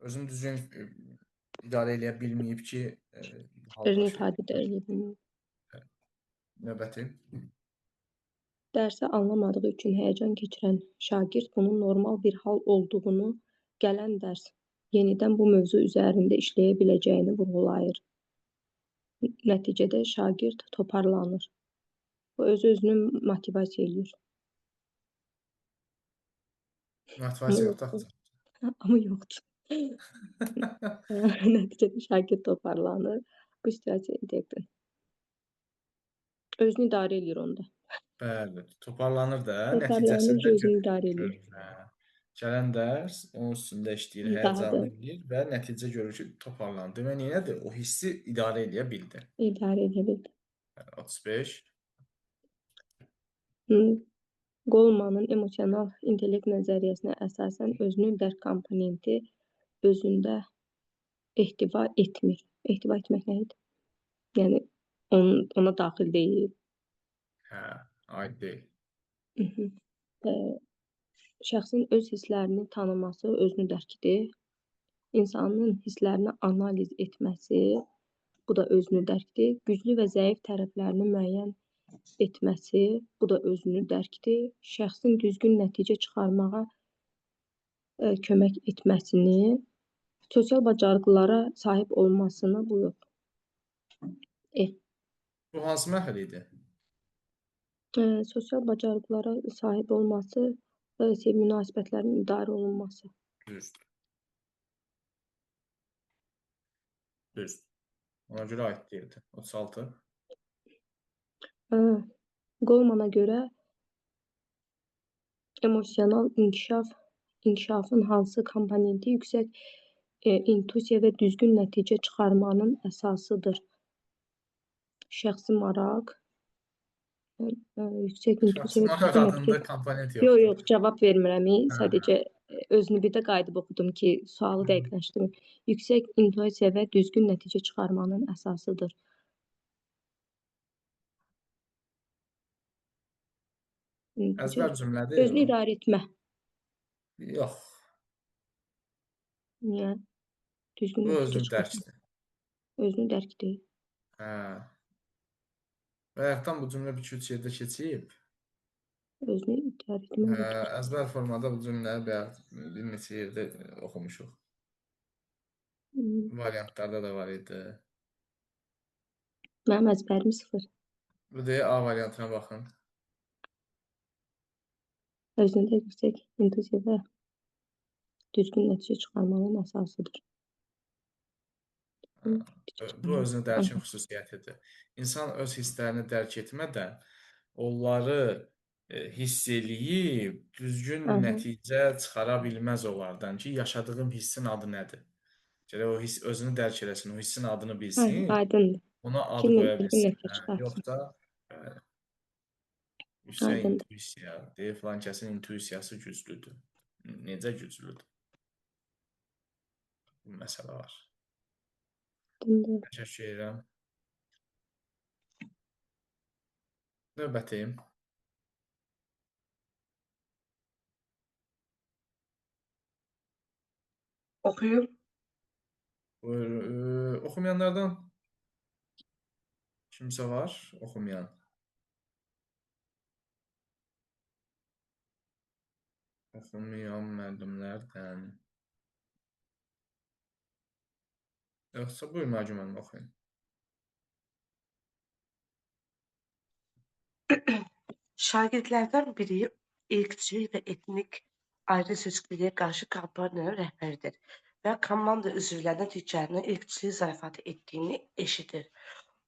A: Özünü düzgün idarə eləyə bilməyib ki,
L: Özünü ifadə edə bilməyib.
A: Növbəti.
L: Dərsi anlamadığı üçün həyəcan keçirən şagird bunun normal bir hal olduğunu, gələn dərs yenidən bu mövzu üzərində işləyə biləcəyini vurğulayır. Nəticədə şagird toparlanır. Bu özünü motivasiya edir.
A: Motivasiya yoxdur.
L: Amma yoxdur. Nəticədə şagird toparlanır. Bu situasiya intellektin. Özünü idarə edir onda.
A: Bəli, toparlanır da,
L: Toparlanır,
A: nəticəsində
L: özünü idarə edir.
A: Gələn dərs onun üstündə işləyir, həyəcanlı edir və nəticə görür ki, toparlanır. Demək nədir? O hissi idarə edə bildi.
L: İdarə edə bildi.
A: 35.
L: Golemanın emosional intellekt nəzəriyyəsinə əsasən özünün dərk komponenti özündə ehtiva etmir. Ehtiva etmək nə idi? Yəni ona daxil deyil.
A: Hə, aid deyil.
L: Şəxsin öz hisslərini tanıması özünü dərkidir. İnsanın hisslərini analiz etməsi, bu da özünü dərkdir. Güclü və zəif tərəflərini müəyyən etməsi, bu da özünü dərkdir. Şəxsin düzgün nəticə çıxarmağa kömək etməsini, sosial bacarıqlara sahib olmasını bu yox.
A: Bu hansı mərhələ idi?
L: Sosial bacarıqlara sahib olması, münasibətlərin idarə olunması.
A: Düzdür. Düzdür. Ona görə aid deyildi. 36.
L: Golemana görə emosional inkişafın hansı komponenti yüksək intuisiya və düzgün nəticə çıxarmanın əsasıdır. Şəxsi maraq, yüksək intuisiya və düzgün nəticə.
A: Adında komponent yoxdur.
L: Yox, cavab vermirəm. Sadəcə özünü bir də qayıdıb oxudum ki, sualı dəqiqləşdirim. Yüksək intuisiya və düzgün nəticə çıxarmanın əsasıdır.
A: Əzbər cümlədir
L: Özünü
A: o.
L: idarə etmə.
A: Yox.
L: Niyə? Düzgün
A: Bu
L: nəticə
A: özünü
L: çıxarma.
A: dərkdir.
L: Özünü dərk deyil.
A: Hə. Bayaqdan bu cümlə bir 2-3 yerdə keçib.
L: Özünü idarə etmə.
A: Hə, əzbər formada bu cümləyi bayaq bir neçə yerdə oxumuşuq. Variantlarda da var idi.
L: Mənim əzbərim 0.
A: Bu da A variantına baxın.
L: Özündə yüksək intuisiya və düzgün nəticə çıxarmanın əsasıdır.
A: Bu özünü dərkin xüsusiyyətidir. İnsan öz hisslərini dərk etmədən onları hiss eləyib düzgün nəticə çıxara bilməz onlardan ki, yaşadığım hissin adı nədir? Gərək o hiss özünü dərk eləsin, o hissin adını bilsin,
L: Aydındır.
A: ona ad
L: Ki,
A: qoya
L: düzgün
A: bilsin.
L: nəticə çıxartsın.
A: Yoxsa yüksək
L: Aydındır.
A: intuisiya, deyir filan kəsin intuisiyası güclüdür. Necə güclüdür? Bu məsələ var.
L: Aydındır.
A: Təşəkkür edirəm. Növbətim.
J: Oxuyum.
A: Oxumayanlardan kimsə var? Oxumayan. Oxumayan müəllimlərdən. Yoxsa buyurun argümanı oxuyun.
J: Şagirdlərdən biri irqçi və etnik ayrı-seçkiliyə qarşı kampanyanın rəhbəridir və komanda üzvlərinin digərinə irqçilik zarafatı etdiyini eşidir.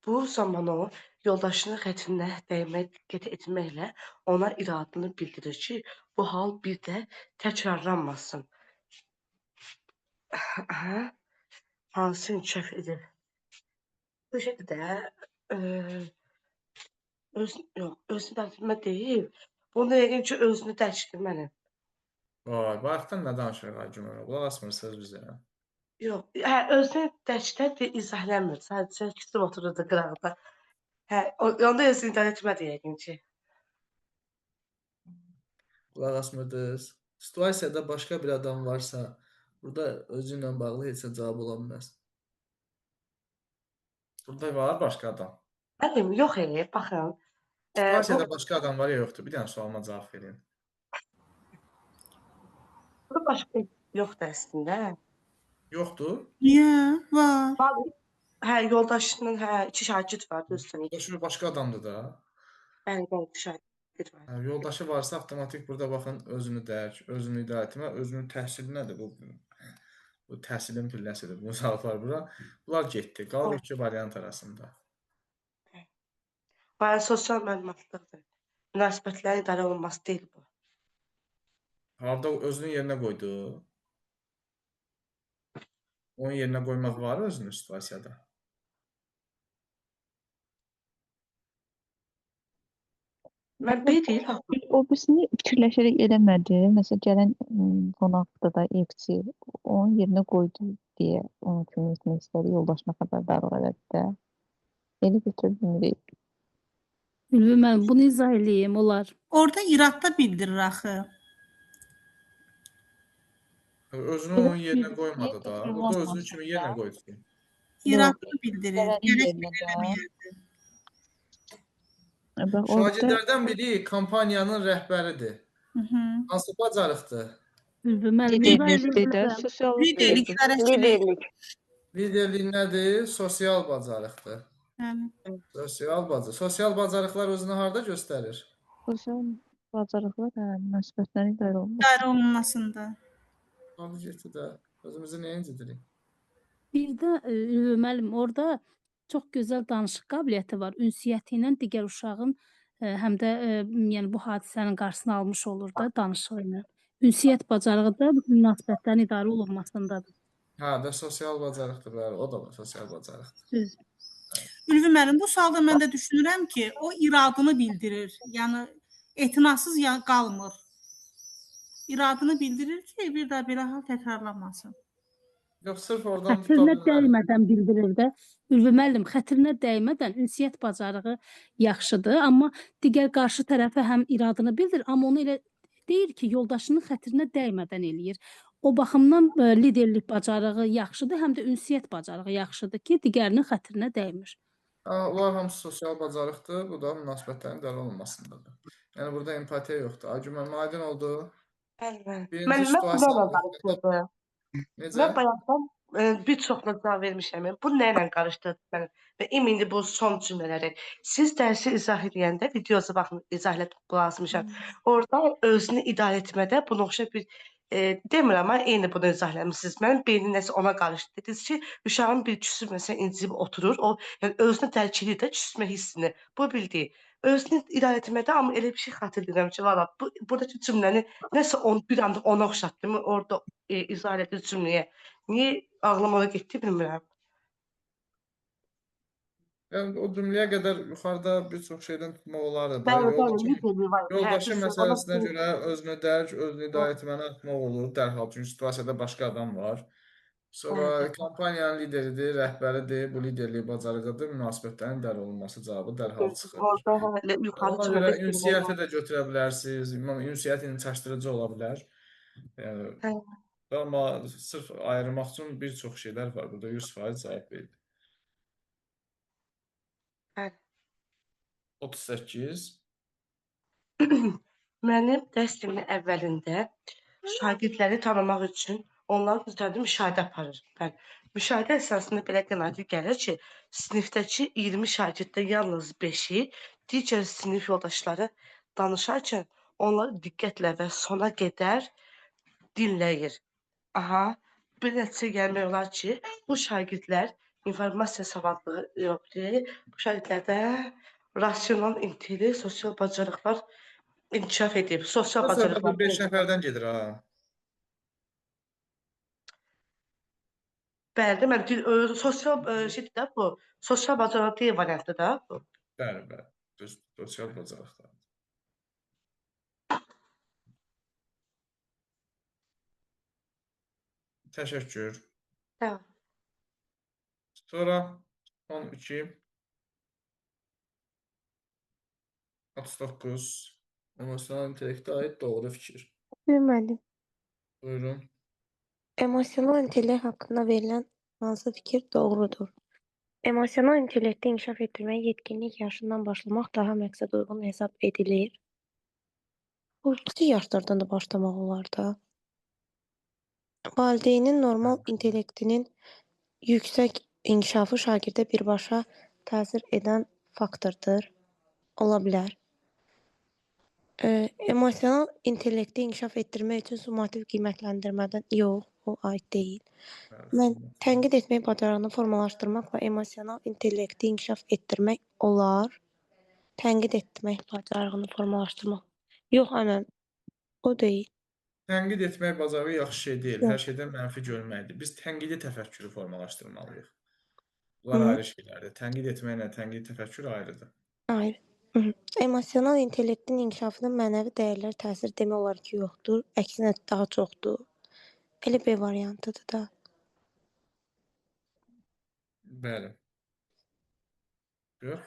J: Bu zaman o, yoldaşının xətrinə diqqət etməklə ona iradını bildirir ki, bu hal bir də təkrarlanmasın. Hansı inkişaf edir? Bu şəkildə özünü dərk etmə deyil. Bunu yəqin ki, özünü dərk etməli.
A: Vay, bayaqdan nə danışırıq argümana? Qulaq asmırsınız bizə.
J: Yox, özünü dərkdə izahləmir. Sadəcə küsub otururdu qırağda. Onda özünü idarə etmədi yəqin ki.
A: Qulaq asmırdınız. Situasiyada başqa bir adam varsa, burada özü ilə bağlı heç nə cavab ola bilməz. Burada var başqa adam.
J: Müəllim, yox baxın.
A: Situasiyada başqa adam var ya yoxdur? Bir dənə sualıma cavab verin.
J: Burada başqa yoxdur əslində.
A: Yoxdur?
E: Niyə? Var.
J: Yoldaşının, iki şagird var, düzdür.
A: Yoldaşı başqa adamdır da.
J: Bəli, iki şagird var.
A: Yoldaşı varsa avtomatik burada baxın özünü dərk, özünü idarə etmə, özünün təhsili nədir? Bu təhsilin pilləsidir. Bu suallar bura. Bunlar getdi. Qalır iki variant arasında.
J: Sosial məlumatlıqdır. Münasibətlərin idarə olunması deyil bu.
A: Harda özünün yerinə qoydu? Onun yerinə qoymaq var özünün situasiyada.
J: Mən deyil.
K: O birisini fikirləşərək eləmədi. Məsələn, gələn qonaqda da evçi onun yerinə qoydu deyə onun kimi etmək istədi, yoldaşına xəbərdarlıq elədi də. Elə götürüb bilmirik.
I: Ülvi, mən bunu izah eləyim, olar.
E: Orada iradda bildirir axı.
A: Özünü onun yerinə qoymadı da. Burada özünü kimi yerinə qoydu.
E: İradda bildirir. Gərək bildirməyərdi.
A: Şagirdlərdən biri kampaniyanın rəhbəridir. Hansı bacarıqdır?
I: Ülvi, mən
E: Liderlik.
A: Liderlik nədir? Sosial bacarıqdır. Sosial bacarıqlar özünü harda göstərir?
K: Sosial bacarıqlar münasibətlərin
E: idarə olunmasında.
A: Özümüzü nəyə incidirik?
I: Bir də Ülvi müəllim, orada çox gözəl danışıq qabiliyyəti var. Ünsiyyəti ilə digər uşağın həm də yəni bu hadisənin qarşısını almış olur da danışığı ilə. Ünsiyyət bacarığı da münasibətlərin idarə olunmasındadır.
A: Hə, də sosial bacarıqdır. O da sosial bacarıqdır.
E: Ülvi müəllim, bu sualda mən də düşünürəm ki, o iradını bildirir. Yəni etinasız qalmır. iradını bildirir ki, bir daha belə hal təkrarlanmasın.
A: Yox, sırf oradan tuta
I: Xətrinə
A: bilər.
I: dəymədən bildirir də. Ülvi müəllim, xətrinə dəymədən ünsiyyət bacarığı yaxşıdır, amma digər qarşı tərəfə həm iradını bildir, amma onu elə deyir ki, yoldaşının xətrinə dəymədən eləyir. O baxımdan liderlik bacarığı yaxşıdır, həm də ünsiyyət bacarığı yaxşıdır ki, digərinin xətrinə dəymir.
A: Onlar hamısı sosial bacarıqdır, bu da münasibətlərin dəli olmasındadır. Yəni burada empatiya yoxdur. Argüment aydın oldu.
J: Bəli.
A: Birinci
J: Mən
A: situasiya
J: bunlarla danışırdım.
A: necə?
J: Mən bayaqdan bir çoxuna cavab vermişəm. Bu nə ilə qarışdırdı məni? Və indi bu son cümlələri. Siz dərsi izah edəndə videoya baxın, izah etib qulaq asmışam. Orada özünü idarə etmədə bunu oxşar bir demirəm, amma eyni bunu izah eləmisiniz. Mənim beynim nəsə ona qarışdı. Dediniz ki, uşağın bir küsü məsələn incib oturur, o yəni özünü dərk edir də küsmə hissini. Bu bildiyi. Özünü idarə etmədə amma elə bir şey xatırlayıram ki, valla buradakı cümləni nəsə bir anda ona oxşatdım. Orada izah etdiyi cümləyə. Niyə ağlıma o getdi bilmirəm.
A: Yəni o cümləyə qədər yuxarıda bir çox şeydən tutmaq olardı da.
J: Bəli, liderlik var.
A: Yoldaşı
J: Hə,
A: məsələsinə
J: ona
A: görə özünü dərk, özünü idarə etməni atmaq olur dərhal. Çünki situasiyada başqa adam var. Sonra
J: Bəli.
A: kampaniyanın lideridir, rəhbəridir, bu liderlik bacarığıdır, münasibətlərin dəli olunması cavabı dərhal çıxır.
J: Orada hələ yuxarı
A: Ona
J: çıxanda
A: görə ünsiyyəti də götürə bilərsiniz. Ünsiyyət çaşdırıcı ola bilər. Yəni,
J: Hə.
A: amma sırf ayırmaq üçün bir çox şeylər var. Burada 100% cavab verir.
J: Bəli.
A: 38.
J: Mənim dərs ilinin əvvəlində şagirdləri tanımaq üçün onların üzərində müşahidə aparır. Bəli. Müşahidə əsasında belə qənaətə gəlir ki, sinifdəki 20 şagirddə yalnız 5-i digər sinif yoldaşları danışarkən onları diqqətlə və sona qədər dinləyir. Aha, bir nəticə gəlmək olar ki, bu şagirdlər informasiya savadlığı yoxdur. Bu şagirdlərdə rasional intellekt, sosial bacarıqlar inkişaf edib. Sosial
A: Söhbət
J: bacarıqlar.
A: 5 nəfərdən gedir ha.
J: Bəli, mən sosial şeydir də bu. Sosial bacarıq deyil variantdır da bu.
A: Bəli, bəli. Düz sosial bacarıqlar. Təşəkkür.
J: Tamam.
A: Sonra 12 39 emosional intellektə aid doğru fikir.
C: Müəllim,
A: Buyurun.
C: emosional intellekt haqqında verilən hansı fikir doğrudur? Emosional intellekti inkişaf etdirmək yetkinlik yaşından başlamaq daha məqsəd uyğun hesab edilir. Bu kiçik yaşlardan da başlamaq olar da. Valideynin normal intellektinin yüksək inkişafı şagirdə birbaşa təsir edən faktordur. Ola bilər. Emosional intellekti inkişaf etdirmək üçün summativ qiymətləndirmədən yox, o aid deyil. Mən tənqid etmək bacarığını formalaşdırmaqla emosional intellekti inkişaf etdirmək olar. Tənqid etmək bacarığını formalaşdırmaq. Yox, anam, o deyil.
A: Tənqid etmək bacarığı yaxşı şey deyil.
C: Yox.
A: Hər şeydən mənfi görməkdir. Biz tənqidi təfəkkürü formalaşdırmalıyıq. Bunlar ayrı şeylərdir. Tənqid etməklə tənqid təfəkkür ayrıdır.
C: Ayrı. Emosional intellektin inkişafına mənəvi dəyərlər təsir demək olar ki, yoxdur. Əksinə daha çoxdur. Elə B variantıdır da.
A: Bəli. Yox.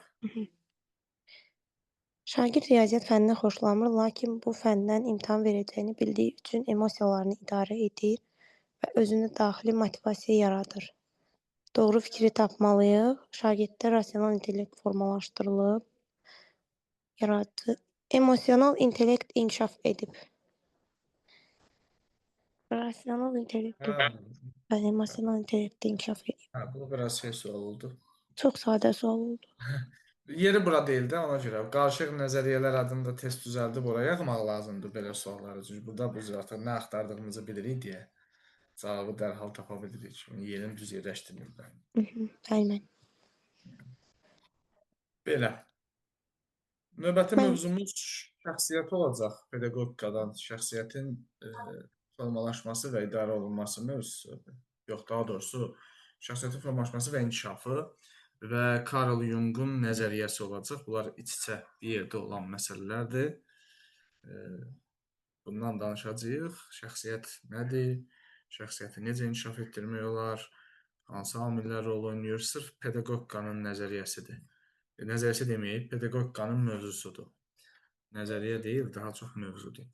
C: Şagird riyaziyyat fənnindən xoşlanmır, lakin bu fəndən imtahan verəcəyini bildiyi üçün emosiyalarını idarə edir və özündə daxili motivasiya yaradır. Doğru fikri tapmalıyıq. Şagirddə rasional intellekt formalaşdırılıb, yaradı. Emosional intellekt inkişaf edib. Rasional intellekt emosional intellekt inkişaf edib.
A: Bu biraz şey sual oldu.
C: Çox sadə sual oldu.
A: Yeri bura deyil də, ona görə. Qarşıq nəzəriyyələr adında test düzəldib oraya yığmaq lazımdır belə sualları. Çünki burada biz artıq nə axtardığımızı bilirik deyə cavabı dərhal tapa bilirik. Yerini düz yerləşdirməyib.
C: Bəli.
A: Belə. Növbəti mövzumuz şəxsiyyət olacaq. Pedaqogikadan şəxsiyyətin formalaşması və idarə olunması mövzusudur. Yox, daha doğrusu şəxsiyyətin formalaşması və inkişafı və Carl Jung'un nəzəriyyəsi olacaq. Bunlar iç-içə bir yerdə olan məsələlərdir. Bundan danışacağıq. Şəxsiyyət nədir? Şəxsiyyəti necə inkişaf etdirmək olar? Hansı amillər rol oynayır? Sırf pedaqogikanın nəzəriyyəsidir. Nəzəriyyəsi deməyib, pedaqogikanın mövzusudur. Nəzəriyyə deyil, daha çox mövzudur.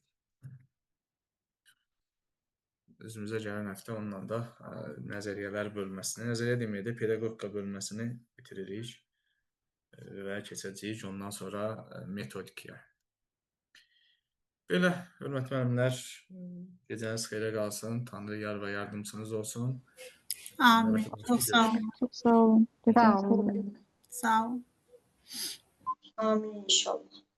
A: Özümüzə gələn həftə onunla da nəzəriyyələr bölməsini, nəzəriyyə deməyək də pedaqogika bölməsini bitiririk və keçəcəyik ondan sonra metodikaya. Belə, hörmətli müəllimlər, gecəniz xeyrə qalsın, Tanrı yar və yardımçınız olsun.
E: Amin. Çox sağ olun.
K: Çox sağ olun.
B: Sağ olun.
E: Sağ olun.
F: Amin inşallah.